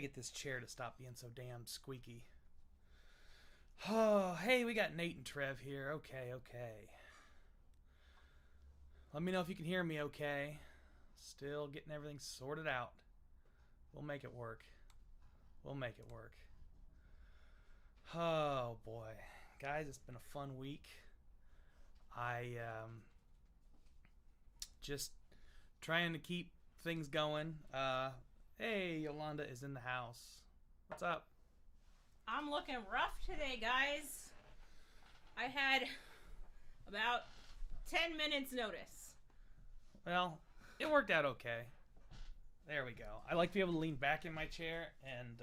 get this chair to stop being so damn squeaky. Oh, hey, we got Nate and Trev here. Okay. Let me know if you can hear me okay. Still getting everything sorted out. We'll make it work. Oh, boy. Guys, it's been a fun week. I just trying to keep things going. Hey, Yolanda is in the house. What's up? I'm looking rough today, guys. I had about 10 minutes notice. Well, it worked out okay. There we go. I like to be able to lean back in my chair and...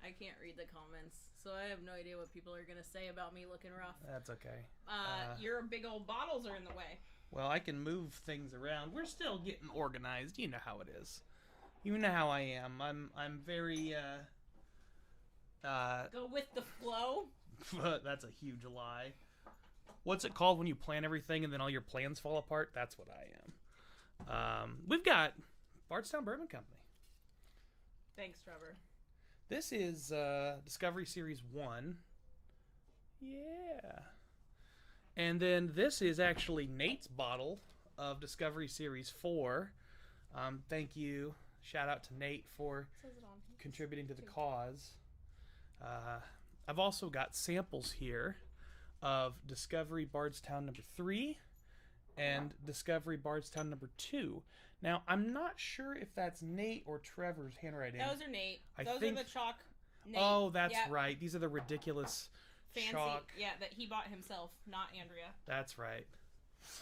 I can't read the comments, so I have no idea what people are going to say about me looking rough. That's okay. Your big old bottles are in the way. Well, I can move things around. We're still getting organized. You know how it is. You know how I am. I'm very... Go with the flow. That's a huge lie. What's it called when you plan everything and then all your plans fall apart? That's what I am. We've got Bardstown Bourbon Company. Thanks, Trevor. This is Discovery Series 1. Yeah. And then this is actually Nate's bottle of Discovery Series 4. Thank you. Shout out to Nate for contributing to the cause. I've also got samples here of Discovery Bardstown number 3 and Discovery Bardstown number 2. Now, I'm not sure if that's Nate or Trevor's handwriting. Those are Nate. Those think... are the chalk. Nate. Oh, that's right. These are the ridiculous fancy chalk. Yeah, that he bought himself, not Andrea. That's right.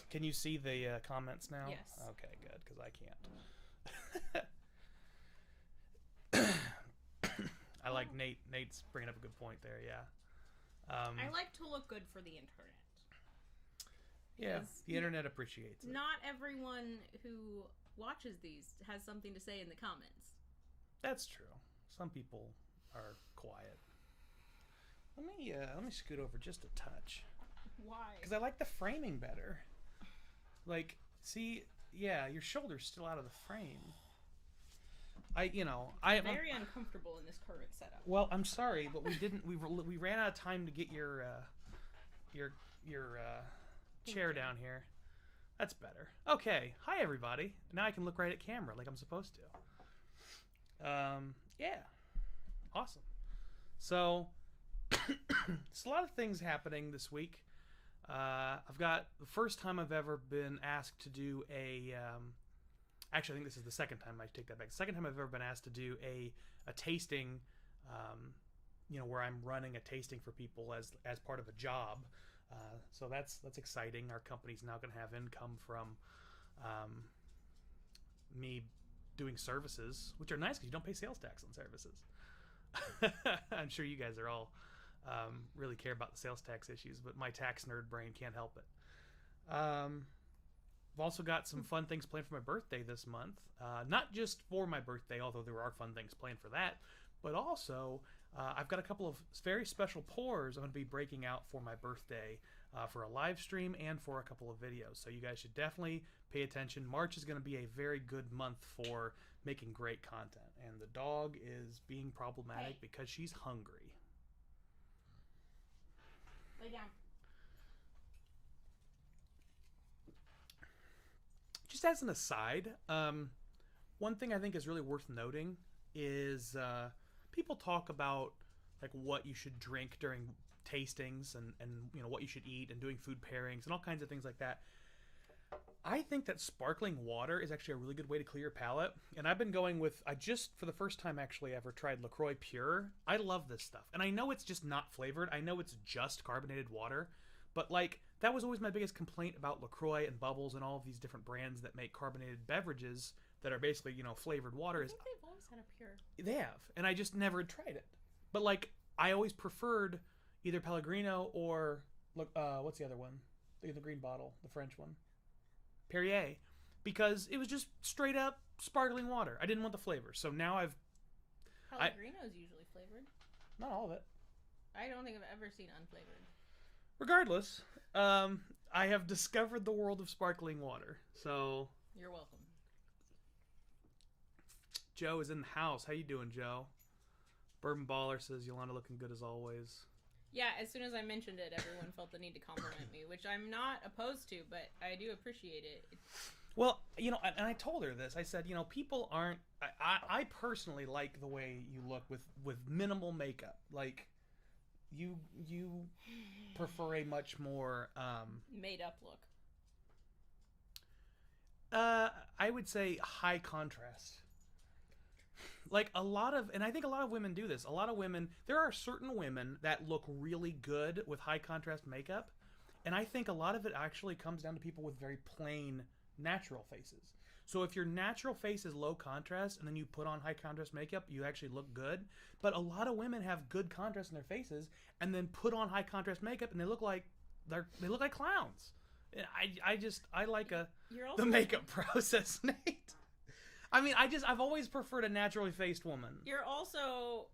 Can you see the comments now? Yes. Okay, good, because I can't. I like Nate. Nate's bringing up a good point there, yeah. I like to look good for the internet. Yeah, the internet appreciates it. Not everyone who watches these has something to say in the comments. That's true. Some people are quiet. Let me scoot over just a touch. Why? Because I like the framing better. Like, see, yeah, your shoulder's still out of the frame. I'm very uncomfortable in this current setup. Well, I'm sorry, but we didn't. We ran out of time to get your chair down here. That's better. Okay. Hi, everybody. Now I can look right at camera like I'm supposed to. Yeah. Awesome. So, it's a lot of things happening this week. I've got the first time I've ever been asked to do a... actually, I think this is the second time. I take that back. The second time I've ever been asked to do a tasting, where I'm running a tasting for people as part of a job. So that's exciting. Our company's now going to have income from me doing services, which are nice because you don't pay sales tax on services. I'm sure you guys are all really care about the sales tax issues, but my tax nerd brain can't help it. I've also got some fun things planned for my birthday this month. Not just for my birthday, although there are fun things planned for that, but also I've got a couple of very special pours I'm going to be breaking out for my birthday for a live stream and for a couple of videos. So you guys should definitely pay attention. March is going to be a very good month for making great content. And the dog is being problematic because she's hungry. Lay down. Just as an aside, one thing I think is really worth noting is people talk about like what you should drink during tastings and what you should eat and doing food pairings and all kinds of things like that. I think that sparkling water is actually a really good way to clear your palate. And I've been going with, I just, for the first time actually ever tried LaCroix Pure. I love this stuff. And I know it's just not flavored. I know it's just carbonated water. But like, that was always my biggest complaint about LaCroix and Bubbles and all of these different brands that make carbonated beverages that are basically, flavored water. I think they've always had a Pure. They have. And I just never tried it. But like, I always preferred either Pellegrino or, what's the other one? The green bottle, the French one. Perrier, because it was just straight up sparkling water. I didn't want the flavor. So now Pellegrino is usually flavored. Not all of it. I don't think I've ever seen unflavored. Regardless, I have discovered the world of sparkling water. So you're welcome. Joe is in the house. How you doing, Joe? Bourbon Baller says, Yolanda looking good as always. Yeah, as soon as I mentioned it, everyone felt the need to compliment me, which I'm not opposed to, but I do appreciate it. Well, and I told her this. I said, people aren't... I personally like the way you look with minimal makeup. Like, you prefer a much more... made-up look. I would say high contrast. Like and I think a lot of women do this. A lot of women, there are certain women that look really good with high contrast makeup, and I think a lot of it actually comes down to people with very plain natural faces. So if your natural face is low contrast and then you put on high contrast makeup, you actually look good. But a lot of women have good contrast in their faces and then put on high contrast makeup and they look like clowns. I like the makeup process, Nate. I mean, I've always preferred a naturally faced woman. You're also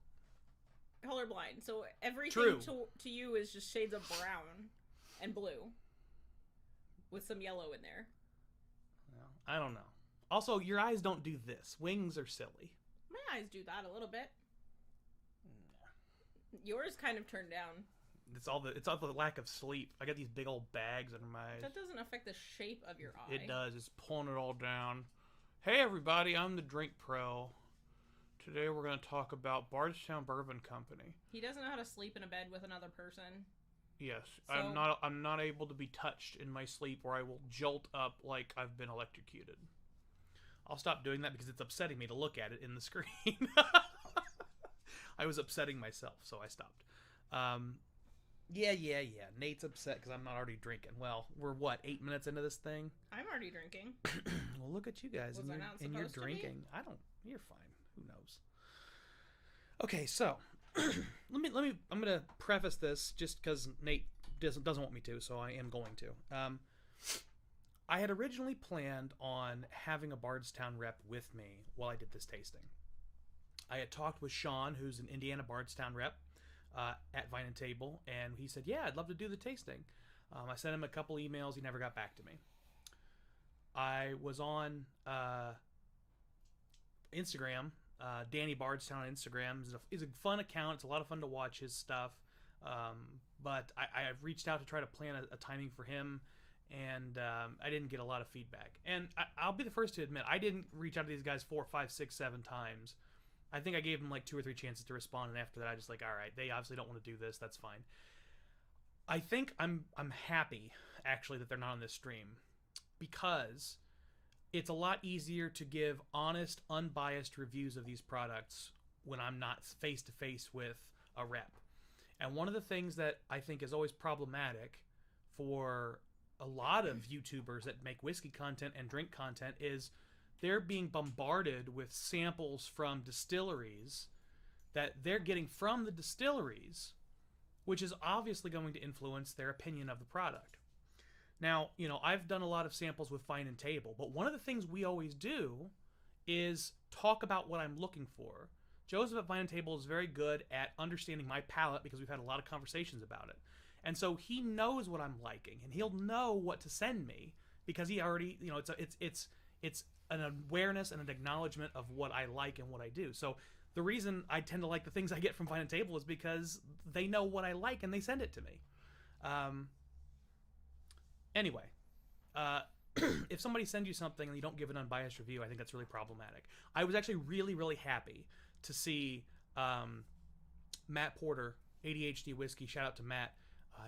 colorblind, so everything to you is just shades of brown and blue with some yellow in there. Well, I don't know. Also, your eyes don't do this. Wings are silly. My eyes do that a little bit. Yours kind of turned down. It's all the lack of sleep. I got these big old bags under my eyes. That doesn't affect the shape of your eye. It does. It's pulling it all down. Hey everybody, I'm the Drink Pro. Today we're going to talk about Bardstown Bourbon Company. He doesn't know how to sleep in a bed with another person. Yes, so... I'm not able to be touched in my sleep, or I will jolt up like I've been electrocuted. I'll stop doing that because it's upsetting me to look at it in the screen. I was upsetting myself, so I stopped. Yeah. Nate's upset because I'm not already drinking. Well, we're 8 minutes into this thing? I'm already drinking. Well, look at you guys and you're drinking. To be? You're fine. Who knows? Okay, so I'm gonna preface this just because Nate doesn't want me to, so I am going to. I had originally planned on having a Bardstown rep with me while I did this tasting. I had talked with Sean, who's an Indiana Bardstown rep, at Vine and Table, and he said, yeah, I'd love to do the tasting. I sent him a couple emails. He never got back to me. I was on Instagram. Danny Bardstown on Instagram is a fun account. It's a lot of fun to watch his stuff. But I've reached out to try to plan a timing for him, and I didn't get a lot of feedback. And I'll be the first to admit, I didn't reach out to these guys 4, 5, 6, 7 times. I think I gave them like 2 or 3 chances to respond, and after that I just like, all right, they obviously don't want to do this. That's fine. I think I'm happy actually that they're not on this stream, because it's a lot easier to give honest, unbiased reviews of these products when I'm not face to face with a rep. And one of the things that I think is always problematic for a lot of YouTubers that make whiskey content and drink content is they're being bombarded with samples from distilleries that they're getting from the distilleries, which is obviously going to influence their opinion of the product. Now, I've done a lot of samples with Vine and Table, but one of the things we always do is talk about what I'm looking for. Joseph at Vine and Table is very good at understanding my palate because we've had a lot of conversations about it. And so he knows what I'm liking, and he'll know what to send me because he already, it's an awareness and an acknowledgement of what I like and what I do. So the reason I tend to like the things I get from Vine and Table is because they know what I like and they send it to me. Anyway, if somebody sends you something and you don't give an unbiased review, I think that's really problematic. I was actually really, really happy to see Matt Porter, ADHD Whiskey, shout out to Matt.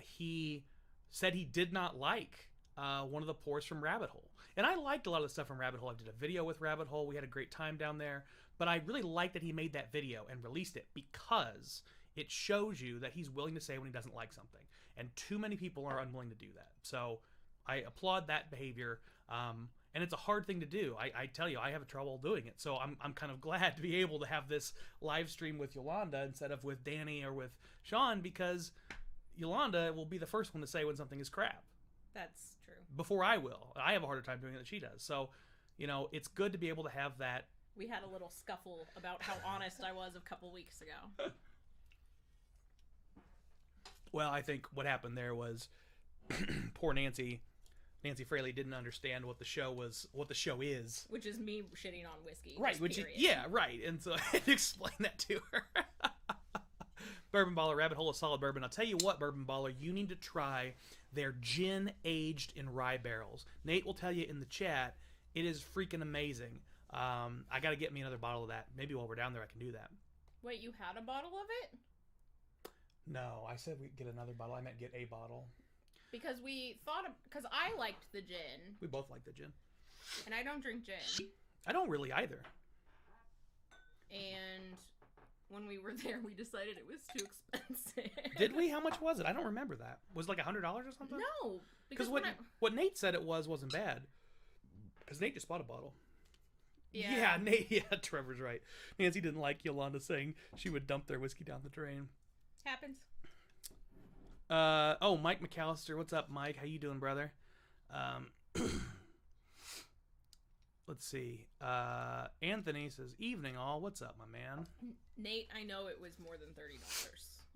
He said he did not like one of the pours from Rabbit Hole. And I liked a lot of the stuff from Rabbit Hole. I did a video with Rabbit Hole. We had a great time down there. But I really liked that he made that video and released it because it shows you that he's willing to say when he doesn't like something. And too many people are unwilling to do that. So I applaud that behavior. And it's a hard thing to do. I tell you, I have trouble doing it. So I'm kind of glad to be able to have this live stream with Yolanda instead of with Danny or with Sean, because Yolanda will be the first one to say when something is crap. That's true. Before I will. I have a harder time doing it than she does. So, it's good to be able to have that. We had a little scuffle about how honest I was a couple weeks ago. Well, I think what happened there was poor Nancy Fraley didn't understand what the show is. Which is me shitting on whiskey. Right, right. And so I had to explain that to her. Bourbon Baller, Rabbit Hole of Solid Bourbon. I'll tell you what, Bourbon Baller, you need to try their gin aged in rye barrels. Nate will tell you in the chat, it is freaking amazing. I got to get me another bottle of that. Maybe while we're down there I can do that. Wait, you had a bottle of it? No, I said we'd get another bottle. I meant get a bottle. Because because I liked the gin. We both like the gin. And I don't drink gin. I don't really either. And when we were there, we decided it was too expensive. Did we? How much was it? I don't remember that. Was it like $100 or something? No. Because what Nate said it wasn't bad. Because Nate just bought a bottle. Yeah, Nate. Yeah, Trevor's right. Nancy didn't like Yolanda saying she would dump their whiskey down the drain. Happens. Mike McAllister. What's up, Mike? How you doing, brother? Let's see. Anthony says, "Evening, all. What's up, my man?" Nate, I know it was more than $30.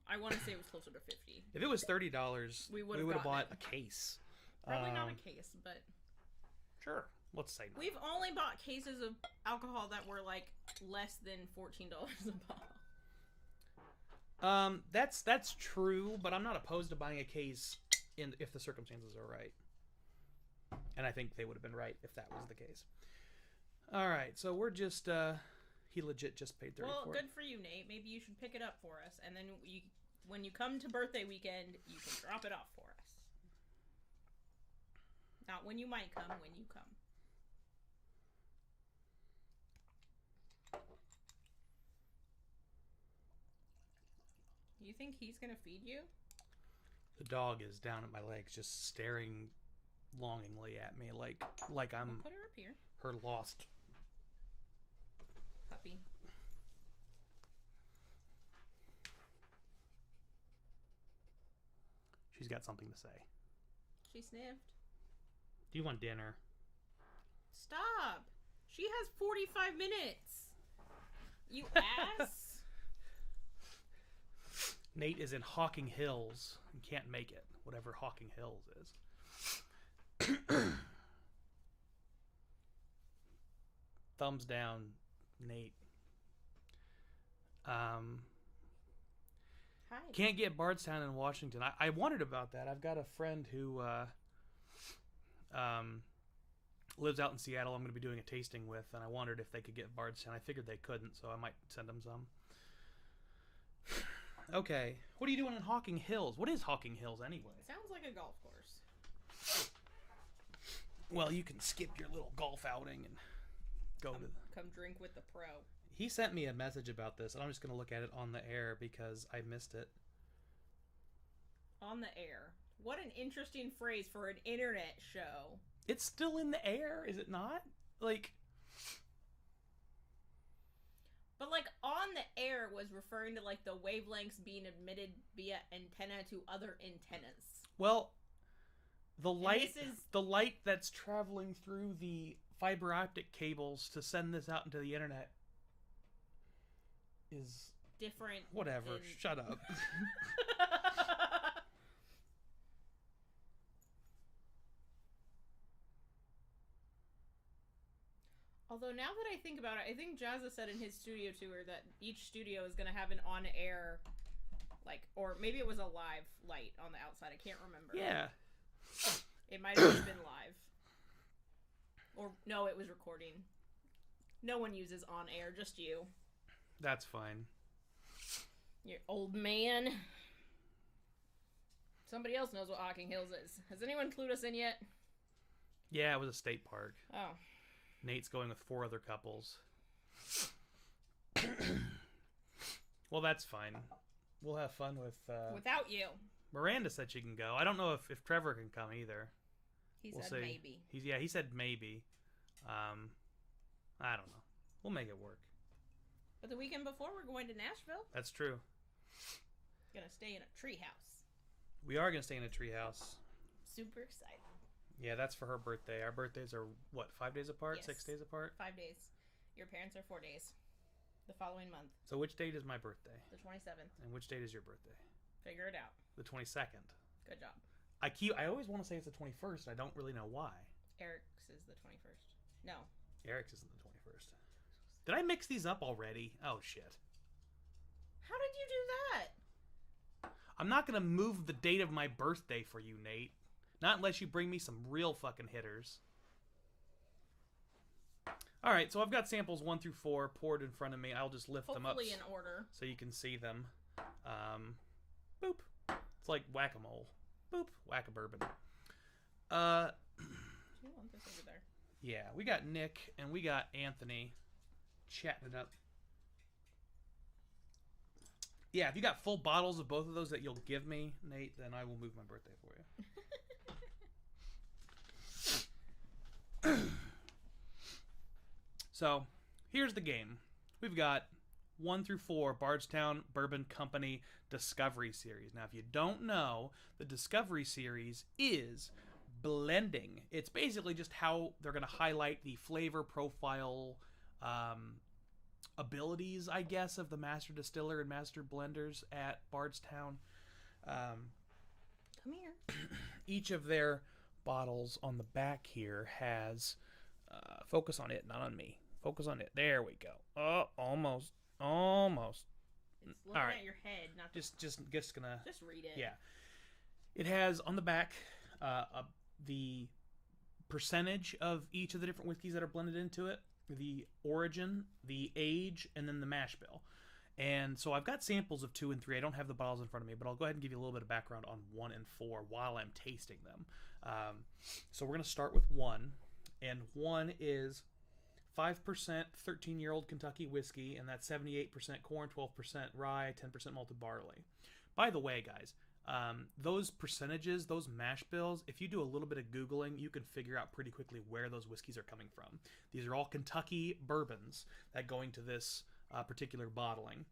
I want to say it was closer to $50. If it was $30, we would have bought a case. Probably not a case, but sure. Let's say not. We've only bought cases of alcohol that were like less than $14 a bottle. That's true, but I'm not opposed to buying a case if the circumstances are right. And I think they would have been right if that was the case. All right, so we're just he legit just paid $30 Well, for it. good for you, Nate. Maybe you should pick it up for us, and then when you come to birthday weekend, you can drop it off for us. Not when you might come, when you come. You think he's gonna feed you? The dog is down at my legs, just staring longingly at me, like I'm I'll put her up here. Her lost puppy. She's got something to say. She sniffed. Do you want dinner? Stop! She has 45 minutes. You ass. Nate is in Hocking Hills and can't make it, whatever Hocking Hills is. Thumbs down, Nate. Hi. Can't get Bardstown in Washington. I wondered about that. I've got a friend who lives out in Seattle I'm going to be doing a tasting with, and I wondered if they could get Bardstown. I figured they couldn't, so I might send them some. Okay, what are you doing in Hocking Hills? What is Hocking Hills anyway? Sounds like a golf course. Well, you can skip your little golf outing and come drink with the pro. He sent me a message about this, and I'm just going to look at it on the air because I missed it. On the air. What an interesting phrase for an internet show. It's still in the air, is it not? But on the air was referring to the wavelengths being emitted via antenna to other antennas. Well, the light that's traveling through the fiber optic cables to send this out into the internet is different. Whatever. Shut up. Although now that I think about it, I think Jazza said in his studio tour that each studio is going to have an on-air, or maybe it was a live light on the outside. I can't remember. Yeah. It might have just been live. Or, no, it was recording. No one uses on-air, just you. That's fine. You old man. Somebody else knows what Hocking Hills is. Has anyone clued us in yet? Yeah, it was a state park. Oh. Nate's going with 4 other couples. Well, that's fine. We'll have fun with... without you. Miranda said she can go. I don't know if Trevor can come either. We'll said see. Maybe. He said maybe. I don't know. We'll make it work. But the weekend before, we're going to Nashville. That's true. Gonna stay in a treehouse. We are gonna stay in a treehouse. Super excited. Yeah, that's for her birthday. Our birthdays are, 5 days apart? Yes. 6 days apart? 5 days. Your parents are 4 days. The following month. So which date is my birthday? The 27th. And which date is your birthday? Figure it out. The 22nd. Good job. I always want to say it's the 21st. I don't really know why. Eric's is the 21st. No. Eric's isn't the 21st. Did I mix these up already? Oh, shit. How did you do that? I'm not going to move the date of my birthday for you, Nate. Not unless you bring me some real fucking hitters. All right, so I've got samples 1 through 4 poured in front of me. I'll just lift them up. Hopefully in order. So you can see them. Boop. It's like whack-a-mole. Boop. Whack-a-bourbon. Do you want this over there? Yeah, we got Nick and we got Anthony chatting it up. Yeah, if you got full bottles of both of those that you'll give me, Nate, then I will move my birthday for you. So, here's the game. We've got 1 through 4 Bardstown Bourbon Company Discovery Series. Now, if you don't know, the Discovery Series is blending. It's basically just how they're going to highlight the flavor profile abilities, I guess, of the master distiller and master blenders at Bardstown. Come here. Each of their bottles on the back here has focus on it, not on me. Focus on it. There we go. Oh, almost. It's looking All right. at your head, not Just gonna. Just read it. Yeah. It has on the back the percentage of each of the different whiskeys that are blended into it, the origin, the age, and then the mash bill. And so I've got samples of 2 and 3. I don't have the bottles in front of me, but I'll go ahead and give you a little bit of background on 1 and 4 while I'm tasting them. So we're going to start with 1. And 1 is 5% 13-year-old Kentucky whiskey, and that's 78% corn, 12% rye, 10% malted barley. By the way, guys, those percentages, those mash bills, if you do a little bit of Googling, you can figure out pretty quickly where those whiskeys are coming from. These are all Kentucky bourbons that go into this particular bottling.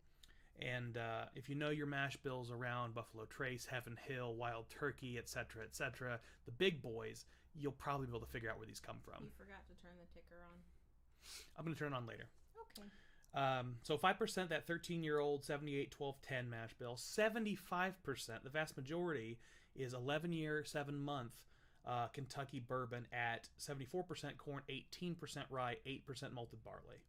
And if you know your mash bills around Buffalo Trace, Heaven Hill, Wild Turkey, etc., the big boys, you'll probably be able to figure out where these come from. You forgot to turn the ticker on. I'm going to turn it on later. Okay. So 5%, that 13-year-old 78, 12, 10 mash bill. 75%, the vast majority, is 11-year, 7-month Kentucky bourbon at 74% corn, 18% rye, 8% malted barley.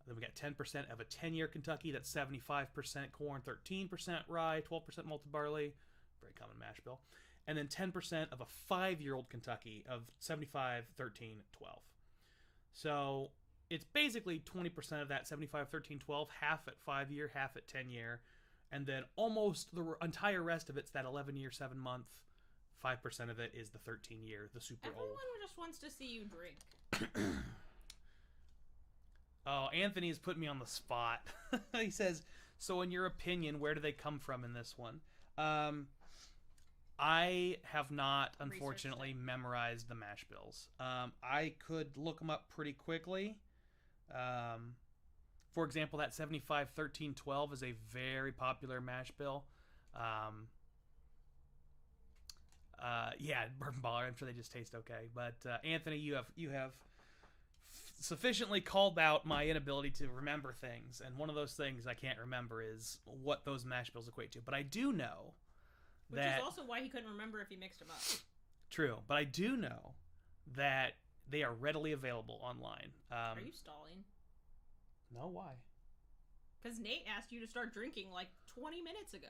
Then we got 10% of a 10-year Kentucky, that's 75% corn, 13% rye, 12% malted barley. Very common mash bill. And then 10% of a 5-year-old Kentucky of 75, 13, 12. So it's basically 20% of that 75, 13, 12, half at 5-year, half at 10-year. And then almost the entire rest of it's that 11-year, 7-month. 5% of it is the 13-year, the super Everyone old. just wants to see you drink. Oh, Anthony has put me on the spot. He says, so in your opinion, where do they come from in this one? I have not, unfortunately, memorized the mash bills. I could look them up pretty quickly. For example, that 75, 13, 12 is a very popular mash bill. Yeah, Bourbon Baller, I'm sure they just taste okay. But Anthony, you have sufficiently called out my inability to remember things, and one of those things I can't remember is what those mash bills equate to. But I do know Which is also why he couldn't remember if he mixed them up. True, but I do know that they are readily available online. Are you stalling? No, why? Because Nate asked you to start drinking like 20 minutes ago.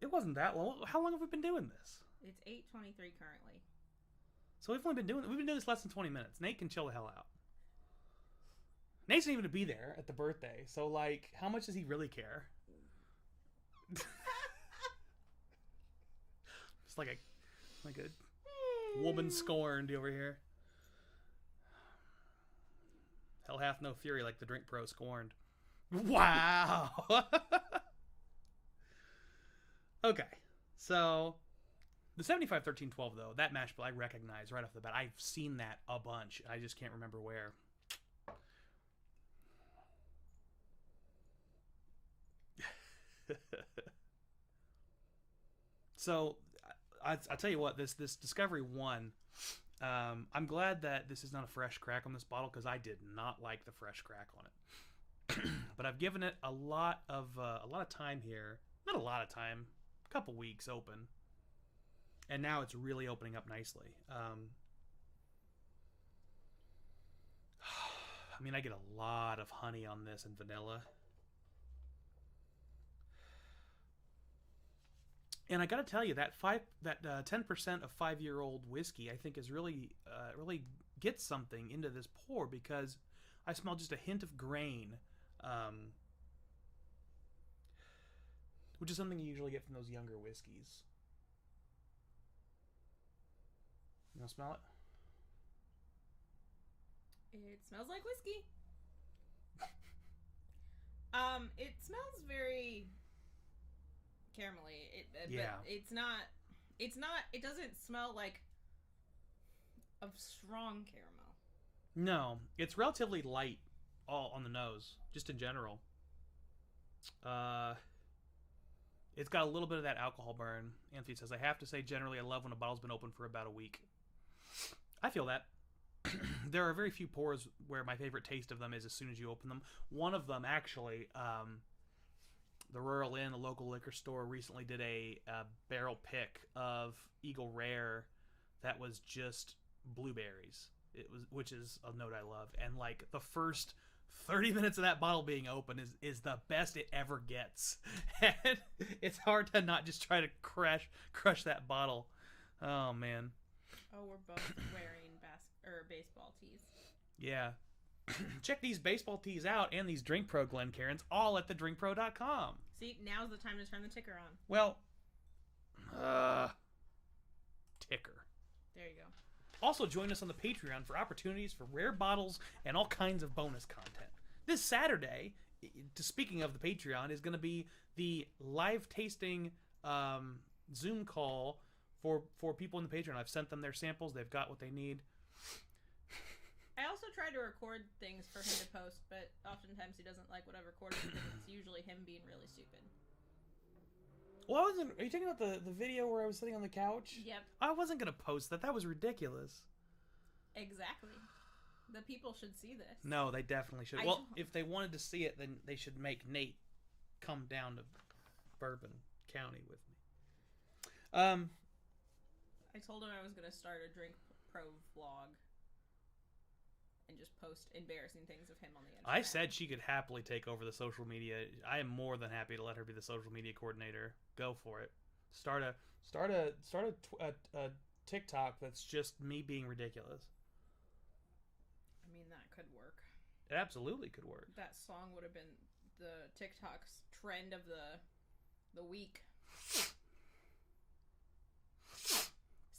It wasn't that long. How long have we been doing this? It's 8:23 currently. So we've been doing this less than 20 minutes. Nate can chill the hell out. Nate's not even to be there at the birthday, so like, how much does he really care? It's like a woman scorned over here. Hell hath no fury like the drink pro scorned. Wow. Okay, so the 75, 13, 12 though, that mash bill I recognize right off the bat. I've seen that a bunch. I just can't remember where. So I'll tell you what, this Discovery 1, I'm glad that this is not a fresh crack on this bottle, because I did not like the fresh crack on it. But I've given it a lot of time here. Not a lot of time, a couple weeks open, and now it's really opening up nicely. I mean, I get a lot of honey on this and vanilla. And I got to tell you, that 10% of 5-year-old whiskey, I think, is really gets something into this pour, because I smell just a hint of grain, which is something you usually get from those younger whiskeys. You want to smell it? It smells like whiskey. It smells very caramelly. Yeah. But it's not. It doesn't smell like a strong caramel. No, it's relatively light all on the nose, just in general. It's got a little bit of that alcohol burn. Anthony says, I have to say, generally, I love when a bottle's been open for about a week. I feel that. There are very few pours where my favorite taste of them is as soon as you open them. One of them, actually, the Rural Inn, a local liquor store, recently did a barrel pick of Eagle Rare that was just blueberries. Which is a note I love. And like the first 30 minutes of that bottle being open is the best it ever gets. And it's hard to not just try to crush that bottle. Oh man. Oh, we're both wearing baseball tees. Yeah. Check these baseball tees out and these Drink Pro Glencairns all at thedrinkpro.com. See, now's the time to turn the ticker on. Well, ticker. There you go. Also, join us on the Patreon for opportunities for rare bottles and all kinds of bonus content. This Saturday, speaking of the Patreon, is going to be the live tasting Zoom call for people in the Patreon. I've sent them their samples. They've got what they need. I also try to record things for him to post, but oftentimes he doesn't like what I've recorded because it's usually him being really stupid. Well, are you talking about the video where I was sitting on the couch? Yep. I wasn't going to post that. That was ridiculous. Exactly. The people should see this. No, they definitely should. If they wanted to see it, then they should make Nate come down to Bourbon County with me. I told him I was going to start a Drink Pro vlog and just post embarrassing things of him on the internet. I said she could happily take over the social media. I am more than happy to let her be the social media coordinator. Go for it. Start a TikTok that's just me being ridiculous. I mean, that could work. It absolutely could work. That song would have been the TikTok's trend of the week.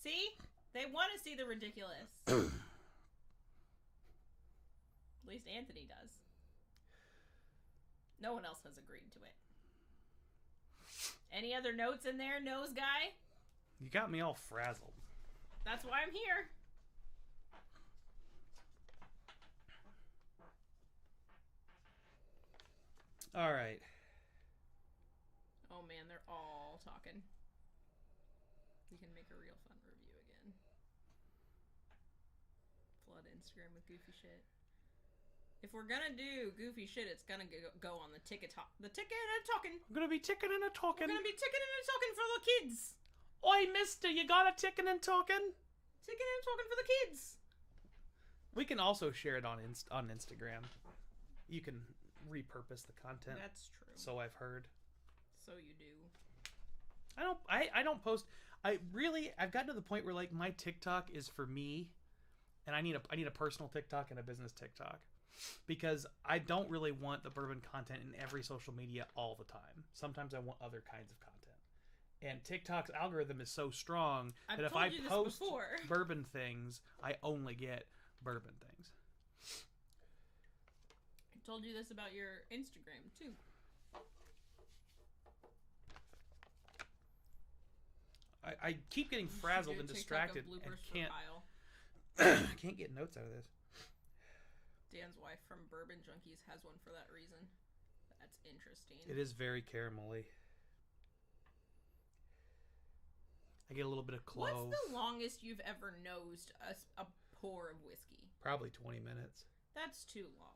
See? They want to see the ridiculous. At least Anthony does. No one else has agreed to it. Any other notes in there, nose guy? You got me all frazzled. That's why I'm here. All right. Oh man, they're all talking. We can make a real fun review again. Flood Instagram with goofy shit. If we're gonna do goofy shit, it's gonna go on the ticket talk. The ticket and talking. I'm gonna be ticking and a talking. We're gonna be ticking and talking for the kids. Oi, mister, you got a ticking and talking? Ticking and talking for the kids. We can also share it on Instagram. You can repurpose the content. That's true. So I've heard. So you do. I don't post. I've gotten to the point where like my TikTok is for me, and I need a personal TikTok and a business TikTok. Because I don't really want the bourbon content in every social media all the time. Sometimes I want other kinds of content. And TikTok's algorithm is so strong that if I post bourbon things, I only get bourbon things. I told you this about your Instagram, too. I keep getting frazzled and distracted and can't get notes out of this. Dan's wife from Bourbon Junkies has one for that reason. That's interesting. It is very caramelly. I get a little bit of clove. What's the longest you've ever nosed a pour of whiskey? Probably 20 minutes. That's too long.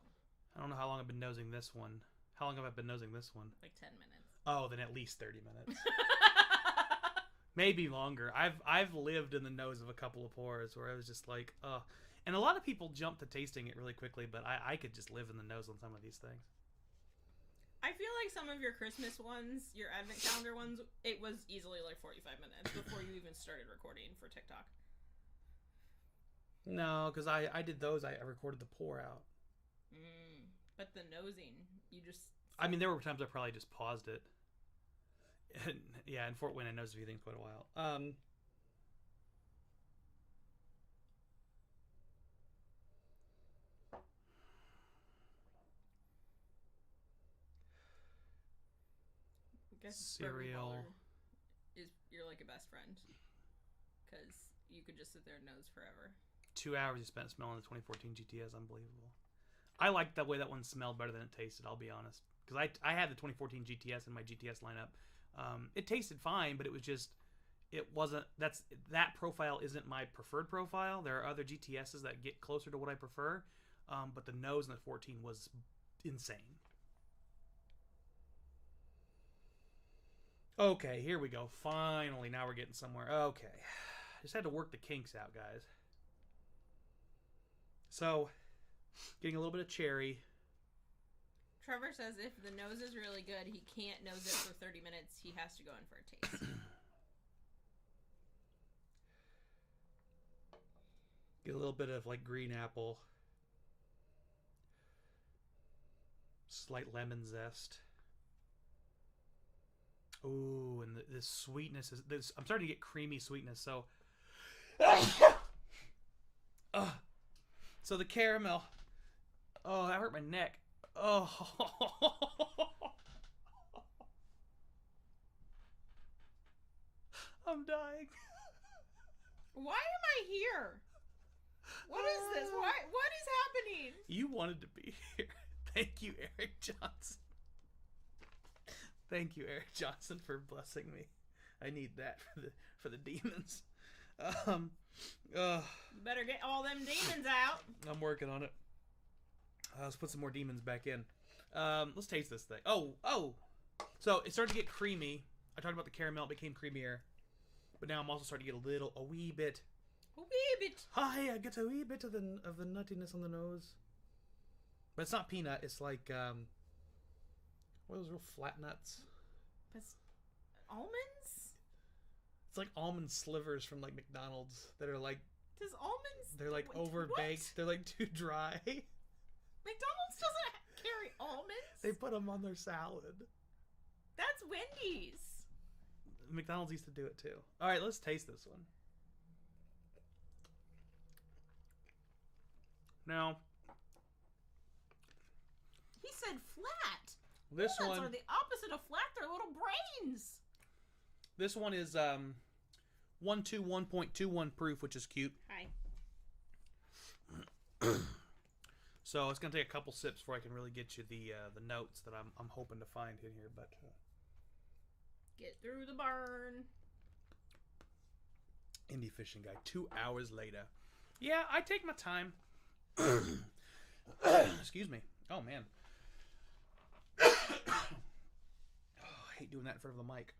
I don't know how long I've been nosing this one. How long have I been nosing this one? Like 10 minutes. Oh, then at least 30 minutes. Maybe longer. I've lived in the nose of a couple of pours where I was just like, ugh. And a lot of people jump to tasting it really quickly, but I could just live in the nose on some of these things. I feel like some of your Christmas ones, your advent calendar ones, it was easily like 45 minutes before you even started recording for TikTok. No, because I did those. I recorded the pour out. But the nosing, you just... I mean, there were times I probably just paused it. And, yeah, in Fort Wayne, I nosed a few things quite a while. I guess Cereal. You're like a best friend. Because you could just sit there and nose forever. 2 hours you spent smelling the 2014 GTS. Unbelievable. I liked the way that one smelled better than it tasted, I'll be honest. Because I had the 2014 GTS in my GTS lineup. It tasted fine, but it was just... It wasn't... That profile isn't my preferred profile. There are other GTSs that get closer to what I prefer. But the nose in the 14 was insane. Okay, here we go. Finally, now we're getting somewhere. Okay. Just had to work the kinks out, guys. So, getting a little bit of cherry. Trevor says if the nose is really good, he can't nose it for 30 minutes. He has to go in for a taste. Get a little bit of, like, green apple. Slight lemon zest. Ooh, and this sweetness is this. I'm starting to get creamy sweetness. So, so the caramel. Oh, that hurt my neck. Oh, I'm dying. Why am I here? What is this? What is happening? You wanted to be here. Thank you, Eric Johnson. Thank you, Eric Johnson, for blessing me. I need that for the demons. You better get all them demons out. I'm working on it. Let's put some more demons back in. Let's taste this thing. Oh! So it started to get creamy. I talked about the caramel; it became creamier. But now I'm also starting to get a wee bit. Hi, I get a wee bit of the nuttiness on the nose. But it's not peanut. It's like what are those real flat nuts? Almonds? It's like almond slivers from like McDonald's that are like. Does almonds? They're like overbaked. What? They're like too dry. McDonald's doesn't carry almonds. They put them on their salad. That's Wendy's. McDonald's used to do it too. All right, let's taste this one. Now, he said flat. This Walnuts one are the opposite of flat. They're little brains. This one is 121.21 proof, which is cute. Hi. So it's gonna take a couple sips before I can really get you the notes that I'm hoping to find in here. But get through the burn. Indie fishing guy. 2 hours later. Yeah, I take my time. Excuse me. Oh man. Oh, I hate doing that in front of the mic.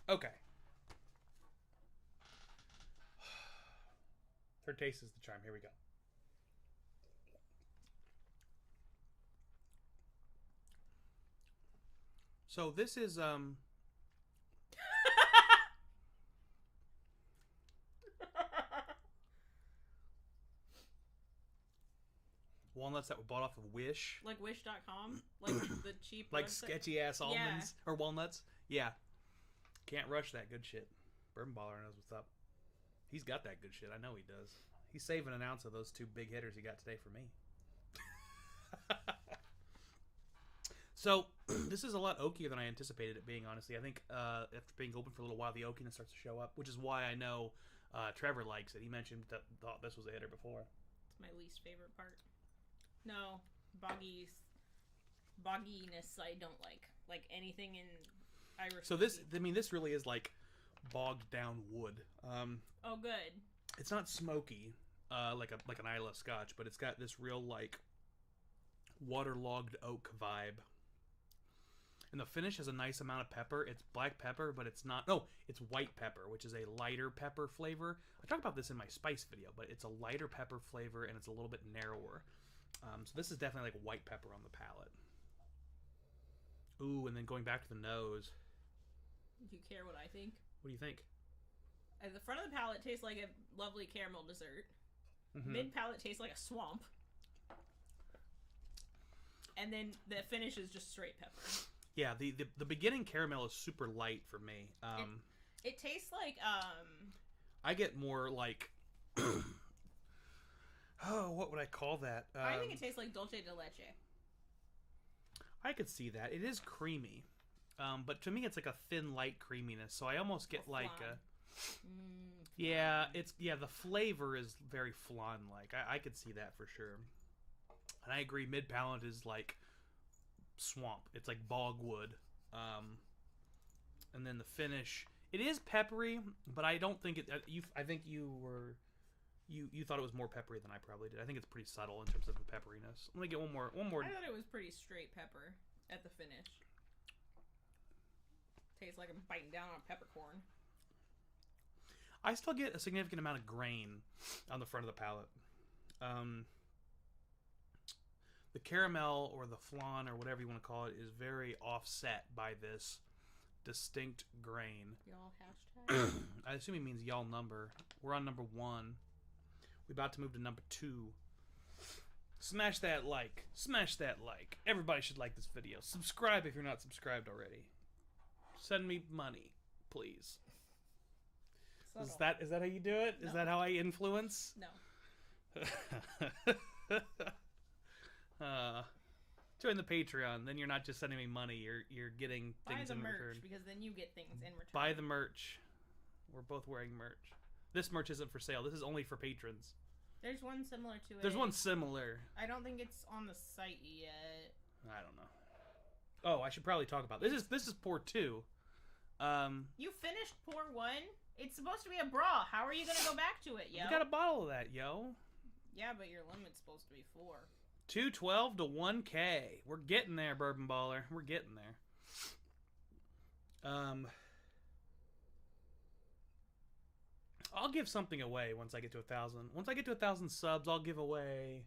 Okay. Third taste is the charm. Here we go. So this is walnuts that were bought off of Wish. Like Wish.com? Like the cheap like website? sketchy ass almonds or walnuts. Yeah. Can't rush that good shit. Bourbon Baller knows what's up. He's got that good shit. I know he does. He's saving an ounce of those 2 big hitters he got today for me. So, this is a lot oakier than I anticipated it being, honestly. I think after being open for a little while, the oakiness starts to show up, which is why I know Trevor likes it. He mentioned that thought this was a hitter before. It's my least favorite part. No, bogginess I don't like. Like anything in Irish. So this, I mean, this really is like bogged down wood. Oh, good. It's not smoky, like an Isla Scotch, but it's got this real like waterlogged oak vibe. And the finish has a nice amount of pepper. It's black pepper, but it's not. No, it's white pepper, which is a lighter pepper flavor. I talked about this in my spice video, but it's a lighter pepper flavor and it's a little bit narrower. So this is definitely like white pepper on the palate. Ooh, and then going back to the nose. Do you care what I think? What do you think? The front of the palate tastes like a lovely caramel dessert. Mm-hmm. Mid palate tastes like a swamp. And then the finish is just straight pepper. Yeah, the beginning caramel is super light for me. It tastes like I get more like oh, what would I call that? I think it tastes like dulce de leche. I could see that. It is creamy. But to me it's like a thin light creaminess. So I almost get like a yeah, the flavor is very flan like. I could see that for sure. And I agree, mid palate is like swamp. It's like bogwood. And then the finish, it is peppery, but I don't think it. I think you thought it was more peppery than I probably did. I think it's pretty subtle in terms of the pepperiness. Let me get one more. I thought it was pretty straight pepper at the finish. Tastes like I'm biting down on peppercorn. I still get a significant amount of grain on the front of the palate. The caramel or the flan or whatever you want to call it is very offset by this distinct grain. Y'all hashtag? I assume he means y'all number. We're on number 1. We're about to move to number 2. Smash that like. Smash that like. Everybody should like this video. Subscribe if you're not subscribed already. Send me money, please. Is that how you do it? No. Is that how I influence? No. Join the Patreon. Then you're not just sending me money. You're getting things in return. Buy the merch, because then you get things in return. Buy the merch. We're both wearing merch. This merch isn't for sale. This is only for patrons. There's one similar to it. There's one similar. I don't think it's on the site yet. I don't know. Oh, I should probably talk about this. This is pour 2. You finished pour 1. It's supposed to be a bra. How are you gonna go back to it, yo? You got a bottle of that, yo. Yeah, but your limit's supposed to be 4. 212 to 1K. We're getting there, Bourbon Baller. We're getting there. I'll give something away once I get to 1,000. Once I get to 1,000 subs, I'll give away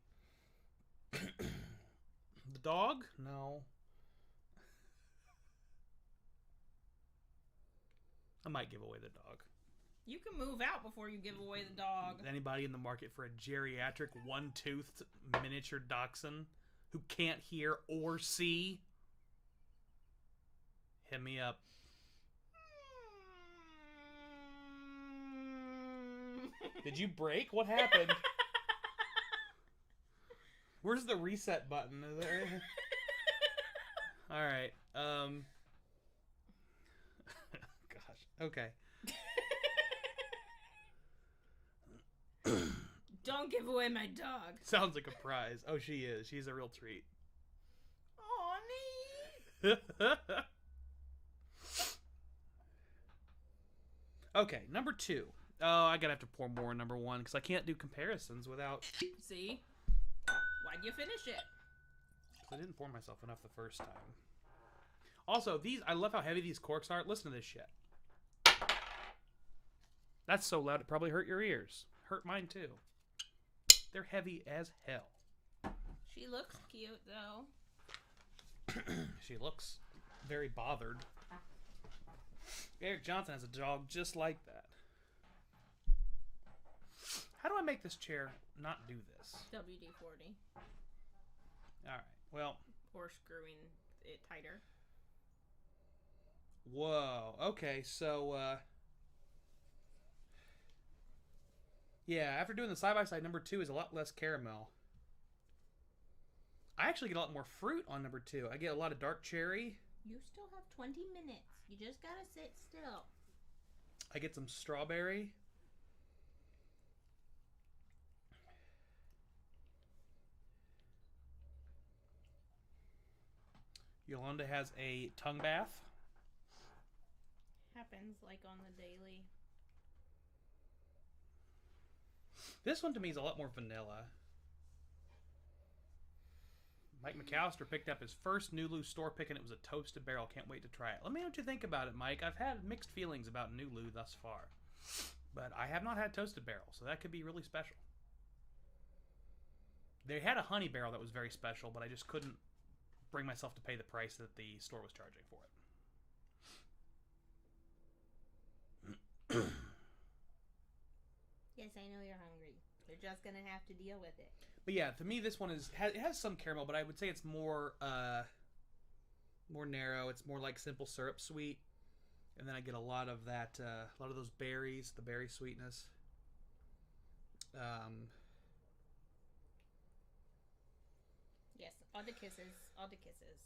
the dog? No. I might give away the dog. You can move out before you give away the dog. Anybody in the market for a geriatric, one-toothed miniature dachshund who can't hear or see? Hit me up. Did you break? What happened? Where's the reset button? Is there? All right. Gosh. Okay. Don't give away my dog. Sounds like a prize. Oh, she is. She's a real treat. Aw, nee. Okay, number 2. Oh, I gotta have to pour more in number 1 because I can't do comparisons without. See? Why'd you finish it? I didn't pour myself enough the first time. Also, I love how heavy these corks are. Listen to this shit. That's so loud it probably hurt your ears. Hurt mine too. They're heavy as hell. She looks cute though. She looks very bothered. Eric Johnson has a dog just like that. How do I make this chair not do this? WD-40. Alright, well. Or screwing it tighter. Whoa. Okay, so, yeah, after doing the side-by-side, number 2 is a lot less caramel. I actually get a lot more fruit on number 2. I get a lot of dark cherry. You still have 20 minutes. You just gotta sit still. I get some strawberry. Yolanda has a tongue bath. Happens like on the daily. This one to me is a lot more vanilla. Mike McAllister picked up his first Nulu store pick and it was a toasted barrel. Can't wait to try it. Let me know what you think about it, Mike. I've had mixed feelings about Nulu thus far. But I have not had toasted barrel, so that could be really special. They had a honey barrel that was very special, but I just couldn't bring myself to pay the price that the store was charging for it. Yes, I know you're hungry. You're just gonna have to deal with it. But yeah, to me, this one it has some caramel, but I would say it's more more narrow. It's more like simple syrup sweet, and then I get a lot of that, a lot of those berries, the berry sweetness. Yes, all the kisses, all the kisses.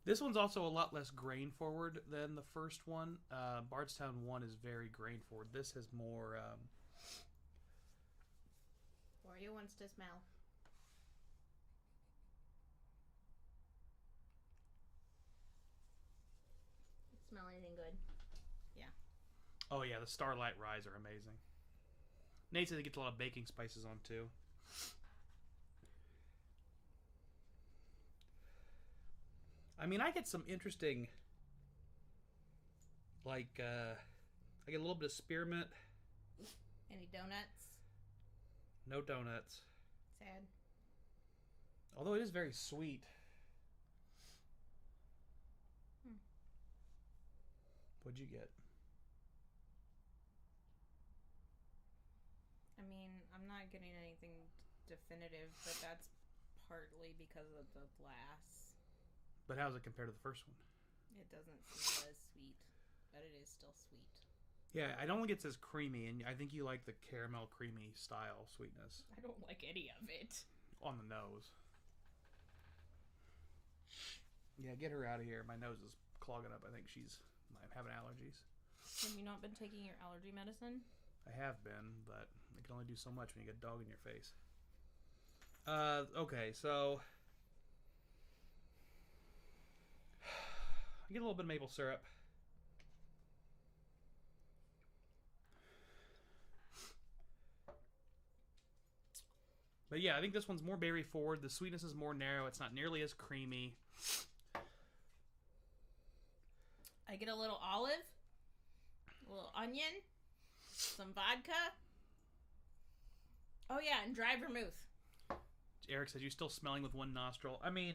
This one's also a lot less grain forward than the first one. Bardstown 1 is very grain forward. This has more. Oreo wants to smell. Smell anything good? Yeah. Oh yeah, the Starlight Ryes are amazing. Nate says he gets a lot of baking spices on too. I mean, I get some interesting, like, I get a little bit of spearmint. Any donuts? No donuts. Sad. Although it is very sweet. What'd you get? I mean, I'm not getting anything definitive, but that's partly because of the glass. But how does it compare to the first one? It doesn't seem as sweet, but it is still sweet. Yeah, I don't think it's as creamy, and I think you like the caramel creamy style sweetness. I don't like any of it. On the nose. Yeah, get her out of here. My nose is clogging up. I think she's having allergies. Have you not been taking your allergy medicine? I have been, but I can only do so much when you get a dog in your face. Okay, so I get a little bit of maple syrup. But yeah, I think this one's more berry forward. The sweetness is more narrow. It's not nearly as creamy. I get a little olive, a little onion, some vodka. Oh yeah, and dry vermouth. Eric says, you're still smelling with one nostril. I mean,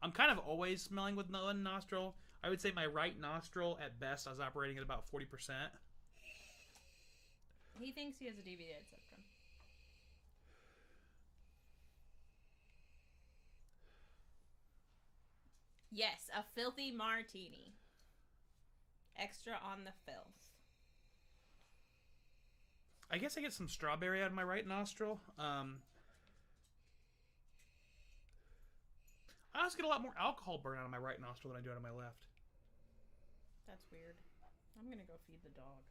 I'm kind of always smelling with one nostril. I would say my right nostril, at best, I was operating at about 40%. He thinks he has a deviated septum. Yes, a filthy martini. Extra on the filth. I guess I get some strawberry out of my right nostril. I also get a lot more alcohol burn out of my right nostril than I do out of my left. That's weird. I'm gonna go feed the dog.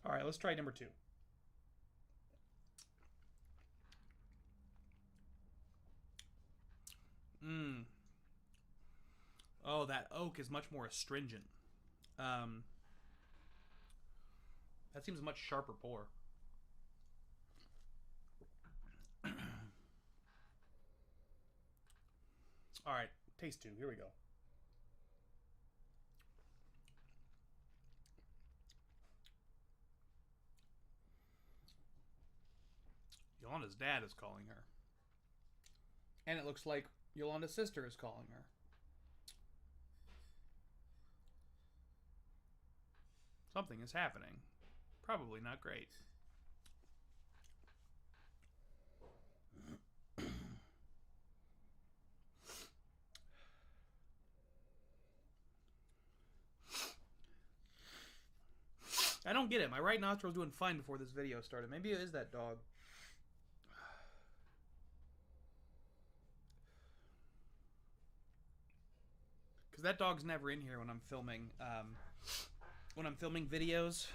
All right, let's try number 2. Oh, that oak is much more astringent. That seems a much sharper pour. All right, taste 2. Here we go. Yolanda's dad is calling her. And it looks like Yolanda's sister is calling her. Something is happening. Probably not great. I don't get it. My right nostril was doing fine before this video started. Maybe it is that dog. Because that dog's never in here when I'm filming videos.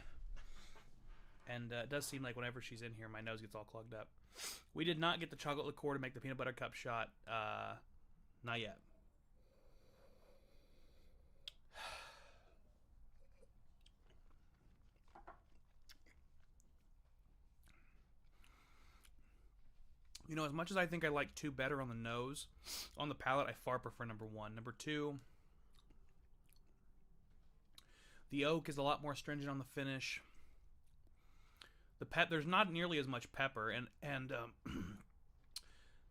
And it does seem like whenever she's in here, my nose gets all clogged up. We did not get the chocolate liqueur to make the peanut butter cup shot. Not yet. You know, as much as I think I like 2 better on the nose, on the palate, I far prefer number 1. Number 2, The oak is a lot more stringent on the finish. There's not nearly as much pepper, and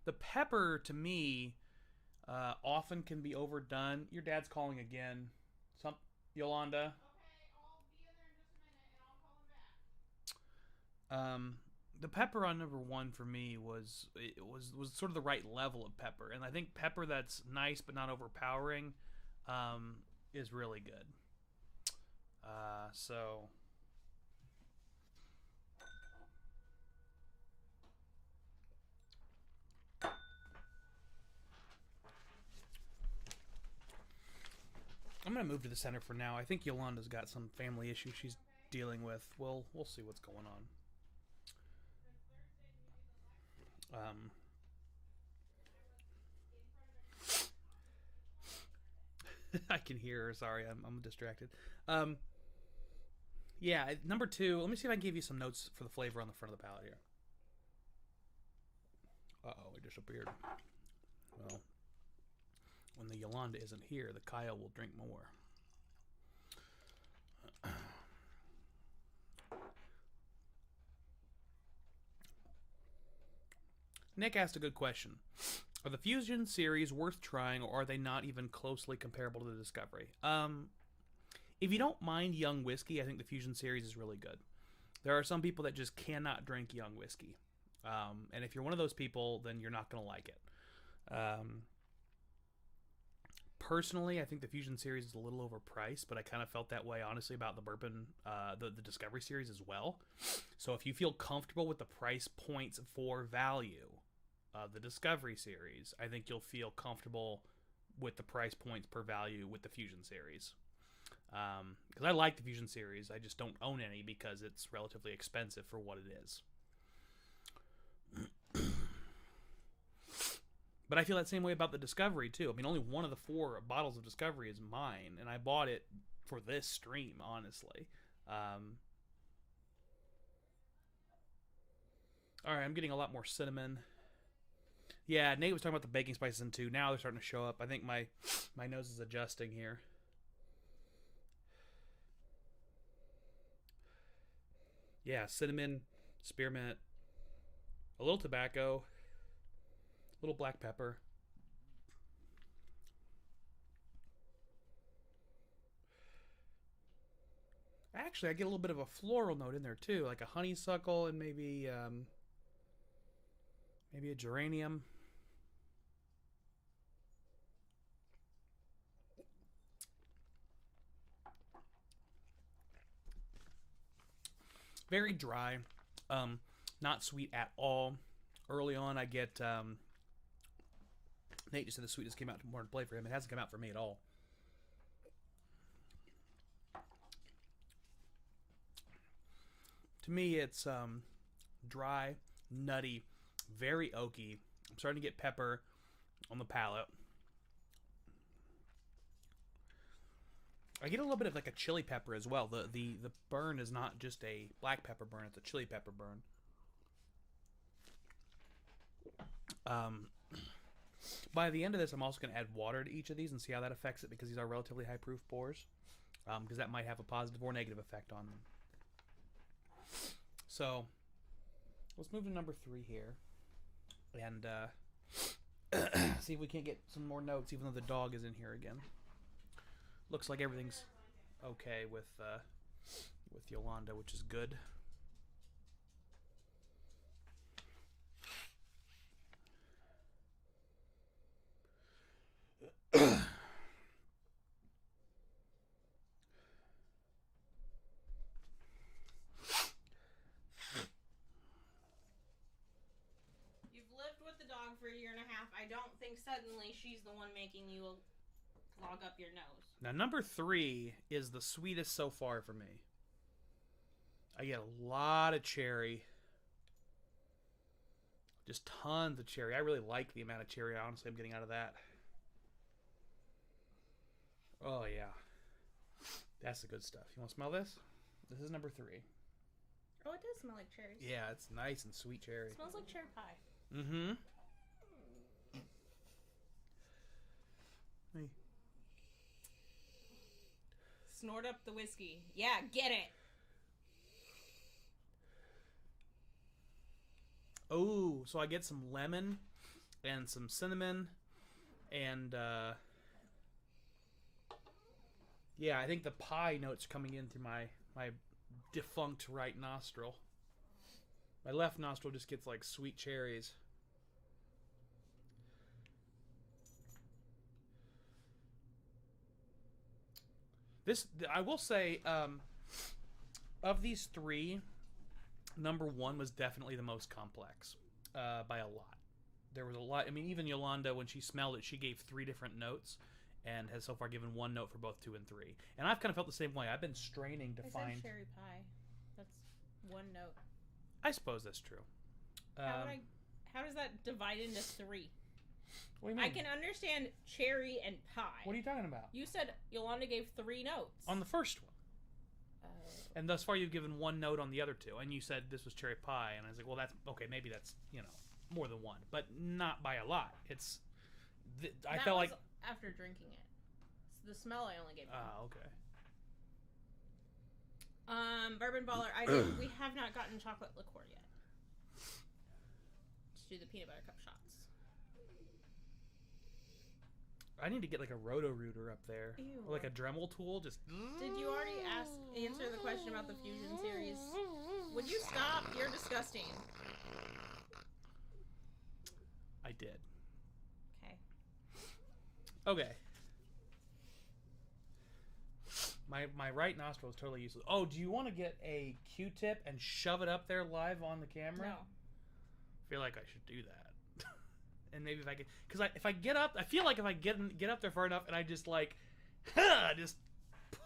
the pepper to me often can be overdone. Your dad's calling again. Yolanda. Okay, I'll be in there in just a minute, and I'll call him back. The pepper on number 1 for me was sort of the right level of pepper, and I think pepper that's nice but not overpowering is really good. So I'm gonna move to the center for now. I think Yolanda's got some family issues she's dealing with. We'll see what's going on. I can hear her. Sorry, I'm distracted. Yeah, number 2. Let me see if I can give you some notes for the flavor on the front of the palate here. Uh-oh, it disappeared. Well, when the Yolanda isn't here, the Kyle will drink more. Nick asked a good question. Are the Fusion series worth trying, or are they not even closely comparable to the Discovery? If you don't mind young whiskey, I think the Fusion series is really good. There are some people that just cannot drink young whiskey. And if you're one of those people, then you're not going to like it. Personally, I think the Fusion series is a little overpriced, but I kind of felt that way, honestly, about the bourbon, the Discovery series as well. So if you feel comfortable with the price points for value of the Discovery series, I think you'll feel comfortable with the price points per value with the Fusion series. Because I like the Fusion series, I just don't own any because it's relatively expensive for what it is. But I feel that same way about the Discovery, too. I mean, only one of the 4 bottles of Discovery is mine, and I bought it for this stream, honestly. Alright, I'm getting a lot more cinnamon. Yeah, Nate was talking about the baking spices in 2. Now they're starting to show up. I think my nose is adjusting here. Yeah, cinnamon, spearmint, a little tobacco, a little black pepper. Actually, I get a little bit of a floral note in there too, like a honeysuckle and maybe a geranium. Very dry, not sweet at all. Early on, I get Nate just said the sweetness came out more to play for him. It hasn't come out for me at all. To me, it's dry, nutty, very oaky. I'm starting to get pepper on the palate. I get a little bit of like a chili pepper as well. The burn is not just a black pepper burn, it's a chili pepper burn. By the end of this, I'm also going to add water to each of these and see how that affects it, because these are relatively high proof pours, because that might have a positive or negative effect on them. So let's move to number 3 here and see if we can't get some more notes, even though the dog is in here again. Looks like everything's okay with Yolanda, which is good. For a year and a half. I don't think suddenly she's the one making you clog up your nose. Now, number 3 is the sweetest so far for me. I get a lot of cherry. Just tons of cherry. I really like the amount of cherry, honestly, I'm getting out of that. Oh, yeah. That's the good stuff. You want to smell this? This is number 3. Oh, it does smell like cherries. Yeah, it's nice and sweet cherry. It smells like cherry pie. Mm-hmm. Hey. Snort up the whiskey. Yeah, get it. Oh, so I get some lemon and some cinnamon and yeah, I think the pie notes coming in through my defunct right nostril. My left nostril just gets like sweet cherries. This, I will say, of these three, number one was definitely the most complex by a lot. There was a lot. I mean, even Yolanda, when she smelled it, she gave 3 different notes and has so far given 1 note for both 2 and 3. And I've kind of felt the same way. I've been straining to find. Said cherry pie. That's 1 note. I suppose that's true. How does that divide into 3? What do you mean? I can understand cherry and pie. What are you talking about? You said Yolanda gave 3 notes. On the first one. And thus far you've given 1 note on the other 2. And you said this was cherry pie. And I was like, well, that's, okay, maybe that's, more than 1. But not by a lot. It's, I felt like... after drinking it. So the smell I only gave 1. Ah, okay. Bourbon Baller, we have not gotten chocolate liqueur yet. Let's do the peanut butter cup shots. I need to get like a roto-rooter up there. Ew. Or like a Dremel tool. Just. Did you already answer the question about the Fusion series? Would you stop? You're disgusting. I did. Okay. Okay. My right nostril is totally useless. Oh, do you want to get a Q-tip and shove it up there live on the camera? No. I feel like I should do that. And maybe if I can, because if I get up, I feel like if I get up there far enough and I just like, just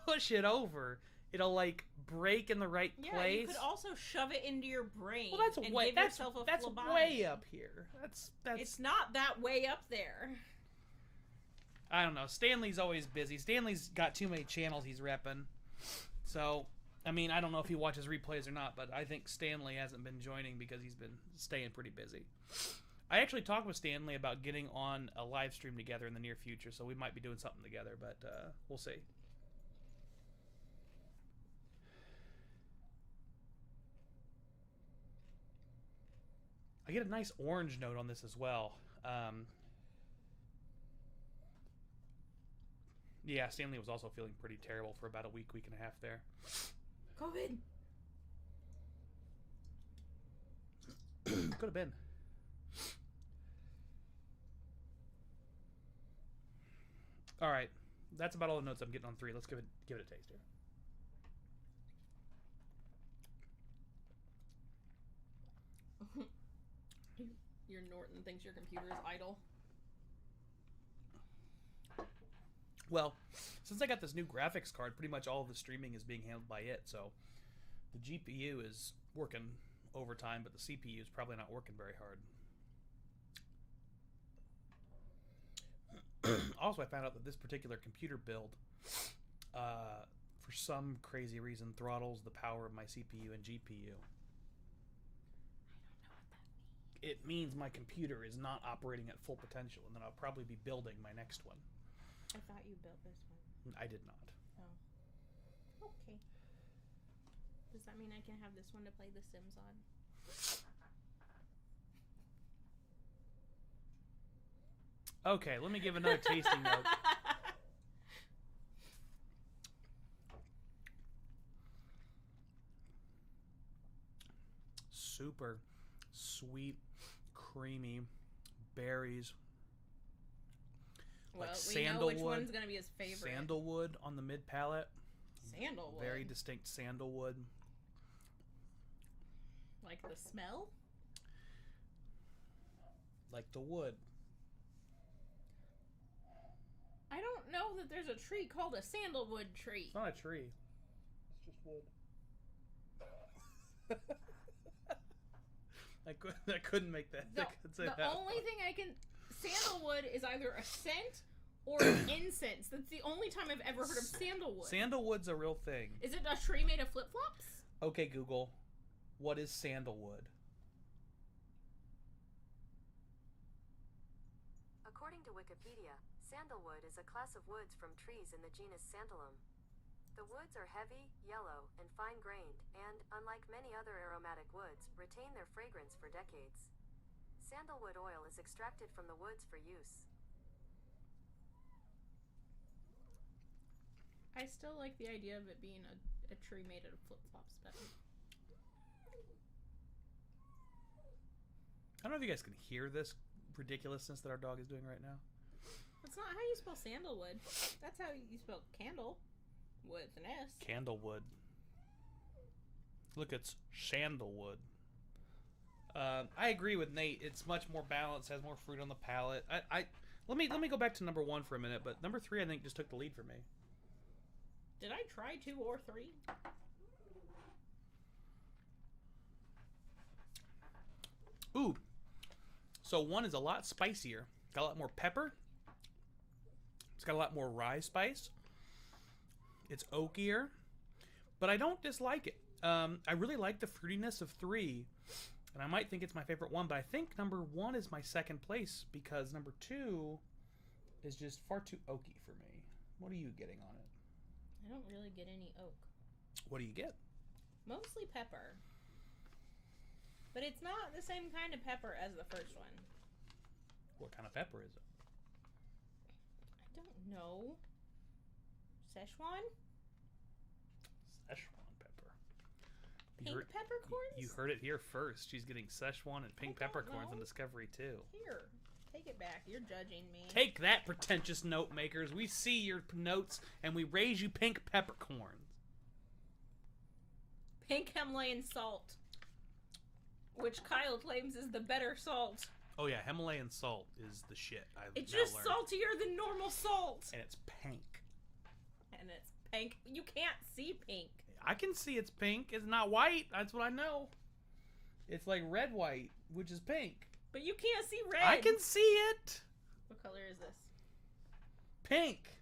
push it over, it'll like break in the right place. Yeah, you could also shove it into your brain. Well, that's and way give that's yourself a that's phlebotomy. way up here. That's It's not that way up there. I don't know. Stanley's always busy. Stanley's got too many channels he's repping. So, I mean, I don't know if he watches replays or not, but I think Stanley hasn't been joining because he's been staying pretty busy. I actually talked with Stanley about getting on a live stream together in the near future, so we might be doing something together, but we'll see. I get a nice orange note on this as well. Yeah, Stanley was also feeling pretty terrible for about a week and a half there. COVID. Could have been. All right, that's about all the notes I'm getting on 3. Let's give it a taste here. Your Norton thinks your computer is idle. Well, since I got this new graphics card, pretty much all of the streaming is being handled by it, so the GPU is working overtime, but the CPU is probably not working very hard. Also, I found out that this particular computer build, for some crazy reason, throttles the power of my CPU and GPU. It means my computer is not operating at full potential, and then I'll probably be building my next one. I thought you built this one. I did not. Oh. Okay. Does that mean I can have this one to play The Sims on? Okay, let me give another tasting note. Super sweet, creamy berries. Well, like we sandalwood. know which one's gonna be his favorite. Sandalwood on the mid palate. Sandalwood. Very distinct sandalwood. Like the smell? Like the wood. I don't know that there's a tree called a sandalwood tree. It's not a tree. It's just wood. I couldn't make that. The only thing I can... Sandalwood is either a scent or an incense. That's the only time I've ever heard of sandalwood. Sandalwood's a real thing. Is it a tree made of flip-flops? Okay, Google. What is sandalwood? According to Wikipedia, sandalwood is a class of woods from trees in the genus Sandalum. The woods are heavy, yellow, and fine-grained, and, unlike many other aromatic woods, retain their fragrance for decades. Sandalwood oil is extracted from the woods for use. I still like the idea of it being a tree made out of flip-flops better. I don't know if you guys can hear this ridiculousness that our dog is doing right now. That's not how you spell sandalwood. That's how you spell candle. With an S. Candlewood. Look, it's sandalwood. I agree with Nate. It's much more balanced, has more fruit on the palate. Let me go back to number 1 for a minute, but number 3 I think just took the lead for me. Did I try 2 or 3? Ooh. So 1 is a lot spicier. Got a lot more pepper. It's got a lot more rye spice. It's oakier. But I don't dislike it. I really like the fruitiness of 3. And I might think it's my favorite one, but I think number 1 is my second place because number 2 is just far too oaky for me. What are you getting on it? I don't really get any oak. What do you get? Mostly pepper. But it's not the same kind of pepper as the first one. What kind of pepper is it? I don't know. Szechuan? Szechuan pepper. Pink peppercorns? You heard it here first. She's getting Szechuan and pink peppercorns on Discovery 2. Here, take it back. You're judging me. Take that, pretentious note makers. We see your notes and we raise you pink peppercorns. Pink Himalayan salt, which Kyle claims is the better salt. Oh yeah, Himalayan salt is the shit. It's just saltier than normal salt. And it's pink. And it's pink. You can't see pink. I can see it's pink. It's not white. That's what I know. It's like red white, which is pink. But you can't see red. I can see it. What color is this? Pink.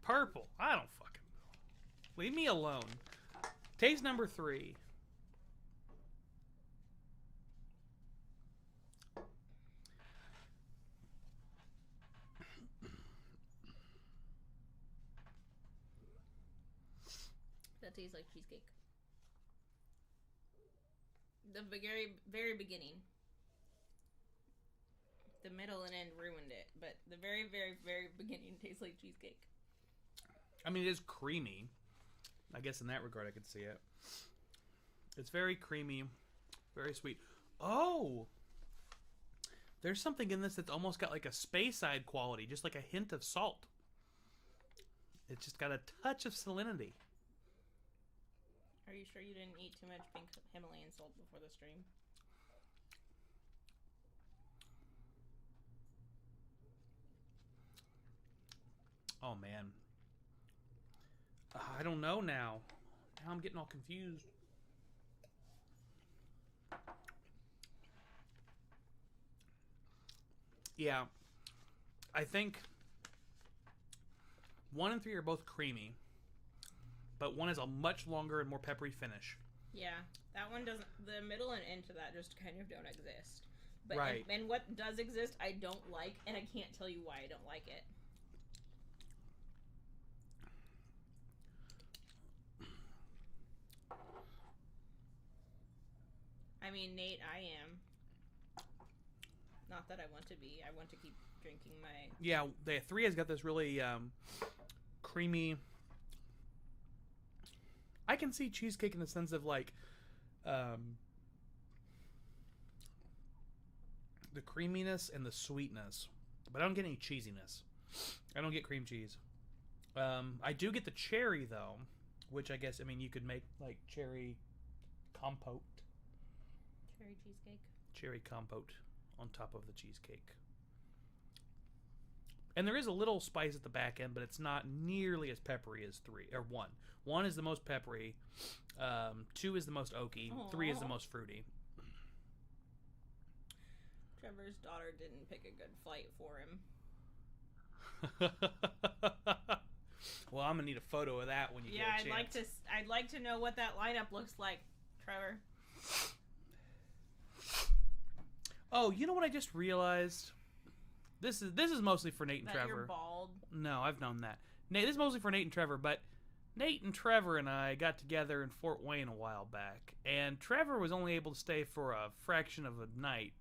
Purple. I don't fucking know. Leave me alone. Taste number 3. That tastes like cheesecake. The very, very beginning. The middle and end ruined it, but the very, very, very beginning tastes like cheesecake. I mean, it is creamy. I guess in that regard I could see it. It's very creamy, very sweet. Oh! There's something in this that's almost got like a Speyside quality, just like a hint of salt. It's just got a touch of salinity. Are you sure you didn't eat too much pink Himalayan salt before the stream? Oh, man. I don't know now. Now I'm getting all confused. Yeah. I think 1 and 3 are both creamy. But 1 has a much longer and more peppery finish. Yeah, that one doesn't. The middle and end to that just kind of don't exist. But right. And what does exist, I don't like, and I can't tell you why I don't like it. I mean, Nate, I am. Not that I want to be. I want to keep drinking my... Yeah, the 3 has got this really creamy... I can see cheesecake in the sense of like the creaminess and the sweetness, but I don't get any cheesiness. I don't get cream cheese. I do get the cherry though, which I guess, I mean, you could make like cherry compote. Cherry cheesecake. Cherry compote on top of the cheesecake. And there is a little spice at the back end, but it's not nearly as peppery as 3 or 1. 1 is the most peppery. 2 is the most oaky. Aww. 3 is the most fruity. Trevor's daughter didn't pick a good flight for him. Well, I'm gonna need a photo of that when you get a chance. I'd like to know what that lineup looks like, Trevor. Oh, you know what I just realized? This is mostly for Nate and that Trevor. You're bald. No, I've known that. Nate, this is mostly for Nate and Trevor, but Nate and Trevor and I got together in Fort Wayne a while back, and Trevor was only able to stay for a fraction of a night,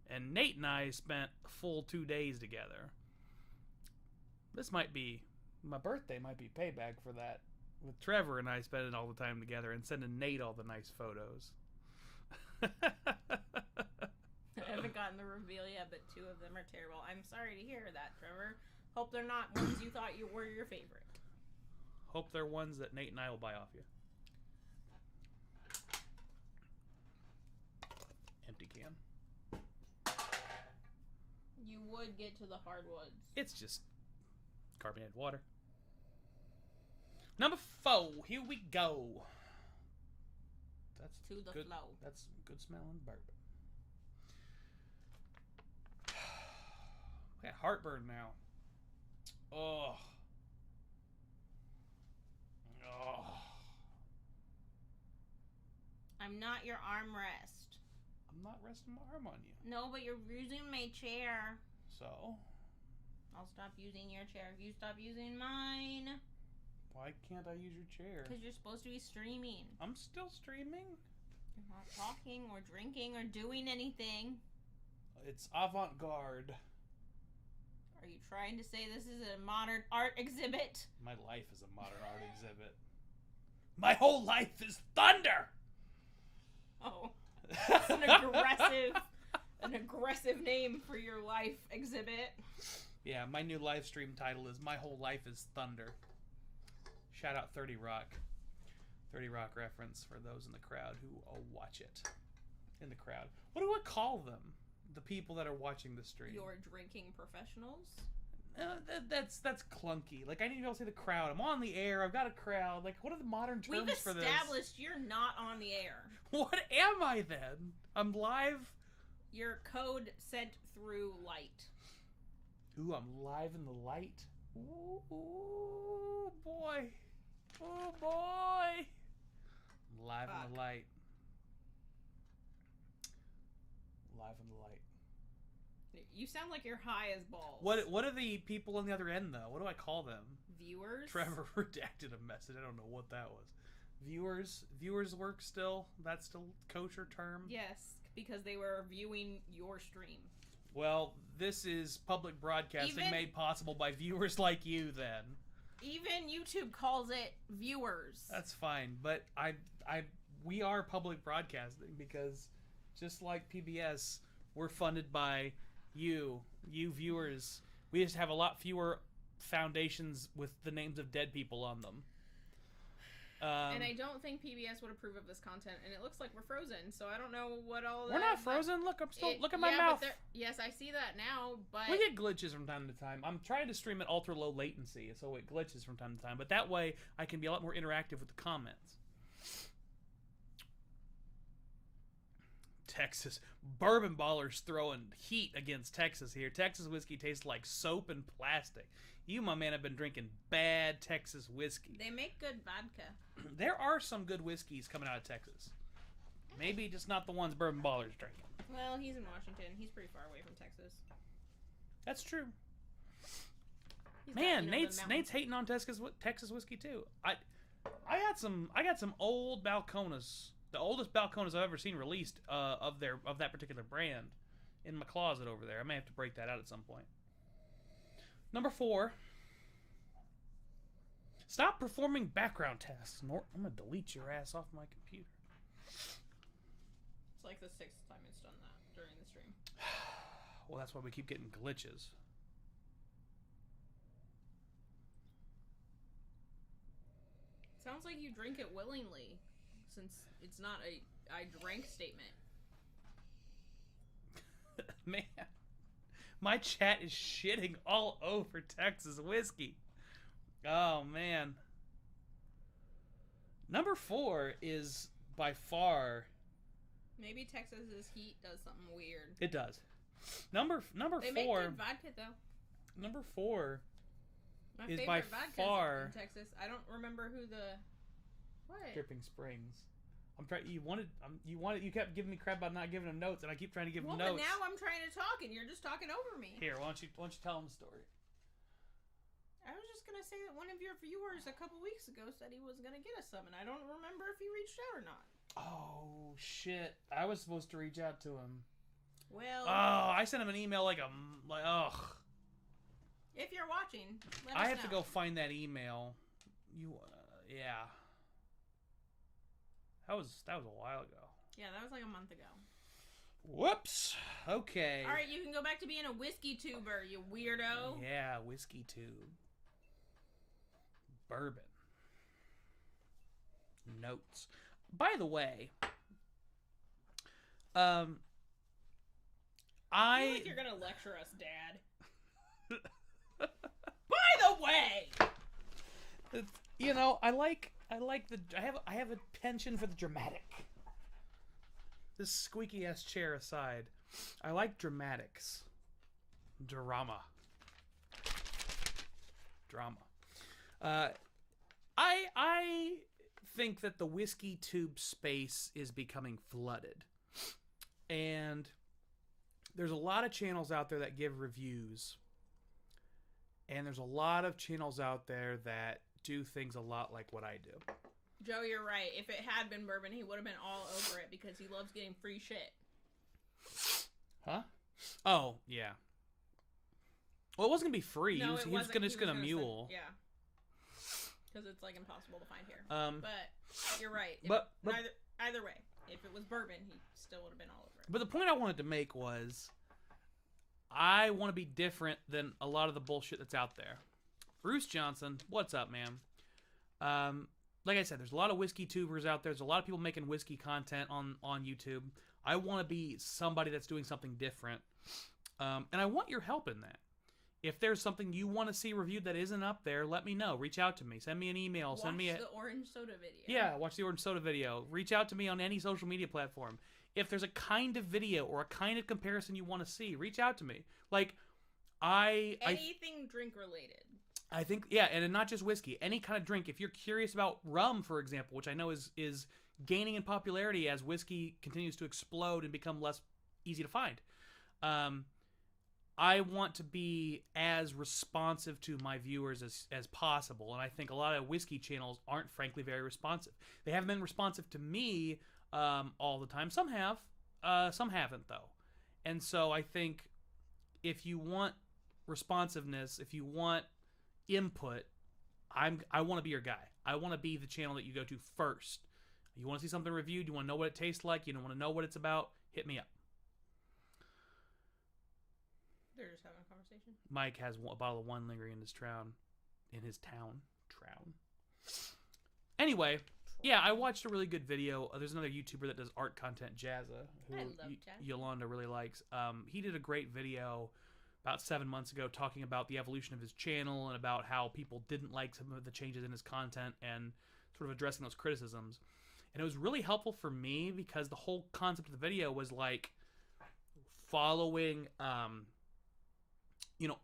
and Nate and I spent a full 2 days together. This might be, my birthday might be payback for that, with Trevor and I spending all the time together and sending Nate all the nice photos. I haven't gotten the reveal yet, but 2 of them are terrible. I'm sorry to hear that, Trevor. Hope they're not ones you thought you were your favorite. Hope they're ones that Nate and I will buy off you. Empty can. You would get to the hardwoods. It's just carbonated water. Number 4. Here we go. That's To the good, flow. That's good smelling bourbon. I got heartburn now. Oh. Oh. I'm not your armrest. I'm not resting my arm on you. No, but you're using my chair. So? I'll stop using your chair if you stop using mine. Why can't I use your chair? Because you're supposed to be streaming. I'm still streaming. You're not talking or drinking or doing anything. It's avant-garde. Are you trying to say this is a modern art exhibit? My life is a modern art exhibit. My whole life is thunder! Oh. That's an aggressive name for your life exhibit. Yeah, my new live stream title is My Whole Life is Thunder. Shout out 30 Rock. 30 Rock reference for those in the crowd who watch it. In the crowd. What do I call them? The people that are watching the stream. Your drinking professionals? That's clunky. Like, I need to be able to say the crowd. I'm on the air. I've got a crowd. Like, what are the modern terms for this? We've established you're not on the air. What am I then? I'm live? Your code sent through light. Ooh, I'm live in the light. Ooh, ooh boy. Oh, boy. I'm live in the light. Live in the light. You sound like you're high as balls. What are the people on the other end, though? What do I call them? Viewers? Trevor redacted a message. I don't know what that was. Viewers work still? That's still kosher term? Yes, because they were viewing your stream. Well, this is public broadcasting made possible by viewers like you, then. Even YouTube calls it viewers. That's fine, but we are public broadcasting because just like PBS, we're funded by you viewers. We just have a lot fewer foundations with the names of dead people on them. And I don't think PBS would approve of this content, and it looks like we're frozen, so I don't know what all that... We're not frozen. Look, I'm still... look at my mouth. Yes, I see that now, but... We get glitches from time to time. I'm trying to stream at ultra low latency, so it glitches from time to time. But that way, I can be a lot more interactive with the comments. Texas. Bourbon Ballers throwing heat against Texas here. Texas whiskey tastes like soap and plastic. You, my man, have been drinking bad Texas whiskey. They make good vodka. There are some good whiskeys coming out of Texas. Maybe just not the ones Bourbon Ballers drinking. Well, he's in Washington. He's pretty far away from Texas. That's true. He's Man, got, Nate's hating on Texas whiskey too. I got some old Balcones, the oldest Balcones I've ever seen released of that particular brand, in my closet over there. I may have to break that out at some point. Number 4. Stop performing background tasks. I'm gonna delete your ass off my computer. It's like the 6th time it's done that during the stream. Well, that's why we keep getting glitches. Sounds like you drink it willingly, since it's not a I drank statement. Man, my chat is shitting all over Texas whiskey. Oh, man. Number 4 is by far... Maybe Texas's heat does something weird. It does. Number 4... They make good vodka, though. Number 4 My is favorite by vodka's far... in Texas. I don't remember who the... What? Dripping Springs. I'm trying. You kept giving me crap about not giving them notes, and I keep trying to give them notes. But now I'm trying to talk, and you're just talking over me. Here, why don't you tell them the story? I was just gonna say that one of your viewers a couple weeks ago said he was gonna get us some, and I don't remember if he reached out or not. Oh, shit. I was supposed to reach out to him. Well... Oh, I sent him an email ugh. If you're watching, let us I have know. to go find that email. Yeah. That was a while ago. Yeah, that was like a month ago. Whoops. Okay. Alright, you can go back to being a whiskey tuber, you weirdo. Yeah, whiskey tube. Bourbon. Notes. By the way, I feel like you're gonna lecture us, Dad. By the way! You know, I have a penchant for the dramatic. This squeaky ass chair aside, I like dramatics. Drama. I think that the whiskey tube space is becoming flooded. And there's a lot of channels out there that give reviews. And there's a lot of channels out there that do things a lot like what I do. Joe, you're right. If it had been bourbon, he would have been all over it because he loves getting free shit. Huh? Oh, yeah. Well, it wasn't going to be free. No, he was just going to mule. Yeah. Because it's like impossible to find here. But you're right. But either way, if it was bourbon, he still would have been all over it. But the point I wanted to make was I want to be different than a lot of the bullshit that's out there. Bruce Johnson, what's up, man? Like I said, there's a lot of whiskey tubers out there. There's a lot of people making whiskey content on YouTube. I want to be somebody that's doing something different. And I want your help in that. If there's something you want to see reviewed that isn't up there, let me know. Reach out to me. Send me an email. Watch Send me the orange soda video. Yeah, watch the orange soda video. Reach out to me on any social media platform. If there's a kind of video or a kind of comparison you want to see, reach out to me. Like, anything drink related. I think, yeah, and not just whiskey. Any kind of drink. If you're curious about rum, for example, which I know is gaining in popularity as whiskey continues to explode and become less easy to find. I want to be as responsive to my viewers as possible, and I think a lot of whiskey channels aren't, frankly, very responsive. They haven't been responsive to me all the time. Some have. Some haven't, though. And so I think if you want responsiveness, if you want input, I want to be your guy. I want to be the channel that you go to first. You want to see something reviewed? You want to know what it tastes like? You don't want to know what it's about? Hit me up. They're just having a conversation. Mike has a bottle of one lingering in his town. Anyway, yeah, I watched a really good video. There's another YouTuber that does art content, Jazza, who Yolanda really likes. He did a great video about 7 months ago talking about the evolution of his channel and about how people didn't like some of the changes in his content and sort of addressing those criticisms. And it was really helpful for me because the whole concept of the video was like following,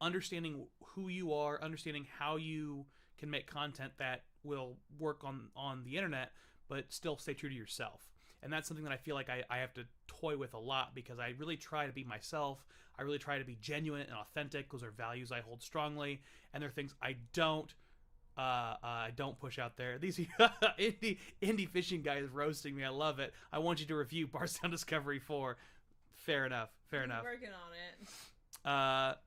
understanding who you are, understanding how you can make content that will work on the internet, but still stay true to yourself. And that's something that I feel like I have to toy with a lot because I really try to be myself. I really try to be genuine and authentic. Those are values I hold strongly, and they're things I don't push out there. These indie fishing guys roasting me. I love it. I want you to review Bardstown Discovery 4. Fair enough. I'm working on it.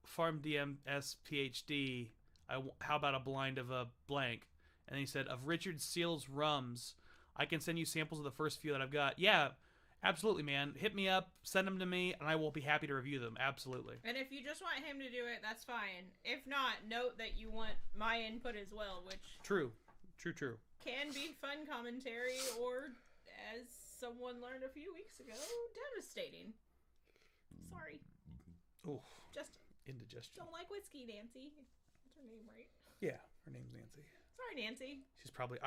Farm DMS PhD. How about a blind of a blank? And then he said, of Richard Seal's rums, I can send you samples of the first few that I've got. Yeah, absolutely, man. Hit me up, send them to me, and I will be happy to review them. Absolutely. And if you just want him to do it, that's fine. If not, note that you want my input as well, which... True. Can be fun commentary, or, as someone learned a few weeks ago, devastating. Sorry. Oof. Just indigestion. Don't like whiskey, Nancy. That's her name, right? Yeah, her name's Nancy. Sorry, Nancy. She's probably...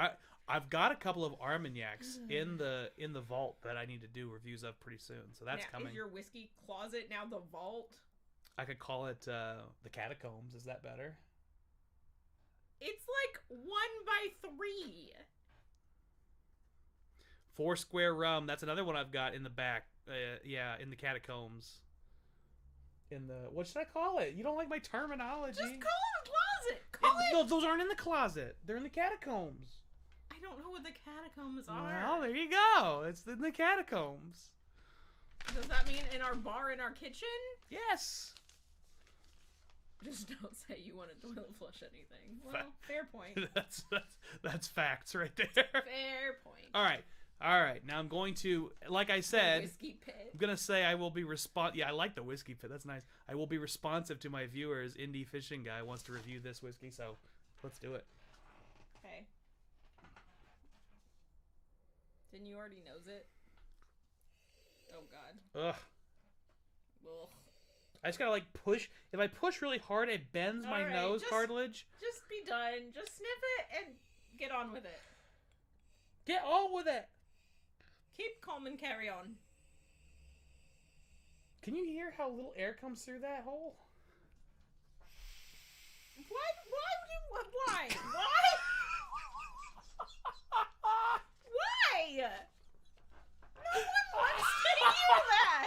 I've got a couple of Armagnacs in the vault that I need to do reviews of pretty soon, so that's coming. Is your whiskey closet now the vault? I could call it the Catacombs. Is that better? It's like 1x3. Foursquare Rum. That's another one I've got in the back. Yeah, in the Catacombs. what should I call it? You don't like my terminology. Just call it a closet. No, those aren't in the closet. They're in the catacombs. I don't know what the catacombs are. Well, there you go. It's in the catacombs. Does that mean in our bar, in our kitchen? Yes. Just don't say you want to toilet flush anything. Well, fair point. that's facts right there. Fair point. All right. Now I'm going to, like I said, whiskey pit. I'm gonna say I will be Yeah, I like the whiskey pit. That's nice. I will be responsive to my viewers. Indie fishing guy wants to review this whiskey, so let's do it. Okay. Didn't you already knows it? Oh God. Ugh. Ugh. I just gotta push. If I push really hard, it bends my nose cartilage. Just be done. Just sniff it and get on with it. Get on with it. Keep calm and carry on. Can you hear how little air comes through that hole? What? Why? Why? No one wants to hear that.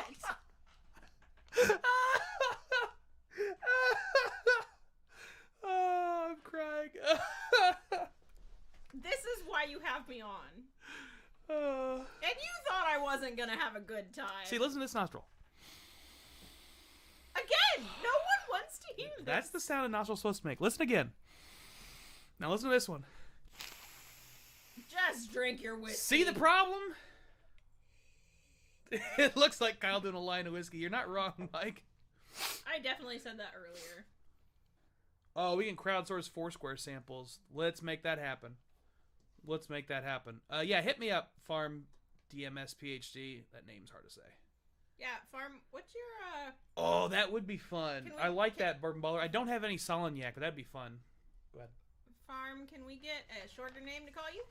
Oh, I'm crying. This is why you have me on. And you thought I wasn't gonna have a good time. See, listen to this nostril. Again, no one wants to hear this. That's the sound a nostril's supposed to make. Listen again. Now listen to this one. Just drink your whiskey. See the problem? It looks like Kyle doing a line of whiskey. You're not wrong, Mike. I definitely said that earlier. Oh, we can crowdsource Foursquare samples. Let's make that happen. Yeah, hit me up, Farm DMS PhD. That name's hard to say. Yeah, Farm, what's your, Oh, that would be fun. I like that, Bourbon Baller. I don't have any Salignac, but that'd be fun. Go ahead. Farm, can we get a shorter name to call you?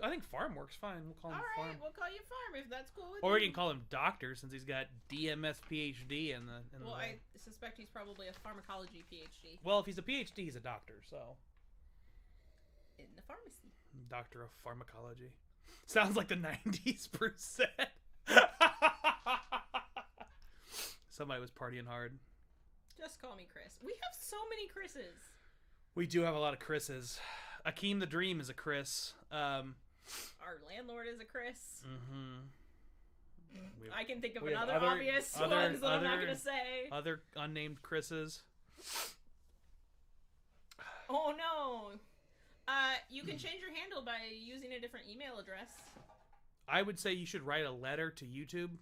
I think Farm works fine. We'll call him Farm. Alright, we'll call you Farm if that's cool with you. Or we you. can call him Doctor since he's got DMS PhD in the Well, I suspect he's probably a pharmacology PhD. Well, if he's a PhD, he's a doctor, so. In the pharmacy. Doctor of Pharmacology. Sounds like the 90s percent. Somebody was partying hard. Just call me Chris. We have so many Chris's. We do have a lot of Chris's. Akeem the Dream is a Chris. Our landlord is a Chris. Mm-hmm. I can think of another obvious ones that I'm not going to say. Other unnamed Chris's. Oh, no. You can change your handle by using a different email address. I would say you should write a letter to YouTube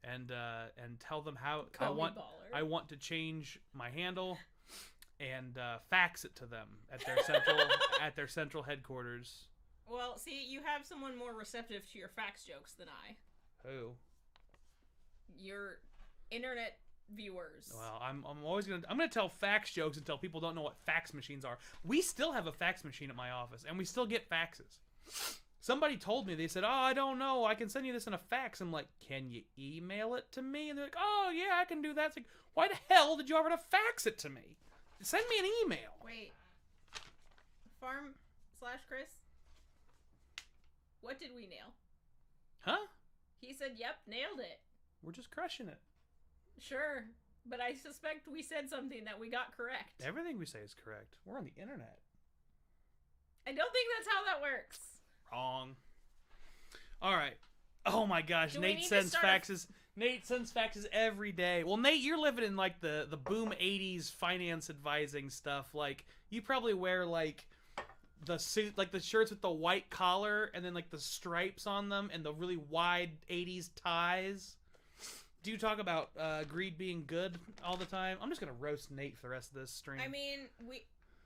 and tell them how I want to change my handle and fax it to them at their central headquarters. Well, see, you have someone more receptive to your fax jokes than I. Who? Your internet viewers. Well, I'm gonna tell fax jokes until people don't know what fax machines are. We still have a fax machine at my office, and we still get faxes. Somebody told me, they said, "Oh, I don't know, I can send you this in a fax." I'm like, "Can you email it to me?" And they're like, "Oh yeah, I can do that." It's like, why the hell did you offer to fax it to me? Send me an email. Wait. Farm/Chris? What did we nail? Huh? He said, "Yep, nailed it." We're just crushing it. Sure, but I suspect we said something that we got correct. Everything we say is correct. We're on the internet. I don't think that's how that works. Wrong. All right. Oh my gosh, Nate sends faxes. Nate sends faxes every day. Well, Nate, you're living in like the boom 80s finance advising stuff. Like you probably wear like the suit, like the shirts with the white collar and then like the stripes on them and the really wide 80s ties. Do you talk about greed being good all the time? I'm just gonna roast Nate for the rest of this stream. I mean,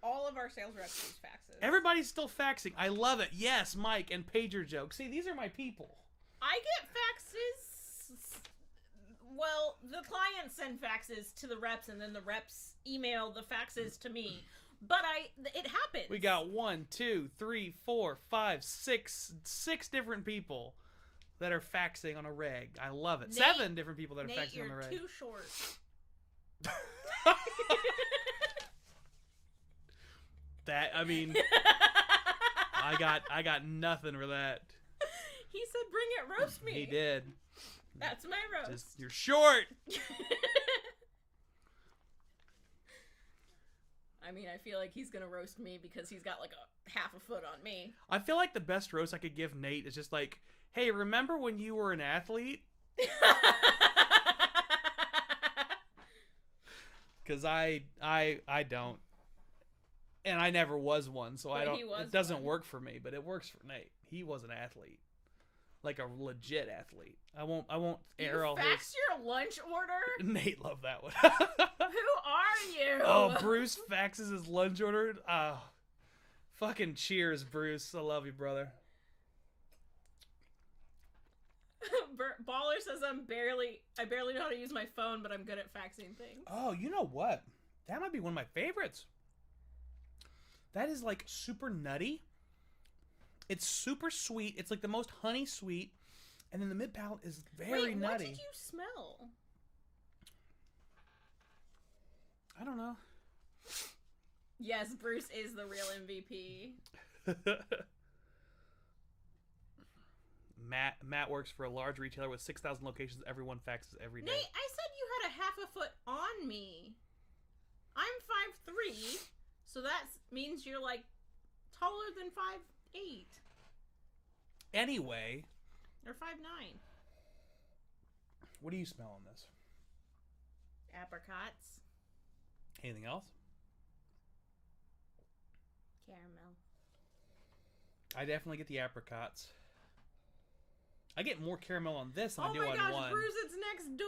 all of our sales reps use faxes. Everybody's still faxing. I love it. Yes, Mike and pager jokes. See, these are my people. I get faxes. Well, the clients send faxes to the reps, and then the reps email the faxes to me. But it happens. We got 1, 2, 3, 4, 5, 6 different people that are faxing on a reg. I love it. Nate, 7 different people that are faxing you're on a reg. too short. I mean, I got nothing for that. He said, "Bring it, roast me." He did. That's my roast. You're short. I mean, I feel like he's gonna roast me because he's got like a half a foot on me. I feel like the best roast I could give Nate is just like, hey, remember when you were an athlete? Because I don't. And I never was one, so I don't. It doesn't work for me, but it works for Nate. He was an athlete, like a legit athlete. I won't air all his. You faxed your lunch order? Nate loved that one. Who are you? Oh, Bruce faxes his lunch order. Fucking cheers, Bruce. I love you, brother. Baller says I barely know how to use my phone, but I'm good at faxing things. Oh, you know what? That might be one of my favorites. That is like super nutty. It's super sweet. It's like the most honey sweet. And then the mid palate is very nutty. What did you smell? I don't know. Yes, Bruce is the real MVP. Matt works for a large retailer with 6,000 locations. Everyone faxes every day. Nate, I said you had a half a foot on me. I'm 5'3", so that means you're like taller than 5'8". Anyway. Or 5'9". What do you smell on this? Apricots. Anything else? Caramel. I definitely get the apricots. I get more caramel on this than I do on one. Oh my gosh, Bruce, it's next door.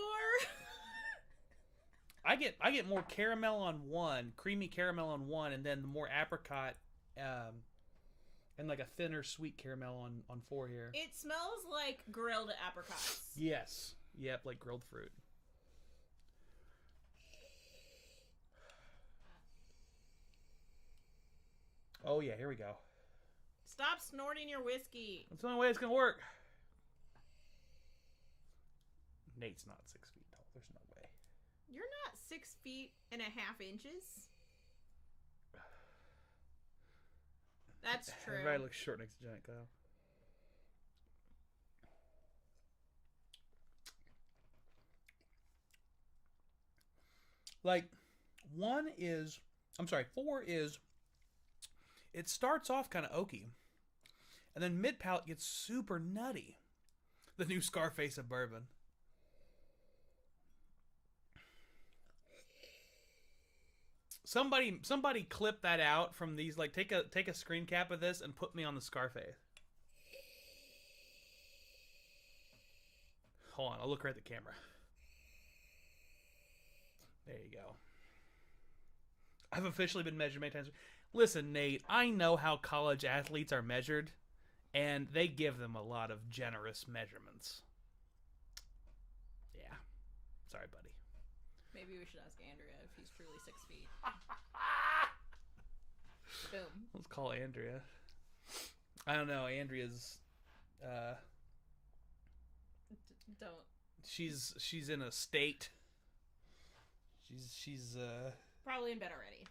I get more caramel on one, creamy caramel on one, and then the more apricot, and like a thinner sweet caramel on 4 here. It smells like grilled apricots. Yes. Yep, like grilled fruit. Oh yeah, here we go. Stop snorting your whiskey. That's the only way it's gonna work. Nate's not 6 feet tall. There's no way. You're not 6 feet and a half inches. That's true. Everybody looks short next to Giant Kyle. Like, 4 is, it starts off kind of oaky. And then mid-palate gets super nutty. The new Scarface of bourbon. Somebody clip that out from these. Like, take a screen cap of this and put me on the Scarface. Hold on, I'll look right at the camera. There you go. I've officially been measured many times. Listen, Nate, I know how college athletes are measured, and they give them a lot of generous measurements. Yeah. Sorry, buddy. Maybe we should ask Andrea if he's truly 6 feet. Boom. Let's call Andrea. I don't know. Andrea's don't. She's in a state. She's probably in bed already.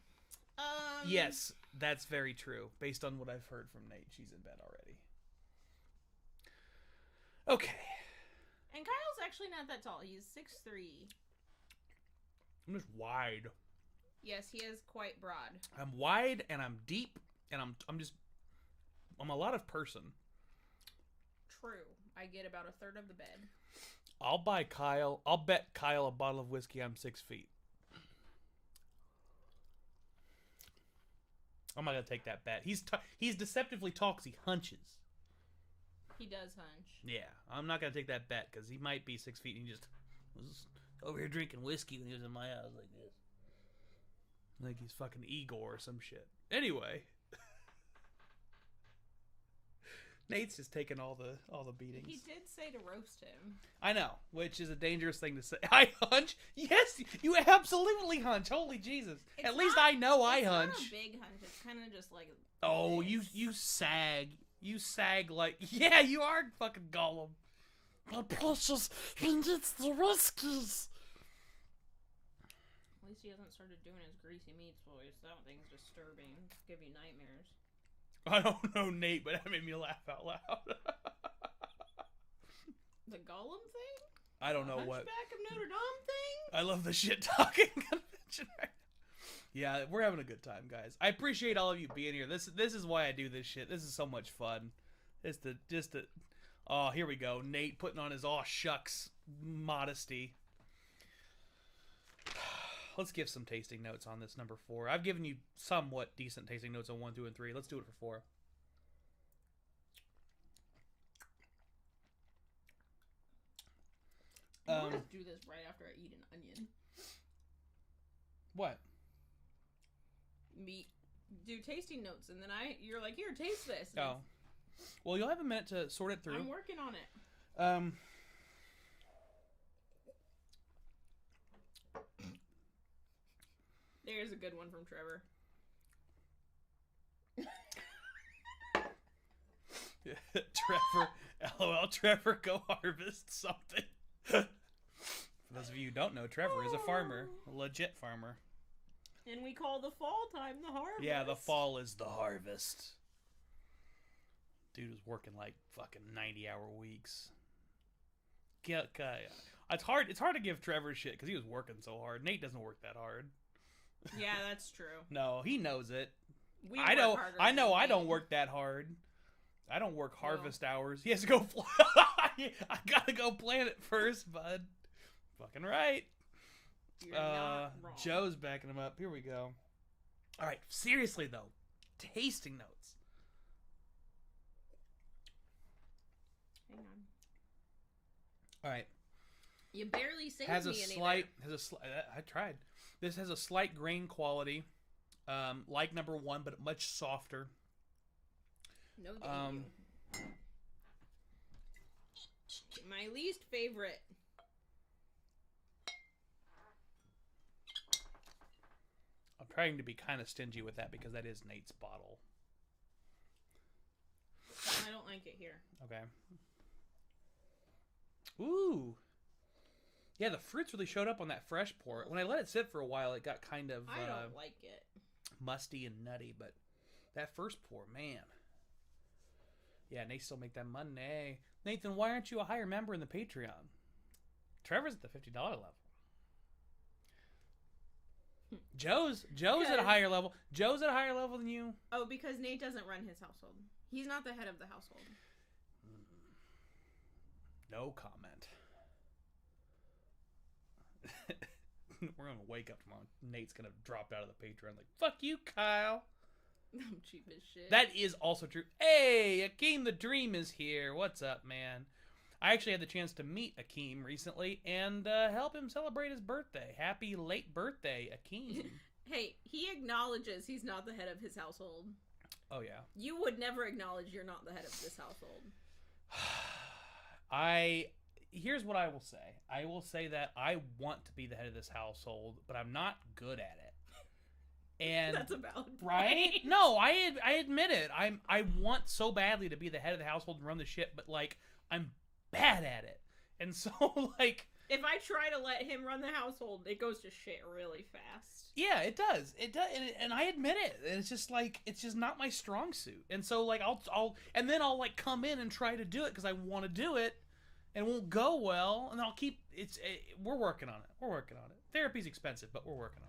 Yes, that's very true. Based on what I've heard from Nate, she's in bed already. Okay. And Kyle's actually not that tall. He's 6'3". I'm just wide. Yes, he is quite broad. I'm wide and I'm deep and I'm a lot of person. True. I get about a third of the bed. I'll bet Kyle a bottle of whiskey I'm 6 feet. I'm not gonna take that bet. He's deceptively tall because he hunches. He does hunch. Yeah, I'm not gonna take that bet because he might be 6 feet and he just was over here drinking whiskey when he was in my house like this. Like he's fucking Igor or some shit. Anyway. Nate's just taking all the beatings. He did say to roast him. I know, which is a dangerous thing to say. I hunch? Yes, you absolutely hunch. Holy Jesus. At least I know I hunch. It's not a big hunch. It's kind of just like... Oh, you sag. You sag like... Yeah, you are fucking Gollum. My precious, he needs the whiskies. At least he hasn't started doing his greasy meats voice. That thing's disturbing. Give you nightmares. I don't know Nate, but that made me laugh out loud. The Gollum thing? I don't know what. Hunchback of Notre Dame thing? I love the shit talking convention right Yeah, we're having a good time, guys. I appreciate all of you being here. This is why I do this shit. This is so much fun. Oh, here we go. Nate putting on his aw shucks modesty. Let's give some tasting notes on this number 4. I've given you somewhat decent tasting notes on 1, 2, and 3. Let's do it for 4. I always do this right after I eat an onion. What? Do tasting notes, and then you're like, here, taste this. Oh. Well, you'll have a minute to sort it through. I'm working on it. There's a good one from Trevor. Trevor, LOL, Trevor, go harvest something. For those of you who don't know, Trevor is a farmer, a legit farmer. And we call the fall time the harvest. Yeah, the fall is the harvest. Dude was working like fucking 90-hour weeks. It's hard to give Trevor shit because he was working so hard. Nate doesn't work that hard. Yeah, that's true. No, he knows it. I know I don't work that hard. I don't work harvest hours. He has to go. I gotta go plant it first, bud. Fucking right. You're not wrong. Joe's backing him up. Here we go. All right, seriously though, tasting notes. Hang on. All right. You barely saved I tried. This has a slight grain quality, like number 1, but much softer. No, thank you. My least favorite. I'm trying to be kind of stingy with that because that is Nate's bottle. I don't like it here. Okay. Ooh. Yeah, the fruits really showed up on that fresh pour. When I let it sit for a while, it got kind of I don't like it. Musty and nutty, but that first pour, man. Yeah, Nate still make that money. Nathan, why aren't you a higher member in the Patreon? Trevor's at the $50 level. Joe's at a higher level. Joe's at a higher level than you. Oh, because Nate doesn't run his household. He's not the head of the household. No comment. We're gonna wake up tomorrow. Nate's gonna drop out of the Patreon like, fuck you, Kyle. I'm cheap as shit. That is also true. Hey, Akeem the Dream is here. What's up, man? I actually had the chance to meet Akeem recently and help him celebrate his birthday. Happy late birthday, Akeem. Hey, he acknowledges he's not the head of his household. Oh, yeah. You would never acknowledge you're not the head of this household. Here's what I will say. I will say that I want to be the head of this household, but I'm not good at it. And that's a valid point. Right? No, I admit it. I want so badly to be the head of the household and run the shit, but like I'm bad at it. And so like if I try to let him run the household, it goes to shit really fast. Yeah, it does. It does, and I admit it. And it's just like it's just not my strong suit. And so like I'll like come in and try to do it because I want to do it, and it won't go well. And then I'll keep we're working on it. We're working on it. Therapy's expensive, but we're working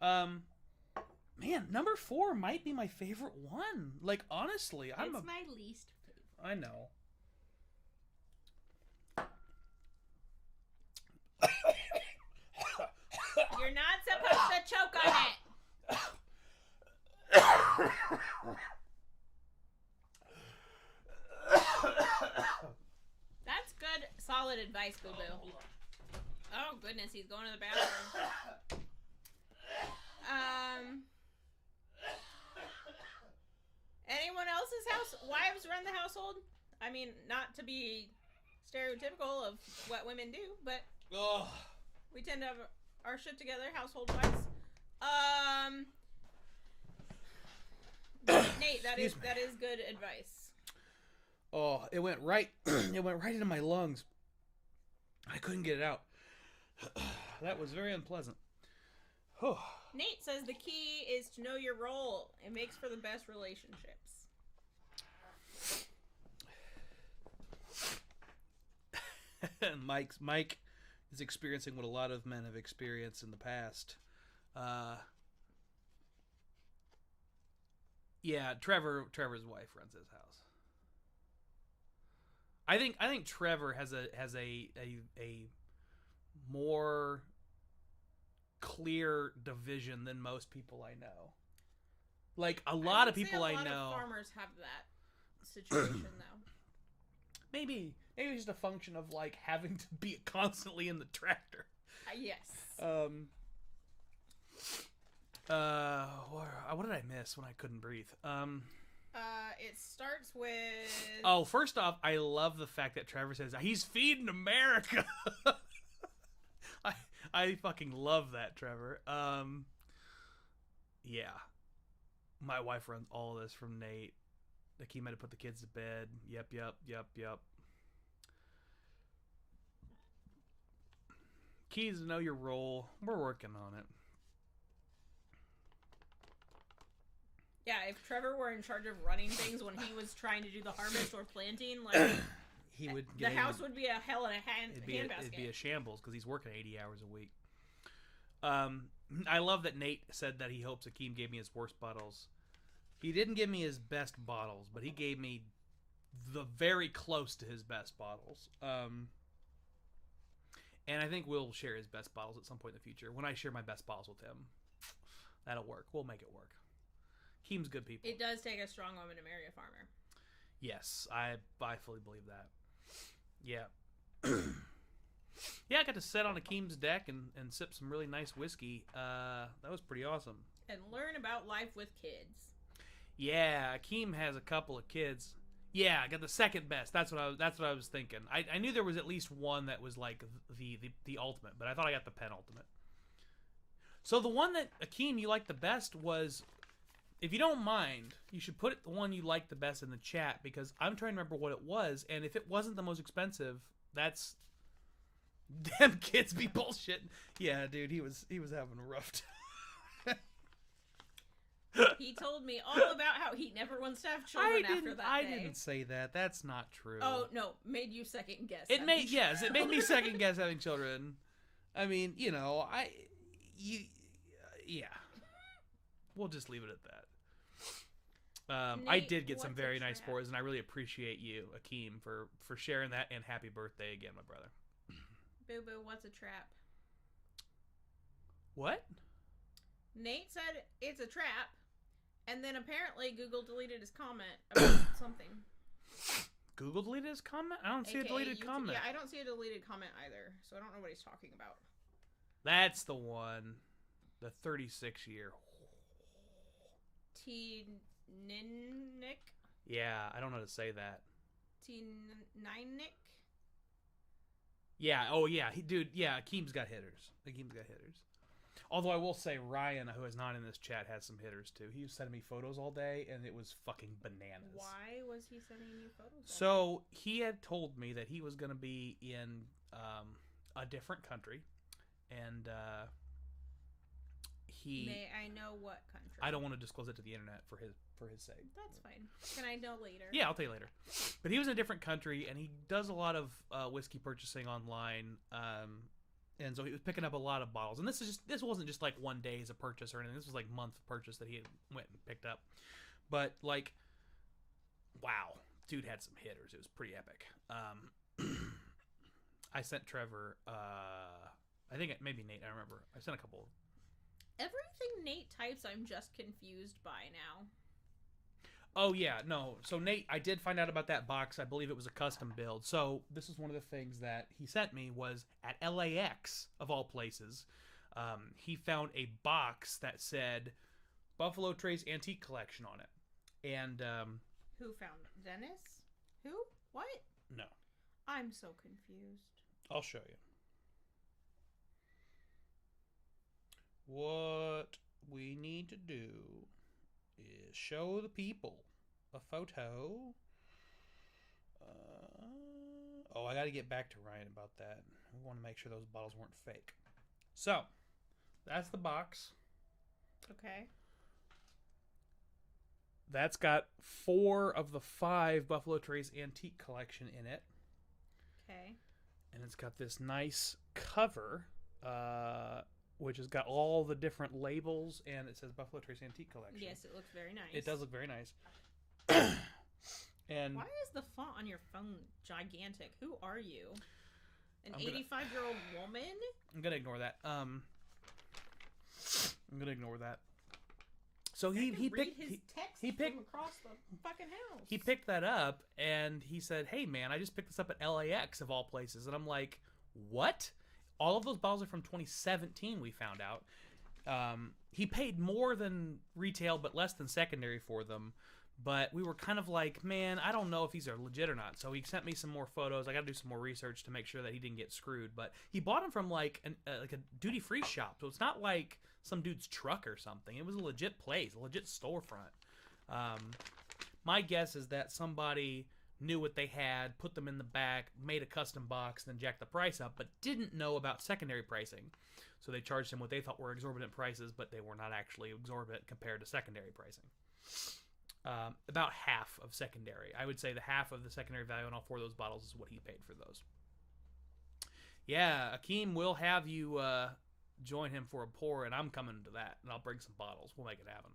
on it. Man, number 4 might be my favorite one. Like honestly, it's my least favorite. I know. You're not supposed to choke on it. That's good, solid advice, Boo Boo. Oh goodness, he's going to the bathroom. Anyone else's wives run the household? I mean, not to be stereotypical of what women do, but we tend to have our shit together, household wise. Nate, that is good advice. Oh, it went right into my lungs. I couldn't get it out. That was very unpleasant. Nate says the key is to know your role. It makes for the best relationships. Mike is experiencing what a lot of men have experienced in the past. Yeah, Trevor's wife runs his house. I think Trevor has a more clear division than most people I know. Like a lot of people I know. A lot of farmers have that situation though. Maybe it's just a function of like having to be constantly in the tractor. Yes. What did I miss when I couldn't breathe? It starts with. Oh, first off, I love the fact that Trevor says he's feeding America. I fucking love that, Trevor. Yeah. My wife runs all of this from Nate. Like he might have put the kids to bed. Yep. Keys to know your role. We're working on it. Yeah, if Trevor were in charge of running things when he was trying to do the harvest or planting, like he would. The house would be a hell in a handbasket. It'd be a shambles because he's working 80 hours a week. I love that Nate said that he hopes Akeem gave me his worst bottles. He didn't give me his best bottles, but he gave me the very close to his best bottles. And I think we'll share his best bottles at some point in the future. When I share my best bottles with him, that'll work. We'll make it work. Keem's good people. It does take a strong woman to marry a farmer. Yes, I fully believe that. Yeah. Yeah, I got to sit on Akeem's deck and sip some really nice whiskey. That was pretty awesome. And learn about life with kids. Yeah, Akeem has a couple of kids. Yeah, I got the second best. That's what I was thinking. I knew there was at least one that was like the ultimate, but I thought I got the penultimate. So the one that Akeem you liked the best was, if you don't mind, you should put the one you liked the best in the chat, because I'm trying to remember what it was, and if it wasn't the most expensive, that's them kids be bullshit. Yeah, dude, he was having a rough time. He told me all about how he never wants to have children after that day. I didn't say that. That's not true. Oh, no. Made you second guess. It made me second guess having children. I mean, yeah. We'll just leave it at that. Nate, I did get some very nice boards, and I really appreciate you, Akeem, for sharing that, and happy birthday again, my brother. Boo Boo, what's a trap? What? Nate said it's a trap, and then apparently Google deleted his comment about something. Google deleted his comment? I don't see a deleted comment. Yeah, I don't see a deleted comment either, so I don't know what he's talking about. That's the one. The 36-year. T-Ninnick? Yeah, I don't know how to say that. T-Ninnick? Yeah, oh yeah, Akeem's got hitters. Although I will say Ryan, who is not in this chat, has some hitters too. He was sending me photos all day, and it was fucking bananas. Why was he sending you photos? So he had told me that he was going to be in a different country, and May I know what country? I don't want to disclose it to the internet for his sake. That's fine. Can I know later? Yeah, I'll tell you later. But he was in a different country, and he does a lot of whiskey purchasing online. And so he was picking up a lot of bottles. And this wasn't just like one day's a purchase or anything. This was like month purchase that he had went and picked up. But like, wow, dude had some hitters. It was pretty epic. I sent Trevor, I think maybe Nate, I remember. I sent a couple. Everything Nate types, I'm just confused by now. Oh, yeah, no. So, Nate, I did find out about that box. I believe it was a custom build. So, this is one of the things that he sent me was at LAX, of all places. He found a box that said Buffalo Trace Antique Collection on it. And, who found it? Dennis? Who? What? No. I'm so confused. I'll show you. What we need to do is show the people a photo. I got to get back to Ryan about that. We want to make sure those bottles weren't fake. So, that's the box. Okay. That's got 4 of the 5 Buffalo Trace Antique Collection in it. Okay. And it's got this nice cover. which has got all the different labels, and it says Buffalo Trace Antique Collection. Yes, it looks very nice. It does look very nice. And why is the font on your phone gigantic? Who are you? An 85-year-old woman? I'm gonna ignore that. So he picked his text he picked from across the fucking house. He picked that up and he said, "Hey man, I just picked this up at LAX of all places." And I'm like, "What?" All of those bottles are from 2017. We found out. He paid more than retail, but less than secondary for them. But we were kind of like, man, I don't know if these are legit or not. So he sent me some more photos. I got to do some more research to make sure that he didn't get screwed. But he bought them from like a duty-free shop. So it's not like some dude's truck or something. It was a legit place, a legit storefront. My guess is that somebody knew what they had, put them in the back, made a custom box, and then jacked the price up, but didn't know about secondary pricing. So they charged him what they thought were exorbitant prices, but they were not actually exorbitant compared to secondary pricing. About half of secondary. I would say the half of the secondary value on all four of those bottles is what he paid for those. Yeah, Akeem will have you join him for a pour, and I'm coming to that, and I'll bring some bottles. We'll make it happen.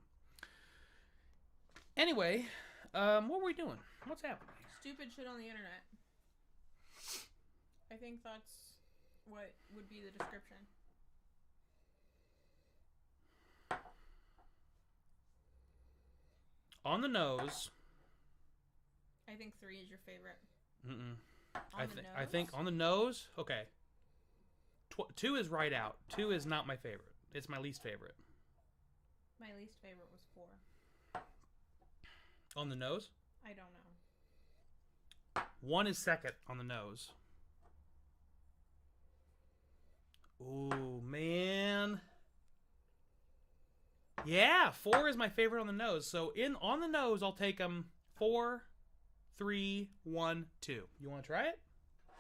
Anyway, what were we doing? What's happening? Stupid shit on the internet. I think that's what would be the description. On the nose. I think 3 is your favorite. I think on the nose. Okay. 2 is right out. 2 is not my favorite. It's my least favorite. My least favorite was 4. On the nose? I don't know. 1 is second on the nose. Ooh, man. Yeah, 4 is my favorite on the nose. So on the nose, I'll take them 4, 3, 1, 2. You want to try it?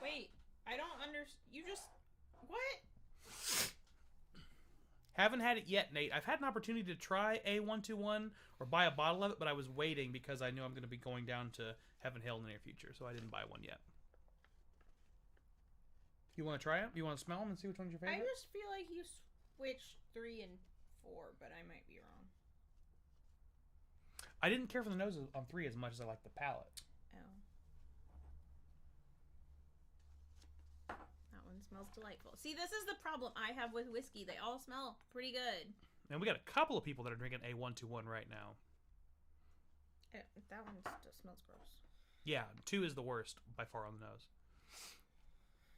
Wait, I don't understand. You just... What? Haven't had it yet, Nate. I've had an opportunity to try A121 or buy a bottle of it, but I was waiting because I knew I'm going to be going down to Heaven Hill in the near future, so I didn't buy one yet. You want to try it? You want to smell them and see which one's your favorite? I just feel like you switched 3 and 4, but I might be wrong. I didn't care for the nose on 3 as much as I liked the palate. Oh. That one smells delightful. See, this is the problem I have with whiskey. They all smell pretty good. And we got a couple of people that are drinking A121 right now. That one still smells gross. Yeah, 2 is the worst by far on the nose.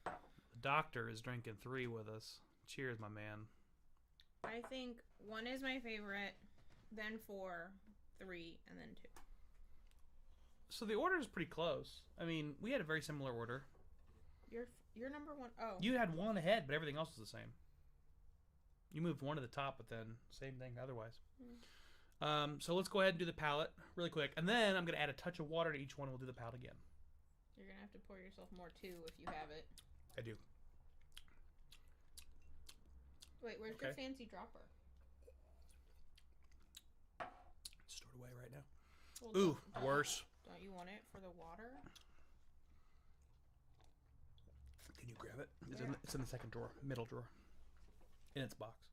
The doctor is drinking 3 with us. Cheers, my man. I think 1 is my favorite, then 4, 3, and then 2. So the order is pretty close. I mean, we had a very similar order. Your number 1. Oh. You had 1 ahead, but everything else was the same. You moved 1 to the top, but then same thing otherwise. So let's go ahead and do the palate really quick. And then I'm going to add a touch of water to each one. We'll do the palate again. You're going to have to pour yourself more, too, if you have it. I do. Wait, where's your fancy dropper? Stored away right now. Well, Ooh, worse. Don't you want it for the water? Can you grab it? It's in the second drawer, middle drawer, in its box.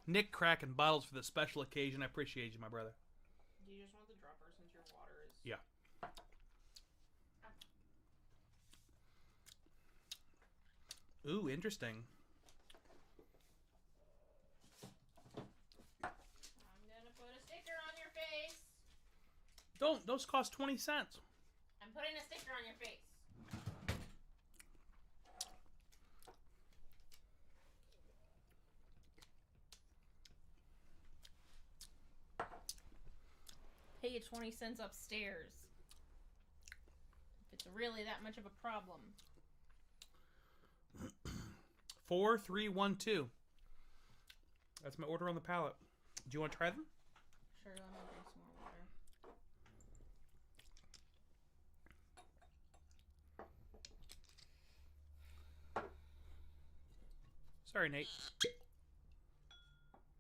Nick cracking bottles for this special occasion. I appreciate you, my brother. Do you just want the dropper since your water is... Yeah. Ooh, interesting. I'm gonna put a sticker on your face. Don't. Those cost 20 cents. I'm putting a sticker on your face. Pay you 20 cents upstairs. If it's really that much of a problem. 4, 3, 1, 2. That's my order on the palate. Do you want to try them? Sure, let me drink some more water. Sorry, Nate.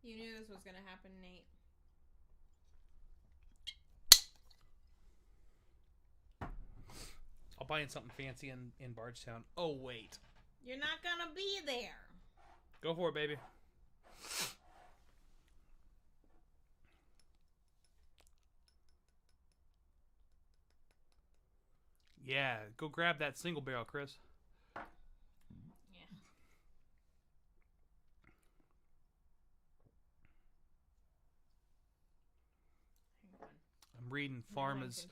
You knew this was going to happen, Nate. I'll buy in something fancy in Bardstown. Oh, wait. You're not gonna be there. Go for it, baby. Yeah, go grab that single barrel, Chris. Yeah. I'm reading Pharma's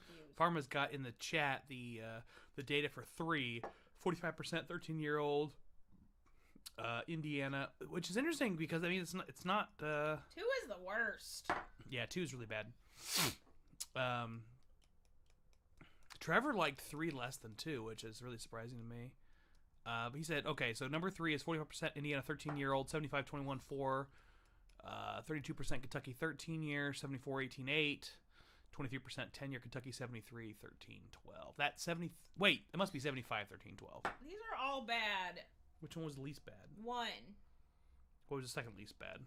got in the chat the data for 3, 45% 13-year-old Indiana, which is interesting because I mean it's not 2 is the worst. Yeah, 2 is really bad. Trevor liked 3 less than 2, which is really surprising to me. But he said, okay, so number 3 is 45% Indiana 13-year-old, 75-21 4, 32% Kentucky 13-year, 74 18-8, 23% 10-year Kentucky 73 13 12. That 70. Wait, it must be 75 13 12. These are all bad. Which one was the least bad? 1. What was the second least bad?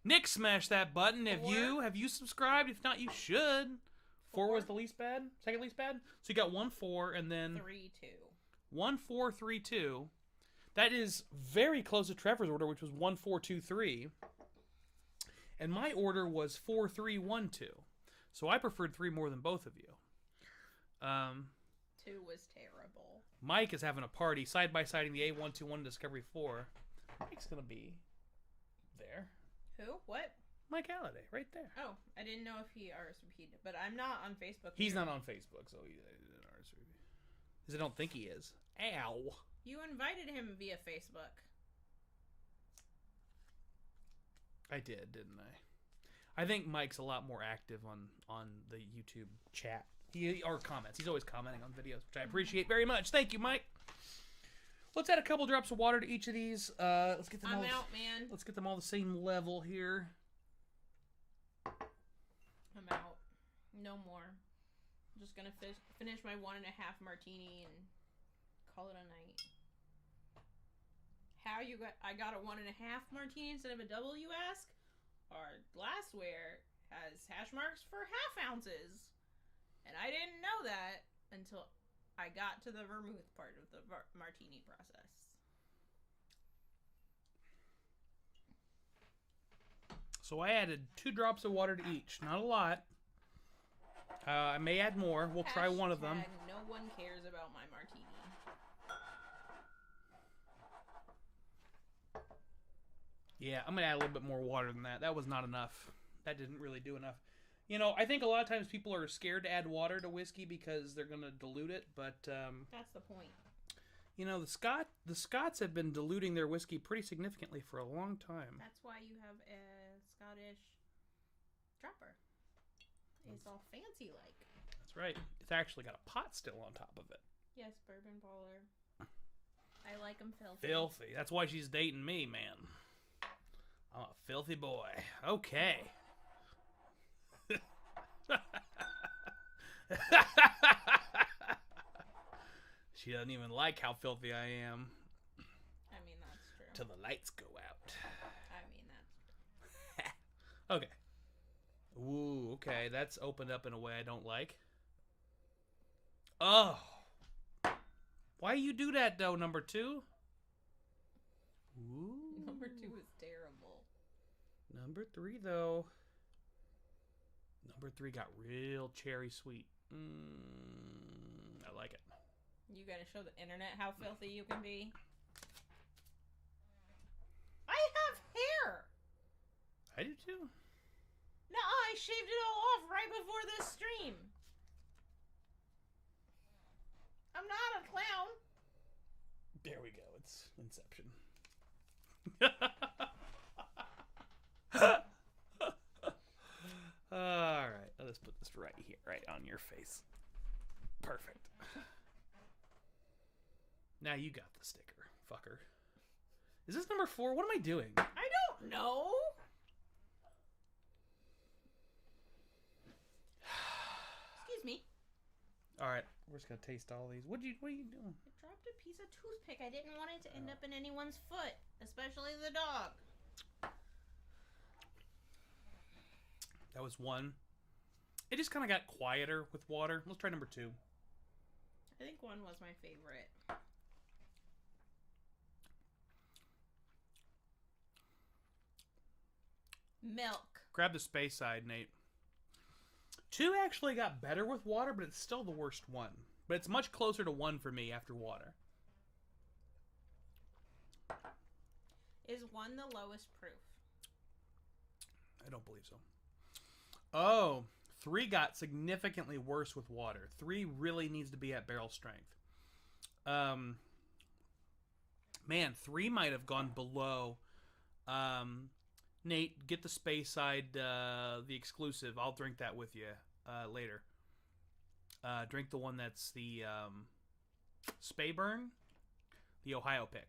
Nick, smash that button. 4. Have you subscribed? If not, you should. 4 was the least bad? Second least bad? So you got 1 4 and then 3 2. 1 4 3 2. That is very close to Trevor's order, which was 1 4 2 3. And my order was 4 3 1 2. So I preferred 3 more than both of you. 2 was terrible. Mike is having a party side-by-siding the A121 Discovery 4. Mike's going to be there. Who? What? Mike Halliday, right there. Oh, I didn't know if he RSVP'd, but I'm not on Facebook. He's not on Facebook, so he didn't RSVP. Because I don't think he is. Ow. You invited him via Facebook. I did, didn't I? I think Mike's a lot more active on the YouTube chat. Or comments. He's always commenting on videos, which I appreciate very much. Thank you, Mike. Let's add a couple drops of water to each of these. Let's get them I'm out, man. Let's get them all the same level here. I'm out. No more. I'm just gonna finish my 1.5 martini and call it a night. How you got? I got a 1.5 martini instead of a double, you ask? Our glassware has hash marks for half ounces, and I didn't know that until I got to the vermouth part of the martini process. So I added 2 drops of water to each. Not a lot. I may add more. We'll try one of them. No one cares about my martini. Yeah, I'm going to add a little bit more water than that. That was not enough. That didn't really do enough. You know, I think a lot of times people are scared to add water to whiskey because they're going to dilute it, but... that's the point. You know, the Scots have been diluting their whiskey pretty significantly for a long time. That's why you have a Scottish dropper. It's all fancy-like. That's right. It's actually got a pot still on top of it. Yes, bourbon baller. I like them filthy. Filthy. That's why she's dating me, man. I'm a filthy boy. Okay. She doesn't even like how filthy I am. I mean, that's true. Till the lights go out. I mean, that's true. Okay. Ooh, okay. That's opened up in a way I don't like. Oh. Why you do that, though, number 2? Ooh. Number 2 is terrible. Number 3, though. Number 3 got real cherry sweet. I like it. You gotta show the internet how filthy you can be. I have hair! I do too. No, I shaved it all off right before this stream. I'm not a clown. There we go. It's Inception. Alright, let's put this right here, right on your face. Perfect. Now you got the sticker, fucker. Is this number 4? What am I doing? I don't know. Excuse me. Alright, we're just gonna taste all these. What are you doing? I dropped a piece of toothpick. I didn't want it to end up in anyone's foot, especially the dog. That was 1. It just kind of got quieter with water. Let's try number 2. I think 1 was my favorite. Milk. Grab the space side, Nate. 2 actually got better with water, but it's still the worst one. But it's much closer to 1 for me after water. Is 1 the lowest proof? I don't believe so. Oh, 3 got significantly worse with water. 3 really needs to be at barrel strength. Man, 3 might have gone below. Nate, get the space side, the exclusive. I'll drink that with you later. Drink the one that's the Spayburn, the Ohio pick.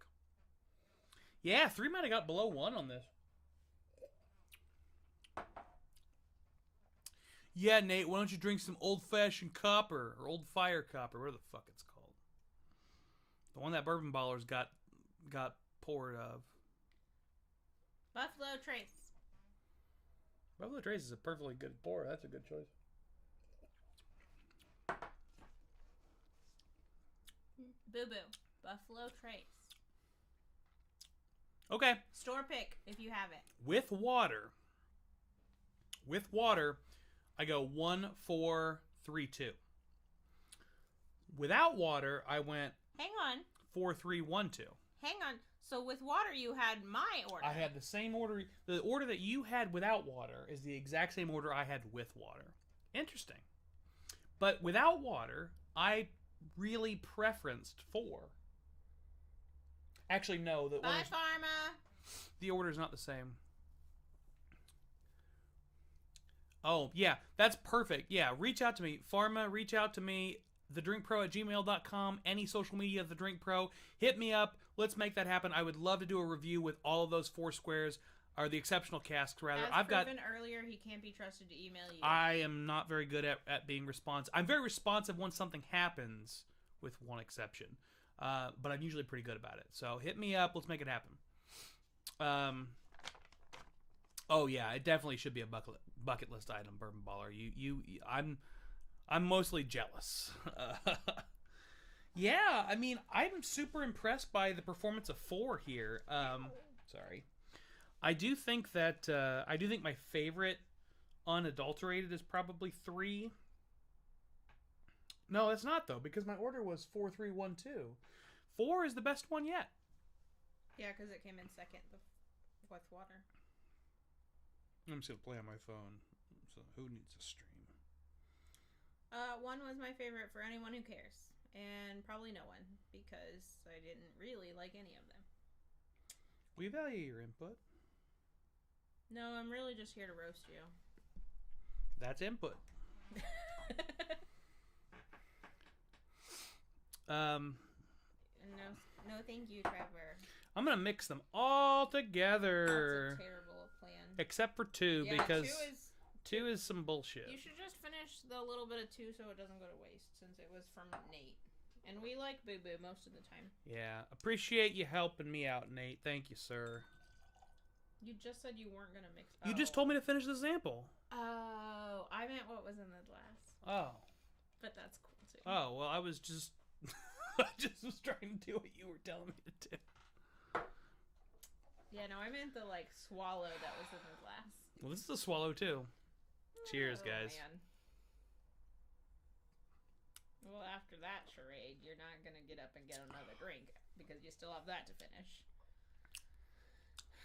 Yeah, 3 might have got below 1 on this. Yeah, Nate, why don't you drink some old-fashioned copper or old fire copper, whatever the fuck it's called. The one that Bourbon Ballers got poured of. Buffalo Trace. Buffalo Trace is a perfectly good pour. That's a good choice. Boo Boo. Buffalo Trace. Okay. Store pick if you have it. With water, I go 1, 4, 3, 2. Without water, I went. Hang on. 4, 3, 1, 2. Hang on. So with water, you had my order. I had the same order. The order that you had without water is the exact same order I had with water. Interesting. But without water, I really preferenced 4. Actually, no. Bye, Pharma. The order is not the same. Oh, yeah. That's perfect. Yeah, reach out to me. Pharma, reach out to me. thedrinkpro@gmail.com. Any social media, The Drink Pro. Hit me up. Let's make that happen. I would love to do a review with all of those 4 squares, or the exceptional casks, rather. As proven earlier, he can't be trusted to email you. I am not very good at being responsive. I'm very responsive when something happens, with one exception. But I'm usually pretty good about it. So hit me up. Let's make it happen. Oh yeah, it definitely should be a bucket list item, Bourbon Baller. I'm mostly jealous. Yeah, I mean, I'm super impressed by the performance of 4 here. Sorry. I do think my favorite unadulterated is probably 3. No, it's not though, because my order was 4, 3, 1, 2. 4 is the best one yet. Yeah, because it came in second with water. I'm just gonna play on my phone. So who needs a stream? 1 was my favorite for anyone who cares, and probably no one, because I didn't really like any of them. We value your input. No, I'm really just here to roast you. That's input. No, thank you, Trevor. I'm gonna mix them all together. That's a terrible plan. Except for 2, yeah, because 2 is some bullshit. You should just finish the little bit of 2 so it doesn't go to waste, since it was from Nate. And we like Boo Boo most of the time. Yeah, appreciate you helping me out, Nate. Thank you, sir. You just said you weren't gonna mix. You just told me to finish the sample. Oh, I meant what was in the glass. Oh. But that's cool too. Oh, well, I was just... I just was trying to do what you were telling me to do. Yeah, no, I meant the, swallow that was in the glass. Well, this is a swallow, too. Cheers, guys. Man. Well, after that charade, you're not going to get up and get another drink, because you still have that to finish.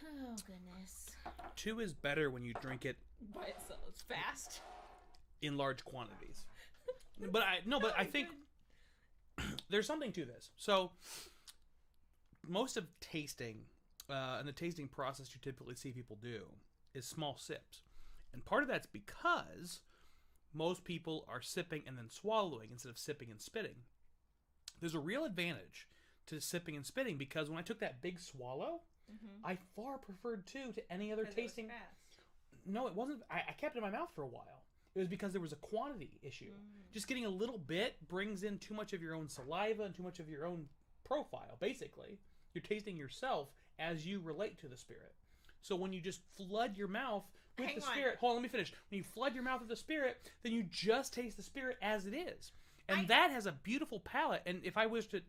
Oh, goodness. 2 is better when you drink it... By itself. It's fast. In large quantities. But I think... There's something to this. So, most of tasting, and the tasting process you typically see people do, is small sips. And part of that's because most people are sipping and then swallowing instead of sipping and spitting. There's a real advantage to sipping and spitting, because when I took that big swallow, I far preferred 2 to any other tasting. It was fast. No, it wasn't. I kept it in my mouth for a while. It was because there was a quantity issue. Just getting a little bit brings in too much of your own saliva and too much of your own profile, basically. You're tasting yourself as you relate to the spirit. So when you just flood your mouth with the spirit... Hold on, let me finish. When you flood your mouth with the spirit, then you just taste the spirit as it is. And that has a beautiful palate. And if I wish to,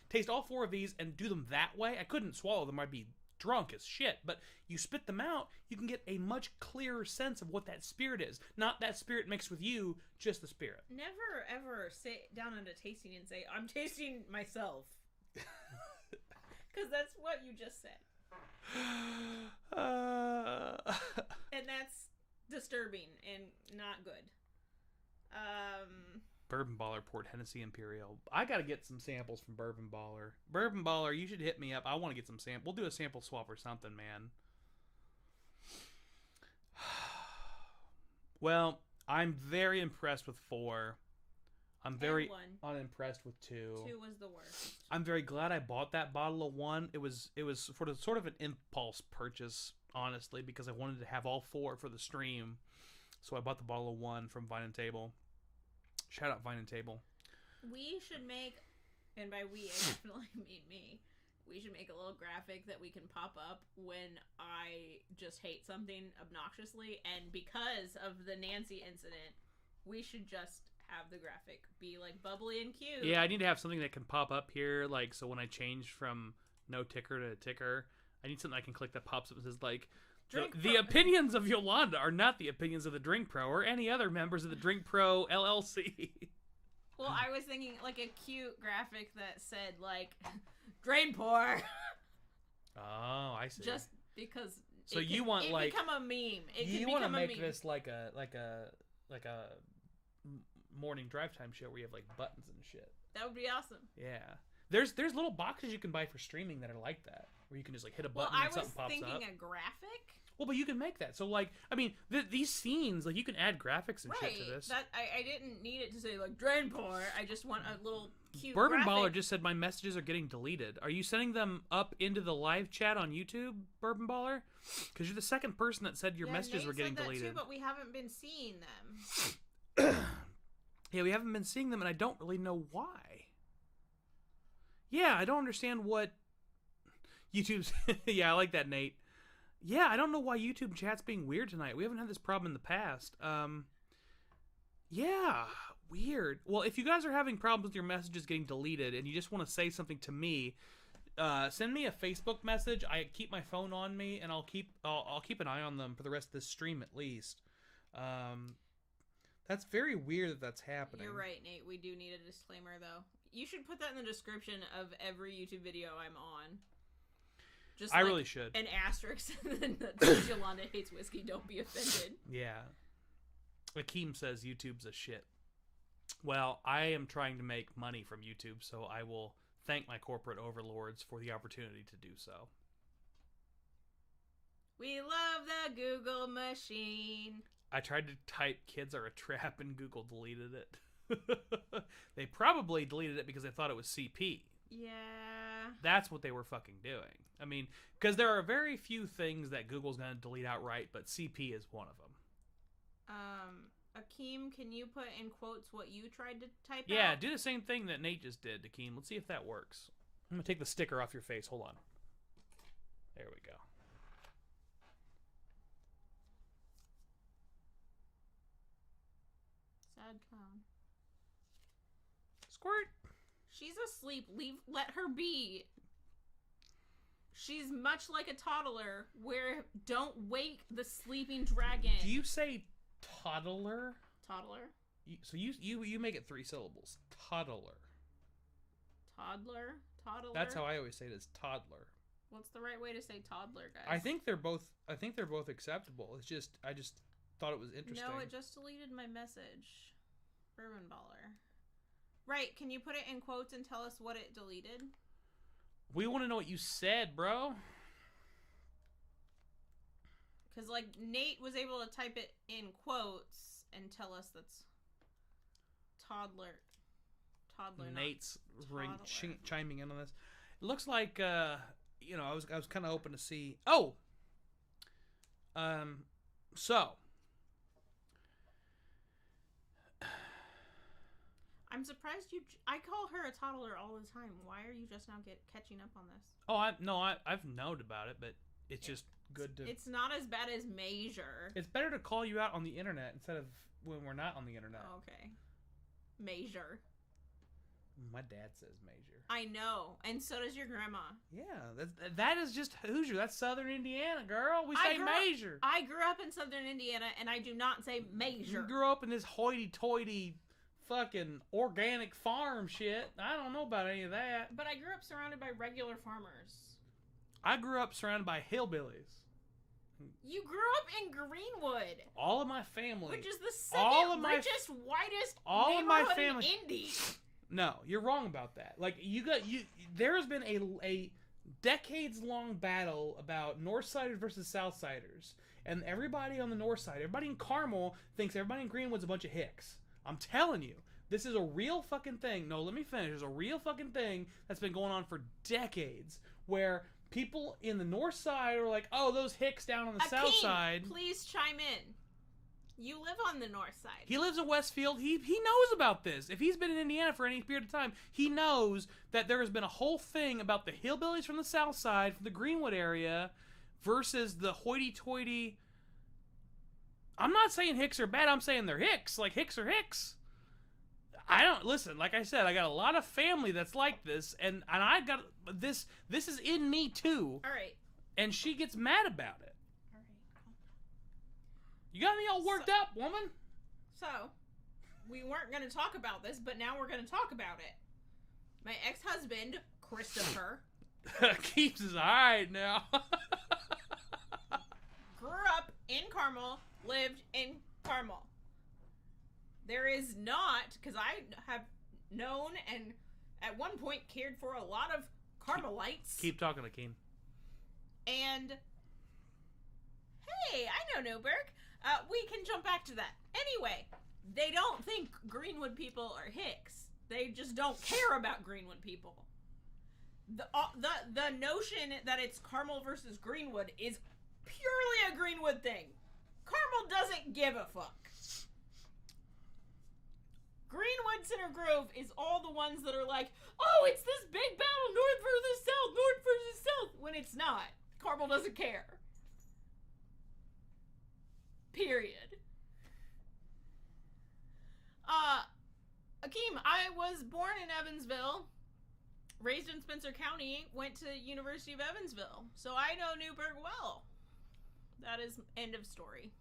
taste all 4 of these and do them that way, I couldn't swallow them. I'd be drunk as shit. But you spit them out, you can get a much clearer sense of what that spirit is. Not that spirit mixed with you, just the spirit. Never, ever sit down at a tasting and say, I'm tasting myself. Because that's what you just said. And that's disturbing and not good. Bourbon Baller poured Hennessy Imperial. I gotta get some samples from Bourbon Baller. Bourbon Baller, you should hit me up. I want to get some samples. We'll do a sample swap or something, man. Well, I'm very impressed with 4. I'm very unimpressed with 2. 2 was the worst. I'm very glad I bought that bottle of 1. It was sort of an impulse purchase, honestly, because I wanted to have all 4 for the stream. So I bought the bottle of 1 from Vine and Table. Shout out Vine and Table. We should make, and by we, I definitely mean me, we should make a little graphic that we can pop up when I just hate something obnoxiously. And because of the Nancy incident, we should just have the graphic be like bubbly and cute. Yeah, I need to have something that can pop up here, like, so when I change from no ticker to ticker, I need something I can click that pops up and says, like, the opinions of Yolanda are not the opinions of the Drink Pro or any other members of the Drink Pro LLC. Well, I was thinking, like, a cute graphic that said, like, drain pour. Oh, I see. Just because so you want, like, become a meme. You want to make this like a morning drive time show where you have like buttons and shit. That would be awesome. Yeah. There's little boxes you can buy for streaming that are like that, where you can just like hit a button and something pops up. I was thinking a graphic. Well, but you can make that. So like, I mean, these scenes, like, you can add graphics and shit to this. That I didn't need it to say like drain pour. I just want a little cute Bourbon graphic. Baller just said my messages are getting deleted. Are you sending them up into the live chat on YouTube, Bourbon Baller? Because you're the second person that said your messages Nate were getting said that deleted. too, but we haven't been seeing them. Yeah, we haven't been seeing them, and I don't really know why. Yeah, I don't understand what YouTube's... Yeah, I like that, Nate. Yeah, I don't know why YouTube chat's being weird tonight. We haven't had this problem in the past. Yeah, weird. Well, if you guys are having problems with your messages getting deleted and you just want to say something to me, send me a Facebook message. I keep my phone on me, and I'll keep an eye on them for the rest of this stream at least. That's very weird that that's happening. You're right, Nate. We do need a disclaimer, though. You should put that in the description of every YouTube video I'm on. Just I really should. An asterisk, and then that Yolanda hates whiskey. Don't be offended. Yeah. Akeem says YouTube's a shit. Well, I am trying to make money from YouTube, so I will thank my corporate overlords for the opportunity to do so. We love the Google machine. I tried to type "kids are a trap" and Google deleted it. They probably deleted it because they thought it was CP. Yeah. That's what they were fucking doing. I mean, because there are very few things that Google's going to delete outright, but CP is one of them. Akeem, can you put in quotes what you tried to type out? Yeah, do the same thing that Nate just did, Akeem. Let's see if that works. I'm going to take the sticker off your face. Hold on. There we go. Sad clown. Squirt. She's asleep. Let her be. She's much like a toddler. Don't wake the sleeping dragon. Do you say toddler? Toddler. So you make it 3 syllables. Toddler. Toddler. Toddler. That's how I always say it, is toddler. What's the right way to say toddler, guys? I think they're both acceptable. It's just I just thought it was interesting. No, it just deleted my message. Bourbon Baller. Right, can you put it in quotes and tell us what it deleted? We want to know what you said, bro. Because, like, Nate was able to type it in quotes and tell us that's toddler. Toddler. Nate's chiming in on this. It looks like, I was kind of hoping to see. Oh! So. I'm surprised I call her a toddler all the time. Why are you just now catching up on this? Oh, I've known about it, but it's just good to... It's not as bad as Measure. It's better to call you out on the internet instead of when we're not on the internet. Oh, okay. Measure. My dad says Major. I know, and so does your grandma. Yeah, that is just Hoosier. That's Southern Indiana, girl. We say Major. I grew up in Southern Indiana, and I do not say Major. You grew up in this hoity-toity fucking organic farm shit. I don't know about any of that. But I grew up surrounded by regular farmers. I grew up surrounded by hillbillies. You grew up in Greenwood. All of my family. Which is the second richest, whitest neighborhood in Indy. No, you're wrong about that. Like, there's been a decades-long battle about Northsiders versus Southsiders. And everybody on the north side, everybody in Carmel thinks everybody in Greenwood's a bunch of hicks. I'm telling you. This is a real fucking thing. No, let me finish. There's a real fucking thing that's been going on for decades where people in the north side are like, oh, those hicks down on the south side. Please chime in. You live on the north side. He lives in Westfield. He knows about this. If he's been in Indiana for any period of time, he knows that there has been a whole thing about the hillbillies from the south side, from the Greenwood area, versus the hoity-toity. I'm not saying hicks are bad. I'm saying they're hicks. Like, hicks are hicks. I don't listen. Like I said, I got a lot of family that's like this, and I got this. This is in me too. All right. And she gets mad about it. All right. You got me all worked up, woman. So, we weren't going to talk about this, but now we're going to talk about it. My ex-husband, Christopher, keeps his eye now. grew up in Carmel, lived in Carmel. There is not, because I have known and at one point cared for a lot of Carmelites. Keep talking, Akeem. And, hey, I know Newberg. We can jump back to that. Anyway, they don't think Greenwood people are hicks. They just don't care about Greenwood people. The notion that it's Carmel versus Greenwood is purely a Greenwood thing. Carmel doesn't give a fuck. Greenwood Center Grove is all the ones that are like, oh, it's this big battle, north versus south, when it's not. Carmel doesn't care. Period. Akeem, I was born in Evansville, raised in Spencer County, went to University of Evansville, so I know Newburgh well. That is end of story.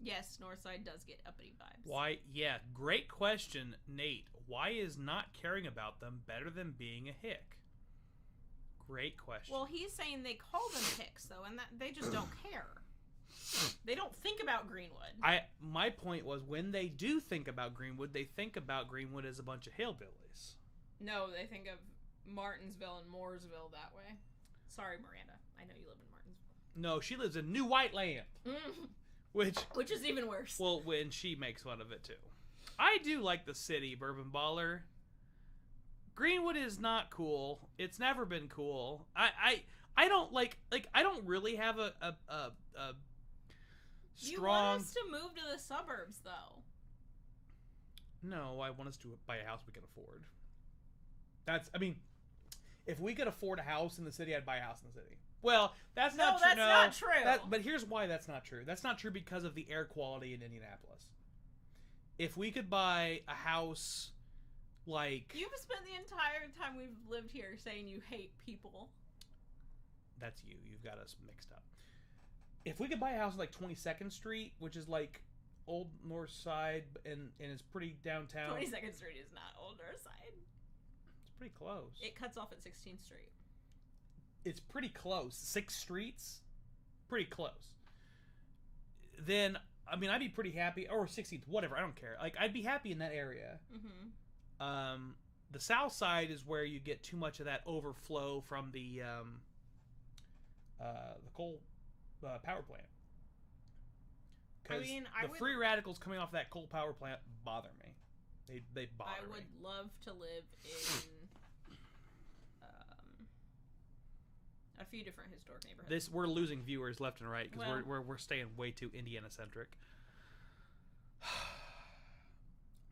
Yes, Northside does get uppity vibes. Why? Yeah, great question, Nate. Why is not caring about them better than being a hick? Great question. Well, he's saying they call them hicks, though, and that they just don't care. They don't think about Greenwood. My point was, when they do think about Greenwood, they think about Greenwood as a bunch of hillbillies. No, they think of Martinsville and Mooresville that way. Sorry, Miranda. I know you live in Martinsville. No, she lives in New White Land. Which is even worse. Well, when she makes fun of it too. I do like the city, Bourbon Baller. Greenwood is not cool. It's never been cool. I don't like I don't really have a strong. You want us to move to the suburbs, though. No, I want us to buy a house we can afford. If we could afford a house in the city, I'd buy a house in the city. Well, that's not true. No, that's not true. But here's why that's not true. That's not true because of the air quality in Indianapolis. If we could buy a house like... You've spent the entire time we've lived here saying you hate people. That's you. You've got us mixed up. If we could buy a house like 22nd Street, which is like Old North Side and is pretty downtown. 22nd Street is not Old North Side. It's pretty close. It cuts off at 16th Street. It's pretty close. 6 streets? Pretty close. Then, I'd be pretty happy. Or 16th, whatever, I don't care. Like, I'd be happy in that area. Mm-hmm. The south side is where you get too much of that overflow from the coal power plant. Because the free radicals coming off that coal power plant bother me. They bother me. I would love to live in... a few different historic neighborhoods. We're losing viewers left and right because we're staying way too Indiana centric.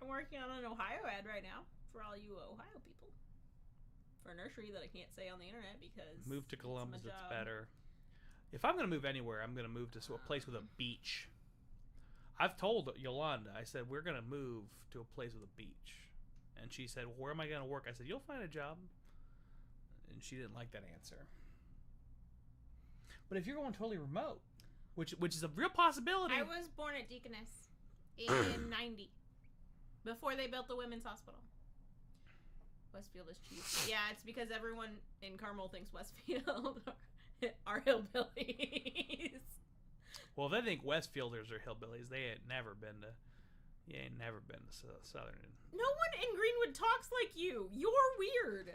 I'm working on an Ohio ad right now for all you Ohio people. For a nursery that I can't say on the internet because move to Columbus. It's better. If I'm gonna move anywhere, I'm gonna move to a place with a beach. I've told Yolanda, I said, we're going to move to a place with a beach. And she said, well, where am I going to work? I said, you'll find a job. And she didn't like that answer. But if you're going totally remote, which is a real possibility. I was born at Deaconess in 90, before they built the women's hospital. Westfield is cheap. Yeah, it's because everyone in Carmel thinks Westfield are hillbillies. Well, if they think Westfielders are hillbillies, they ain't never been to Southern. No one in Greenwood talks like you. You're weird.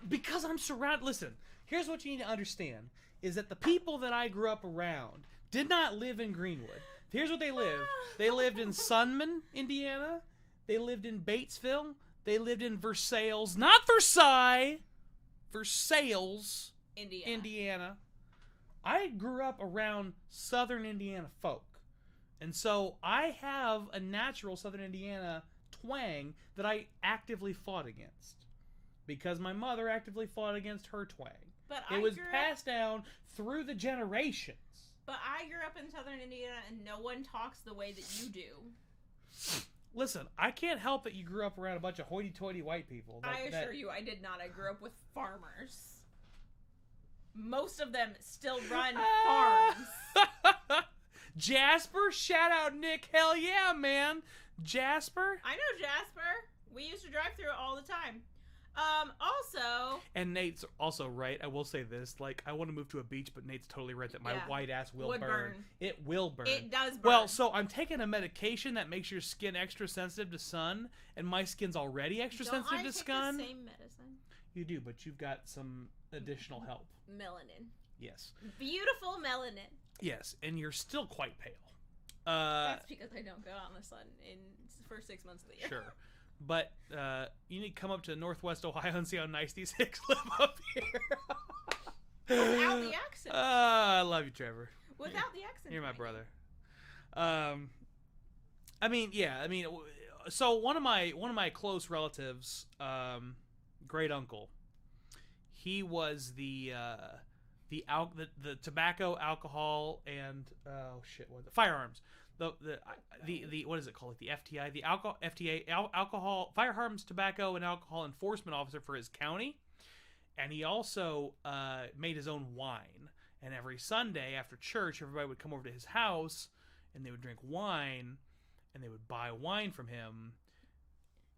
Because I'm surrounded. Listen, here's what you need to understand: is that the people that I grew up around did not live in Greenwood. Here's what they lived. They lived in Sunman, Indiana. They lived in Batesville. They lived in Versailles, not Versailles, Versailles, Indiana. I grew up around Southern Indiana folk. And so I have a natural Southern Indiana twang that I actively fought against. Because my mother actively fought against her twang. But it was passed down through the generations. But I grew up in Southern Indiana and no one talks the way that you do. Listen, I can't help that you grew up around a bunch of hoity-toity white people. I assure you, I did not. I grew up with farmers. Most of them still run farms. Jasper? Shout out Nick. Hell yeah, man. Jasper? I know Jasper. We used to drive through it all the time. Also... And Nate's also right. I will say this. Like, I want to move to a beach, but Nate's totally right that my white ass will burn. It will burn. It does burn. Well, so I'm taking a medication that makes your skin extra sensitive to sun, and my skin's already extra sensitive to sun. Don't I take the same medicine? You do, but you've got some additional help. Melanin. Yes. Beautiful melanin. Yes, and you're still quite pale. That's because I don't go out in the sun for 6 months of the year. Sure. But you need to come up to Northwest Ohio and see how nice these hicks live up here. Without the accent. I love you, Trevor. Without the accent. You're my brother. I mean, so one of my close relatives, great uncle, he was the tobacco, alcohol, and firearms. The what is it called? Like the FTI, alcohol, firearms, tobacco, and alcohol enforcement officer for his county, and he also made his own wine. And every Sunday after church, everybody would come over to his house, and they would drink wine, and they would buy wine from him.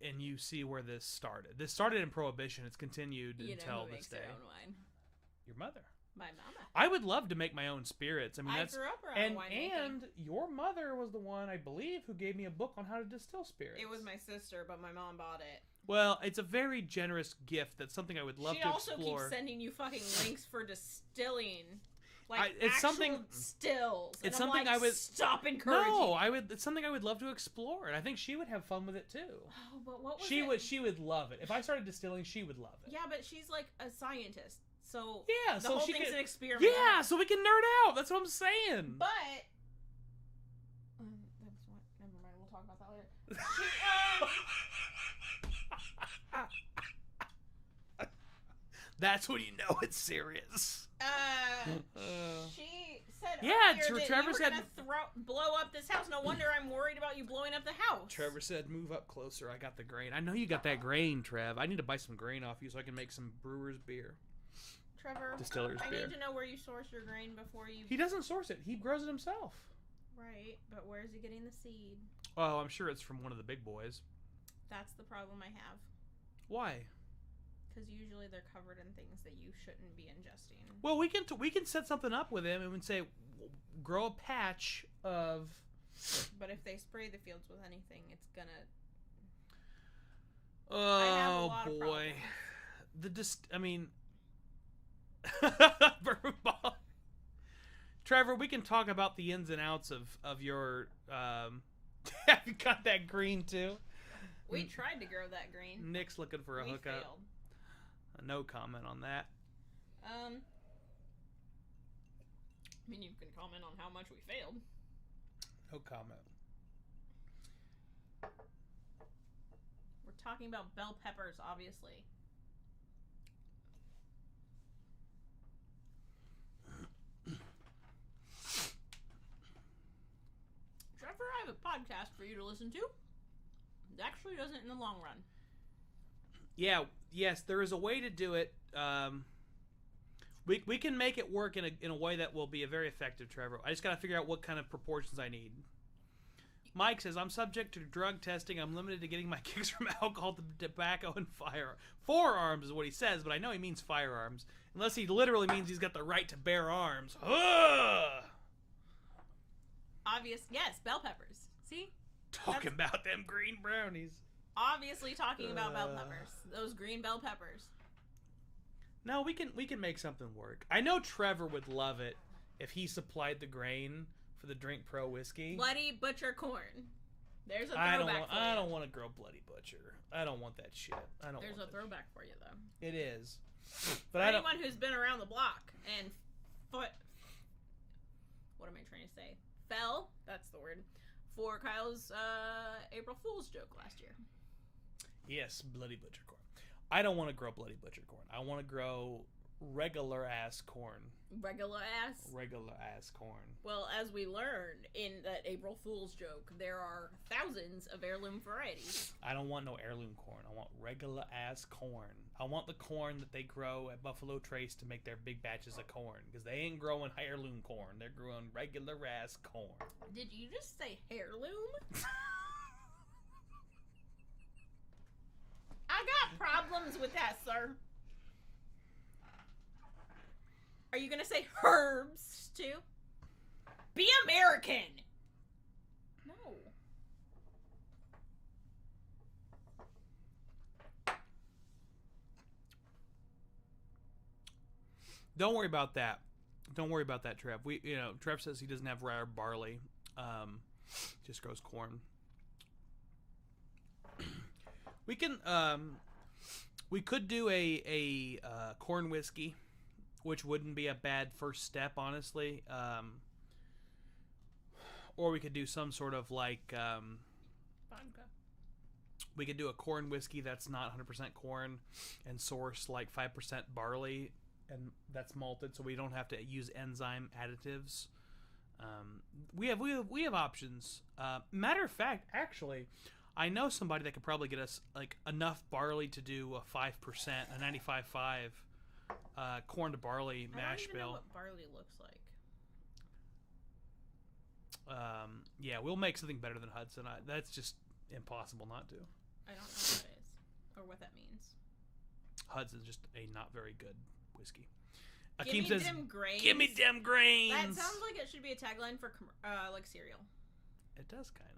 And you see where this started. This started in Prohibition. It's continued until this day. Their own wine? Your mother. My mama. I would love to make my own spirits. I mean, I grew up around winemaking. And your mother was the one, I believe, who gave me a book on how to distill spirits. It was my sister, but my mom bought it. Well, it's a very generous gift. That's something I would love to explore. She also keeps sending you fucking links for distilling. Like, it's actual something stills. It's and something I'm like, I would stop encouraging. No, it's something I would love to explore, and I think she would have fun with it too. Oh, but what was She would love it. If I started distilling, she would love it. Yeah, but she's like a scientist. So yeah, the whole thing's an experiment. Yeah, so we can nerd out. That's what I'm saying. But never mind. We'll talk about that later. That's when you know it's serious. She said Trevor said blow up this house. No wonder I'm worried about you blowing up the house. Trevor said move up closer. I got the grain. I know you got that grain, Trev. I need to buy some grain off you so I can make some brewer's beer. Trevor, distiller's beer. I need to know where you source your grain before you... He doesn't source it. He grows it himself. Right, but where's he getting the seed? Oh, I'm sure it's from one of the big boys. That's the problem I have. Why? Because usually they're covered in things that you shouldn't be ingesting. Well, we can set something up with him and say, grow a patch of... But if they spray the fields with anything, it's gonna... Oh, boy. Trevor, we can talk about the ins and outs of your have you got that green too? We tried to grow that green. Nick's looking for a hookup. Failed. No comment on that. I mean, you can comment on how much we failed. No comment. We're talking about bell peppers, obviously. Trevor, I have a podcast for you to listen to. It actually doesn't in the long run. Yeah, yes, there is a way to do it. We can make it work in a way that will be a very effective, Trevor. I just got to figure out what kind of proportions I need. Mike says, I'm subject to drug testing. I'm limited to getting my kicks from alcohol, tobacco, and forearms is what he says, but I know he means firearms. Unless he literally means he's got the right to bear arms. Ugh! Obvious, yes, bell peppers. See? Talking about them green brownies. Obviously talking about bell peppers. Those green bell peppers. No, we can make something work. I know Trevor would love it if he supplied the grain for the Drink Pro whiskey. Bloody Butcher corn. There's a throwback for you. I don't want to grow Bloody Butcher. I don't want that shit. There's a throwback for you, though. It is. But for anyone who's been around the block and what am I trying to say? Fell, that's the word, for Kyle's April Fool's joke last year. Yes, Bloody Butcher corn. I don't want to grow Bloody Butcher corn. I want to grow regular ass corn. Regular ass? Regular ass corn. Well, as we learned in that April Fool's joke, there are thousands of heirloom varieties. I don't want no heirloom corn. I want regular ass corn. I want the corn that they grow at Buffalo Trace to make their big batches of corn. Because they ain't growing heirloom corn. They're growing regular ass corn. Did you just say heirloom? I got problems with that, sir. Are you gonna say herbs too? Be American. No. Don't worry about that. Don't worry about that, Trev. Trev says he doesn't have rye or barley. Just grows corn. We can. We could do a corn whiskey, which wouldn't be a bad first step, honestly. Or we could do some sort of like. Vodka. We could do a corn whiskey that's not 100% corn, and source like 5% barley, and that's malted, so we don't have to use enzyme additives. We have options. Matter of fact, actually, I know somebody that could probably get us like enough barley to do a 5%, a 95.5 corn to barley mash bill. I don't even know what barley looks like. Yeah, we'll make something better than Hudson. That's just impossible not to. I don't know what that is or what that means. Hudson's just a not very good whiskey. Give me them grains. Give me them grains. That sounds like it should be a tagline for like cereal. It does kind of.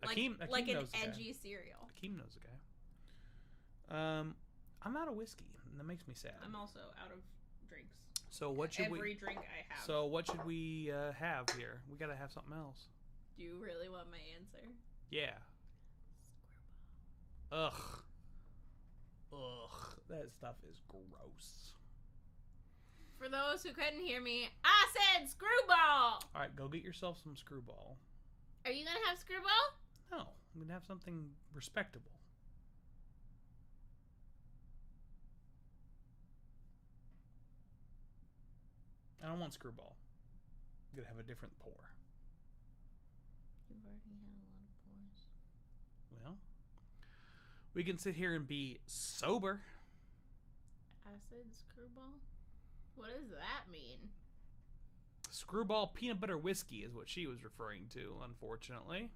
Akeem like an knows edgy cereal. Akeem knows the guy. I'm out of whiskey, and that makes me sad. I'm also out of drinks. So what should Every drink I have. So what should we have here? We gotta have something else. Do you really want my answer? Yeah. Ugh. That stuff is gross. For those who couldn't hear me, I said screwball! Alright, go get yourself some screwball. Are you gonna have screwball? No, I'm gonna have something respectable. I don't want screwball. I'm gonna have a different pour. You've already had a lot of pours. Well, we can sit here and be sober. Acid screwball? What does that mean? Screwball peanut butter whiskey is what she was referring to, unfortunately.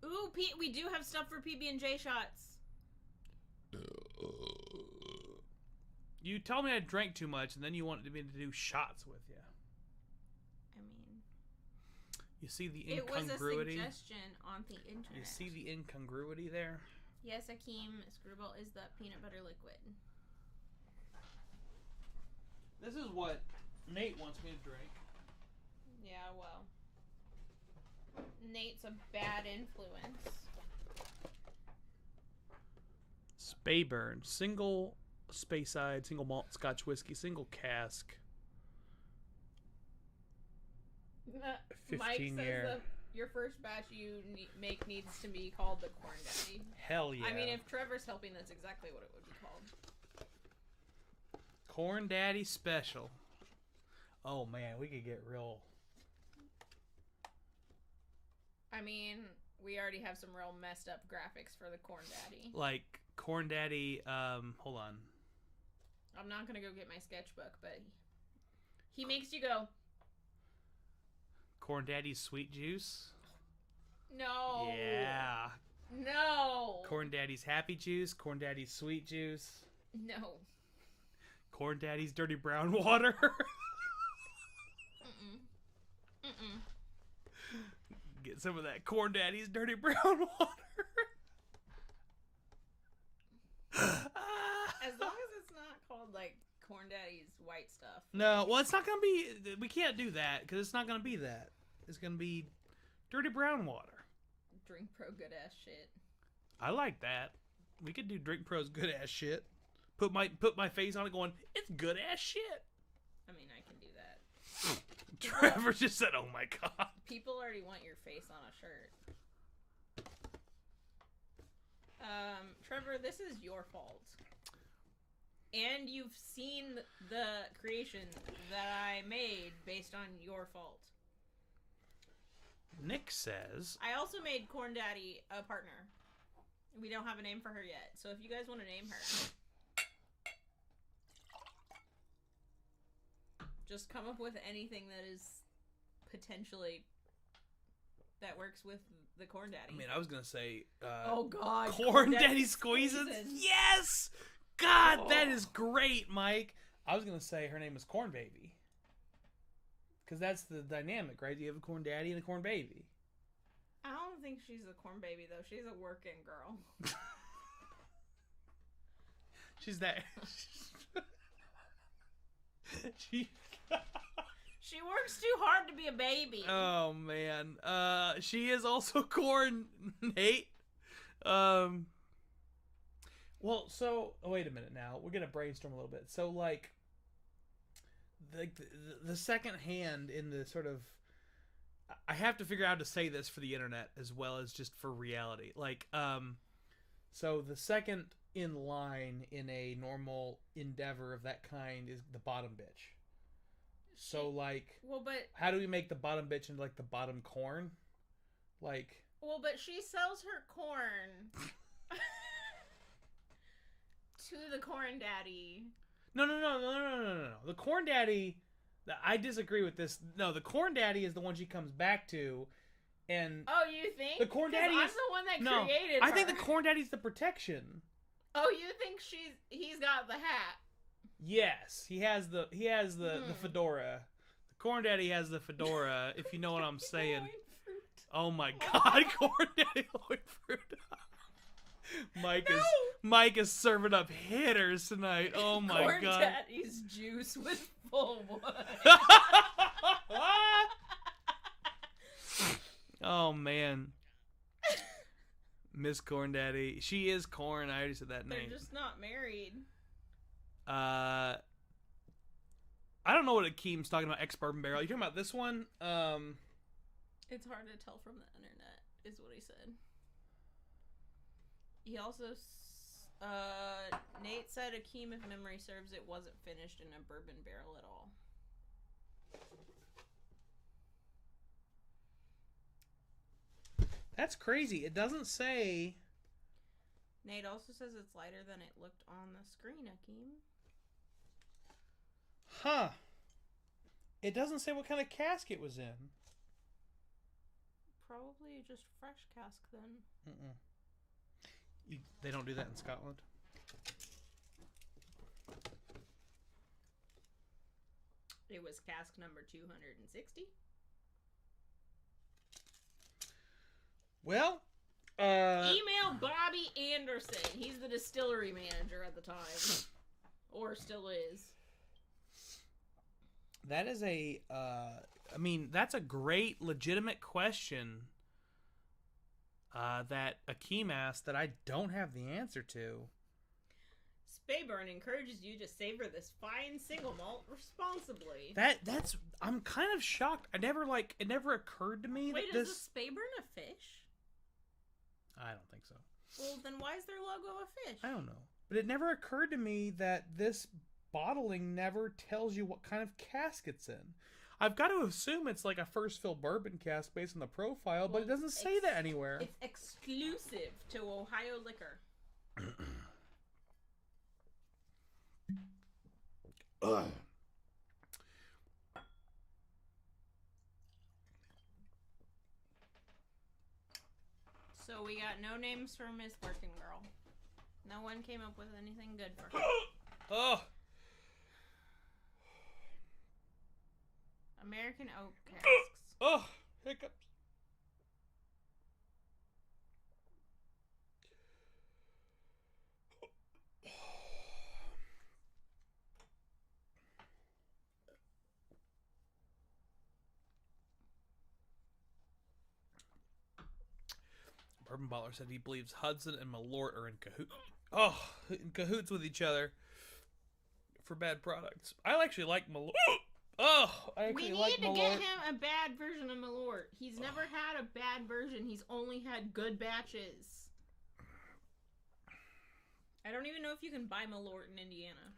Ooh, we do have stuff for PB&J shots. You told me I drank too much, and then you wanted me to do shots with you. I mean... You see the It incongruity? was a suggestion on the internet. You see the incongruity there? Yes, Akeem, screwball is the peanut butter liquid. This is what Nate wants me to drink. Yeah, well. Nate's a bad influence. Speyburn. Single Speyside, single malt Scotch whiskey, single cask. 15 Mike says year. Your first batch you make needs to be called the Corn Daddy. Hell yeah. I mean, if Trevor's helping, that's exactly what it would be called. Corn Daddy Special. Oh man, we could get real. I mean, we already have some real messed up graphics for the Corn Daddy. Like, Corn Daddy, hold on. I'm not going to go get my sketchbook, but he makes you go... Corn Daddy's Sweet Juice? No. Yeah. No. Corn Daddy's Happy Juice, Corn Daddy's Sweet Juice. No. Corn Daddy's Dirty Brown Water. Get some of that Corn Daddy's Dirty Brown Water. As long as it's not called, like, Corn Daddy's white stuff. No, well, it's not going to be... We can't do that, because it's not going to be that. It's going to be Dirty Brown Water. Drink Pro good-ass shit. I like that. We could do Drink Pro's good-ass shit. Put my face on it going, it's good-ass shit. I mean, I can do that. Trevor just said, oh my god. People already want your face on a shirt. Trevor, this is your fault. And you've seen the creation that I made based on your fault. Nick says... I also made Corn Daddy a partner. We don't have a name for her yet. So if you guys want to name her... Just come up with anything that is potentially... that works with the Corn Daddy. I mean, I was going to say... oh, God. Corn Daddy Squeezins? Yes! God, that is great, Mike. I was going to say her name is Corn Baby. Because that's the dynamic, right? You have a Corn Daddy and a Corn Baby. I don't think she's a Corn Baby, though. She's a working girl. She's that... She works too hard to be a baby. Oh, man. She is also Corn, Nate. Well, so... Oh, wait a minute now. We're going to brainstorm a little bit. So, like... The second hand in the sort of... I have to figure out how to say this for the internet as well as just for reality. Like, so the second in line in a normal endeavor of that kind is the bottom bitch. So, like... Well, but... How do we make the bottom bitch into, like, the bottom corn? Like... Well, but she sells her corn to the Corn Daddy. No. The Corn Daddy... I disagree with this. No, the Corn Daddy is the one she comes back to, and... Oh, you think? The Corn Daddy I'm is... the one that no, created I her. think the Corn Daddy's the protection. Oh, you think he's got the hat? Yes, he has the fedora. The Corn Daddy has the fedora, if you know what I'm saying. Oh my god, Corn Daddy Lloyd Fruit. Mike is serving up hitters tonight. Oh my Corn god. Daddy's juice with full wood. Oh man. Miss Corn Daddy. She is Corn. I already said that name. They're just not married. I don't know what Akeem's talking about. Ex-Bourbon Barrel. You talking about this one? It's hard to tell from the internet, is what he said. He also, Nate said Akeem, if memory serves, it wasn't finished in a bourbon barrel at all. That's crazy. It doesn't say... Nate also says it's lighter than it looked on the screen, Akeem. Huh. It doesn't say what kind of cask it was in. Probably just fresh cask then. They don't do that in Scotland. It was cask number 260. Well, email Bobby Anderson. He's the distillery manager at the time. Or still is. That is that's a great, legitimate question that Akeem asked that I don't have the answer to. Spayburn encourages you to savor this fine single malt responsibly. That's I'm kind of shocked. It never occurred to me that this... Wait, is a Spayburn a fish? I don't think so. Well, then why is their logo a fish? I don't know. But it never occurred to me that this bottling never tells you what kind of cask it's in. I've got to assume it's like a first fill bourbon cask based on the profile, but it doesn't say that anywhere. It's exclusive to Ohio Liquor. So we got no names for Miss Working Girl. No one came up with anything good for her. Oh. American oak casks. Oh, hiccups. Bourbon Baller said he believes Hudson and Malort are in cahoots with each other for bad products. I actually like Malort. We need to get him a bad version of Malort. He's never had a bad version. He's only had good batches. I don't even know if you can buy Malort in Indiana.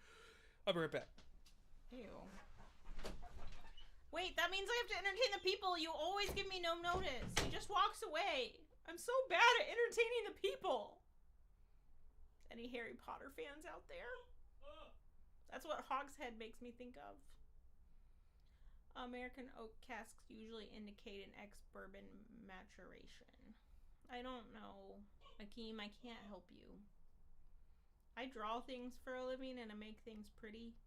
I'll be right back. Ew. Wait, that means I have to entertain the people. You always give me no notice. He just walks away. I'm so bad at entertaining the people. Any Harry Potter fans out there? That's what Hogshead makes me think of. American oak casks usually indicate an ex-bourbon maturation. I don't know. Akeem, I can't help you. I draw things for a living and I make things pretty.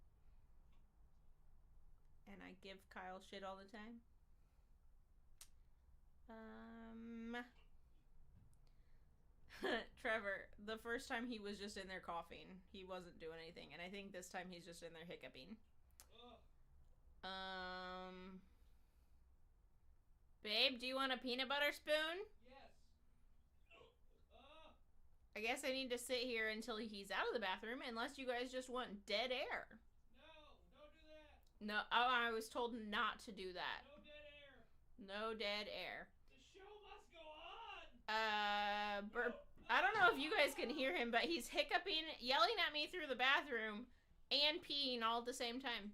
And I give Kyle shit all the time. Trevor, the first time he was just in there coughing. He wasn't doing anything. And I think this time he's just in there hiccuping. Babe, do you want a peanut butter spoon? Yes. I guess I need to sit here until he's out of the bathroom, unless you guys just want dead air. No, don't do that. No, I was told not to do that. No dead air. No dead air. The show must go on. I don't know if you guys can hear him, but he's hiccuping, yelling at me through the bathroom, and peeing all at the same time.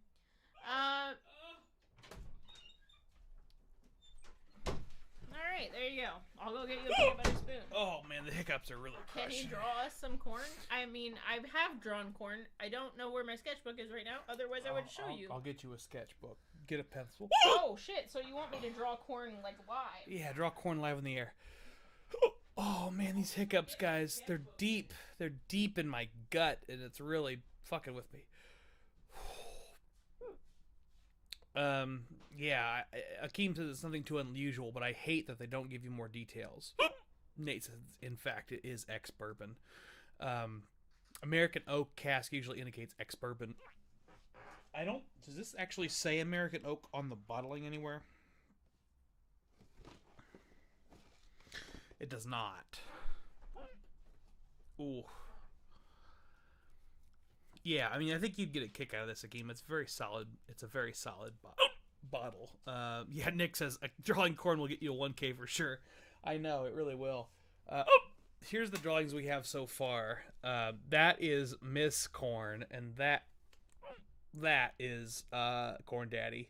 Alright, there you go. I'll go get you a peanut butter spoon. Oh man, the hiccups are really Can crushing. you draw us some corn? I mean, I have drawn corn. I don't know where my sketchbook is right now. Otherwise, I would show you. I'll get you a sketchbook. Get a pencil. Oh, shit. So you want me to draw corn, like, live? Yeah, draw corn live in the air. Oh man, these hiccups, guys. They're deep. They're deep in my gut, and it's really fucking with me. Yeah, Akeem says it's something too unusual, but I hate that they don't give you more details. Nate says, in fact, it is ex-bourbon. American oak cask usually indicates ex-bourbon. Does this actually say American oak on the bottling anywhere? It does not. Ooh. Yeah, I mean, I think you'd get a kick out of this, Akeem. It's very solid. It's a very solid bottle. Yeah, Nick says drawing corn will get you a 1K for sure. I know, it really will. Here's the drawings we have so far. That is Miss Corn, and that is Corn Daddy.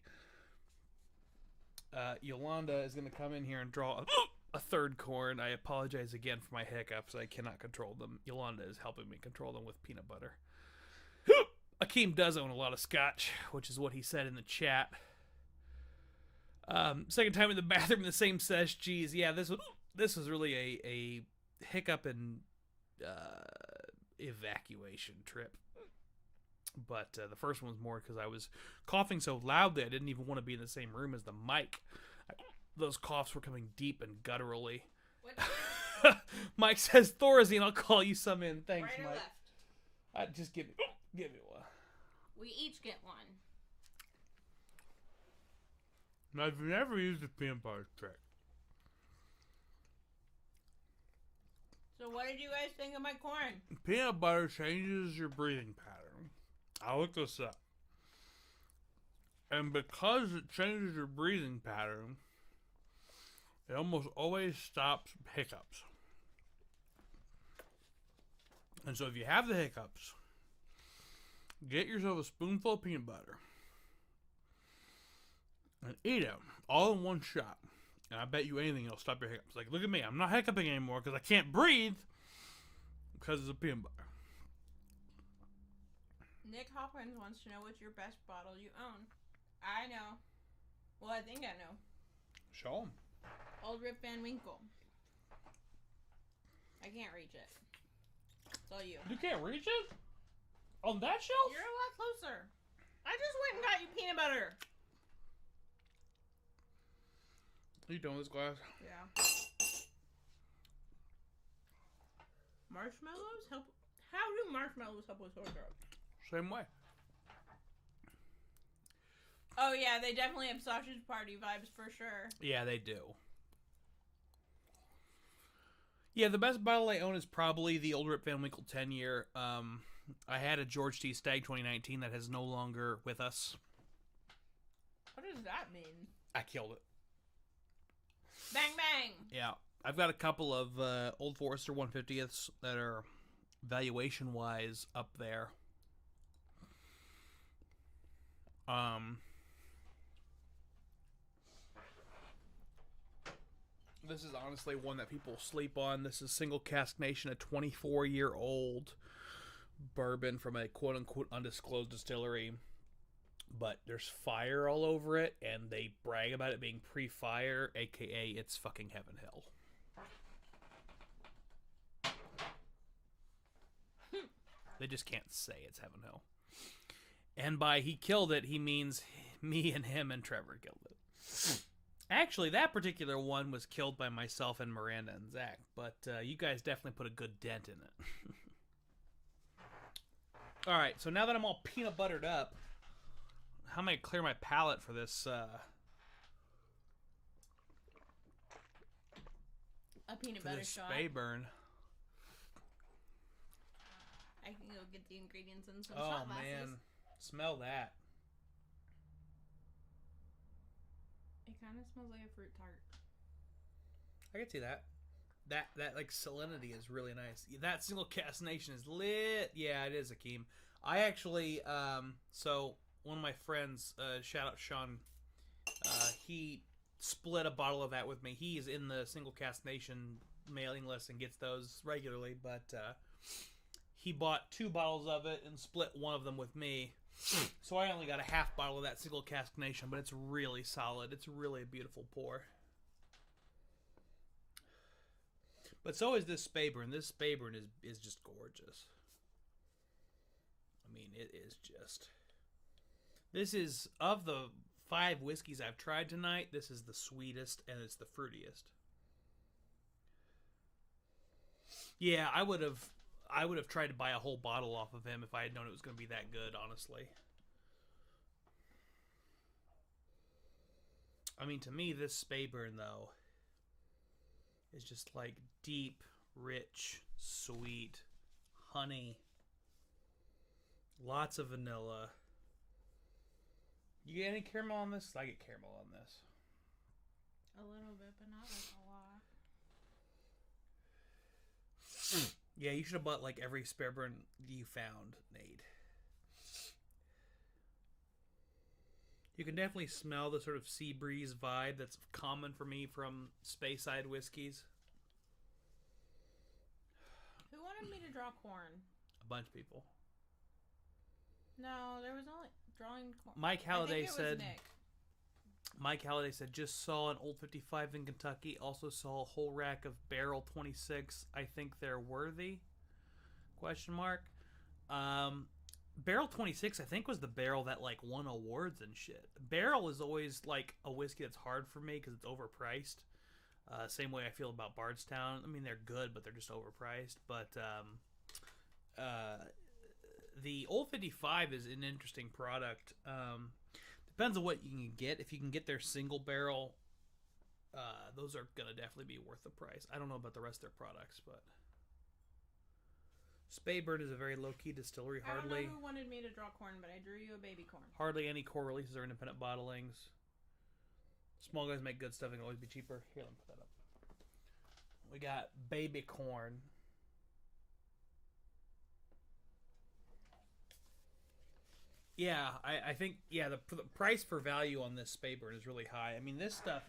Yolanda is going to come in here and draw a third corn. I apologize again for my hiccups. I cannot control them. Yolanda is helping me control them with peanut butter. Akeem does own a lot of scotch, which is what he said in the chat. Second time in the bathroom in the same sesh. Geez, yeah, this was really a hiccup and evacuation trip. But the first one was more because I was coughing so loudly I didn't even want to be in the same room as the mic. Those coughs were coming deep and gutturally. Mike says, Thorazine, I'll call you some in. Thanks, right or Mike. left? Just give me one. We each get one. I've never used the peanut butter trick. So what did you guys think of my corn? Peanut butter changes your breathing pattern. I looked this up. And because it changes your breathing pattern, it almost always stops hiccups. And so if you have the hiccups, get yourself a spoonful of peanut butter. and eat them all in one shot. And I bet you anything it'll stop your hiccups. Like, look at me. I'm not hiccuping anymore because I can't breathe because it's a peanut butter. Nick Hopkins wants to know what's your best bottle you own. I know. Well, I think I know. Show him. Old Rip Van Winkle. I can't reach it. It's all you. You can't reach it? On that shelf? You're a lot closer. I just went and got you peanut butter. Are you done with this glass? Yeah. Marshmallows help. How do marshmallows help with sore throat? Same way. Oh yeah, they definitely have sausage party vibes for sure. Yeah, they do. Yeah, the best bottle I own is probably the Old Rip Van Winkle 10-year. I had a George T. Stagg 2019 that is no longer with us. What does that mean? I killed it. Bang bang. Yeah, I've got a couple of Old Forester 150ths that are valuation-wise up there. This is honestly one that people sleep on. This is Single Cask Nation, a 24-year-old bourbon from a quote-unquote undisclosed distillery. But there's fire all over it, and they brag about it being pre-fire, aka it's fucking Heaven Hill. They just can't say it's Heaven Hill. And by he killed it, he means me and him and Trevor killed it. Actually, that particular one was killed by myself and Miranda and Zach, but you guys definitely put a good dent in it. Alright, so now that I'm all peanut buttered up, how am I going to clear my palate for this? A peanut butter shot. Spay burn. I can go get the ingredients in some Oh, shot glasses. man. Smell that. It kind of smells like a fruit tart. I can see that. That like salinity is really nice. That Single Cask Nation is lit. Yeah, it is, Akeem. I actually, so one of my friends, shout out Sean, he split a bottle of that with me. He is in the Single Cask Nation mailing list and gets those regularly, but he bought 2 bottles of it and split one of them with me. So I only got a half bottle of that Single Cask Nation, but it's really solid. It's really a beautiful pour. But so is this Spayburn. This Spayburn is just gorgeous. I mean, it is just... This is, of the 5 whiskeys I've tried tonight, this is the sweetest and it's the fruitiest. Yeah, I would have tried to buy a whole bottle off of him if I had known it was going to be that good, honestly. I mean, to me, this Spayburn, though, is just like deep, rich, sweet, honey, lots of vanilla. You get any caramel on this? I get caramel on this. A little bit, but not like a lot. Yeah, you should have bought like every Spayburn you found, Nate. You can definitely smell the sort of sea breeze vibe that's common for me from Speyside whiskeys. Who wanted me to draw corn? A bunch of people. No, there was only drawing corn. Mike Halliday said. Nick. Mike Halliday said, just saw an Old 55 in Kentucky. Also saw a whole rack of Barrel 26. I think they're worthy? Question mark. Barrel 26, I think, was the barrel that like won awards and shit. Barrel is always like a whiskey that's hard for me because it's overpriced. Same way I feel about Bardstown. I mean, they're good, but they're just overpriced. But the Old 55 is an interesting product. Depends on what you can get. If you can get their single barrel, those are going to definitely be worth the price. I don't know about the rest of their products, but Spayburn is a very low-key distillery. I don't know who wanted me to draw corn, but I drew you a baby corn. Hardly any core releases or independent bottlings. Small guys make good stuff and can always be cheaper. Here, let me put that up. We got baby corn. Yeah, I think the price for value on this Speyburn is really high. I mean, this stuff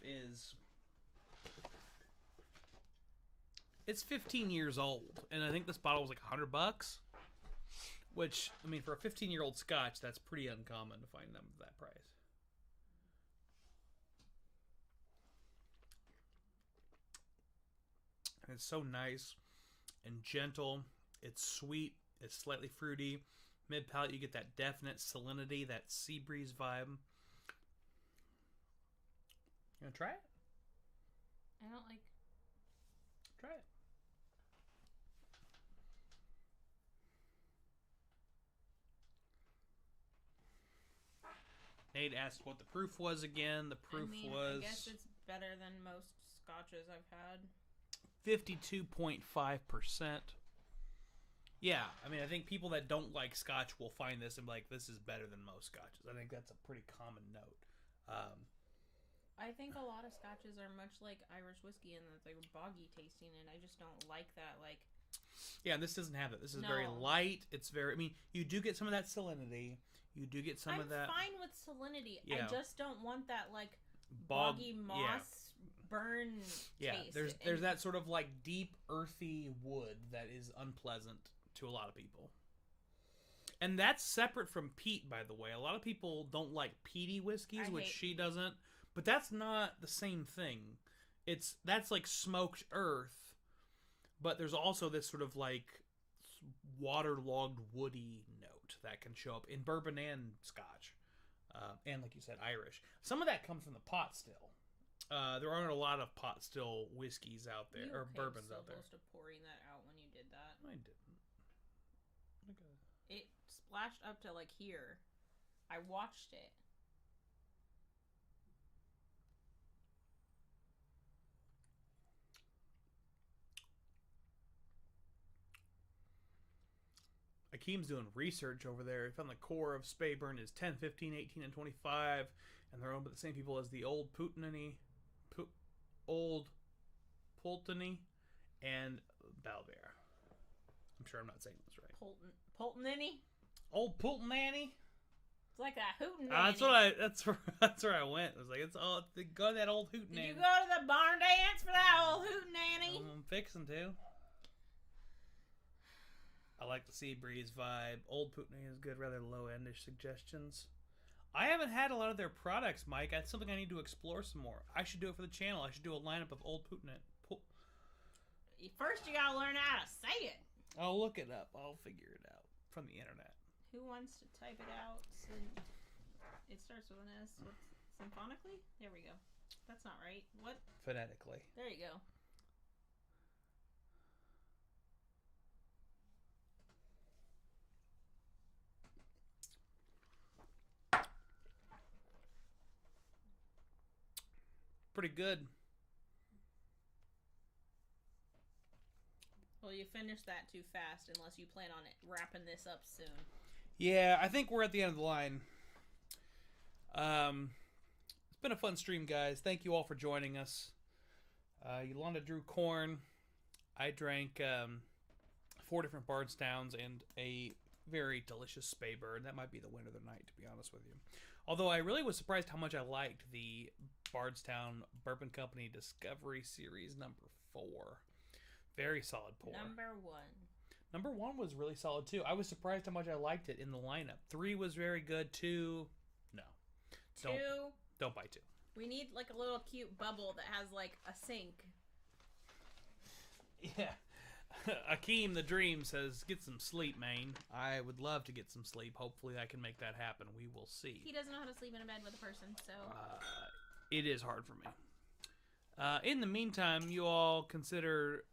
it's 15 years old, and I think this bottle was like $100. Which, I mean, for a 15-year-old Scotch, that's pretty uncommon to find them at that price. And it's so nice and gentle. It's sweet. It's slightly fruity. Mid palate, you get that definite salinity, that sea breeze vibe. You want to try it? I don't like. Try it. Nate asked what the proof was again. The proof was... I guess it's better than most scotches I've had. 52.5%. Yeah, I mean, I think people that don't like scotch will find this and be like, this is better than most scotches. I think that's a pretty common note. I think a lot of scotches are much like Irish whiskey in that they're boggy tasting, and I just don't like that. Like, yeah, this doesn't have that. This is very light. It's very... I mean, you do get some of that salinity. You do get some of that. I'm fine with salinity. Yeah. I just don't want that, like, boggy moss burn taste. There's that sort of, like, deep, earthy wood that is unpleasant to a lot of people. And that's separate from peat, by the way. A lot of people don't like peaty whiskeys, which she doesn't. But that's not the same thing. That's like smoked earth, but there's also this sort of like waterlogged woody note that can show up in bourbon and scotch, and like you said, Irish. Some of that comes from the pot still. There aren't a lot of pot still whiskeys out there or bourbons out there. You were so close to pouring that out when you did that. I didn't. It splashed up to like here. I watched it. Akeem's doing research over there. He found the core of Speyburn is 10, 15, 18, and 25, and they're owned by the same people as the Old Pulteney, and Balbear. I'm sure I'm not saying this right. Pulteney? Old Pulteney? It's like that hootenanny. That's where I went. I was like, go to that old hootenanny. Did you go to the barn dance for that old hootenanny? I'm fixing to. I like the sea breeze vibe. Old Putney is good, rather low-endish suggestions. I haven't had a lot of their products, Mike. That's something I need to explore some more. I should do it for the channel. I should do a lineup of Old Putney. First, you gotta learn how to say it. I'll look it up. I'll figure it out from the internet. Who wants to type it out? It starts with an S. Symphonically? There we go. That's not right. What? Phonetically. There you go. Pretty good. Well, you finished that too fast unless you plan on it wrapping this up soon. Yeah, I think we're at the end of the line. It's been a fun stream, guys. Thank you all for joining us. Yolanda drew corn. I drank 4 different Bardstowns and a very delicious Speyburn. That might be the winner of the night, to be honest with you. Although I really was surprised how much I liked the Bardstown Bourbon Company Discovery Series number 4. Very solid pour. Number 1 was really solid too. I was surprised how much I liked it in the lineup. 3 was very good. 2, no. 2. Don't buy 2. We need like a little cute bubble that has like a sink. Yeah. Akeem the Dream says, get some sleep, man. I would love to get some sleep. Hopefully I can make that happen. We will see. He doesn't know how to sleep in a bed with a person, so... it is hard for me. In the meantime, you all consider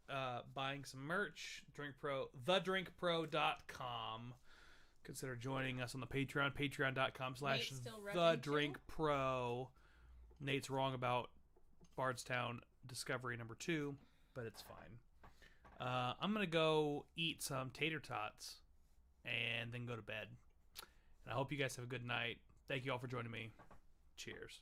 buying some merch. thedrinkpro.com. Consider joining us on the Patreon. Patreon.com/thedrinkpro. Nate's wrong about Bardstown Discovery number 2, but it's fine. I'm going to go eat some tater tots and then go to bed. And I hope you guys have a good night. Thank you all for joining me. Cheers.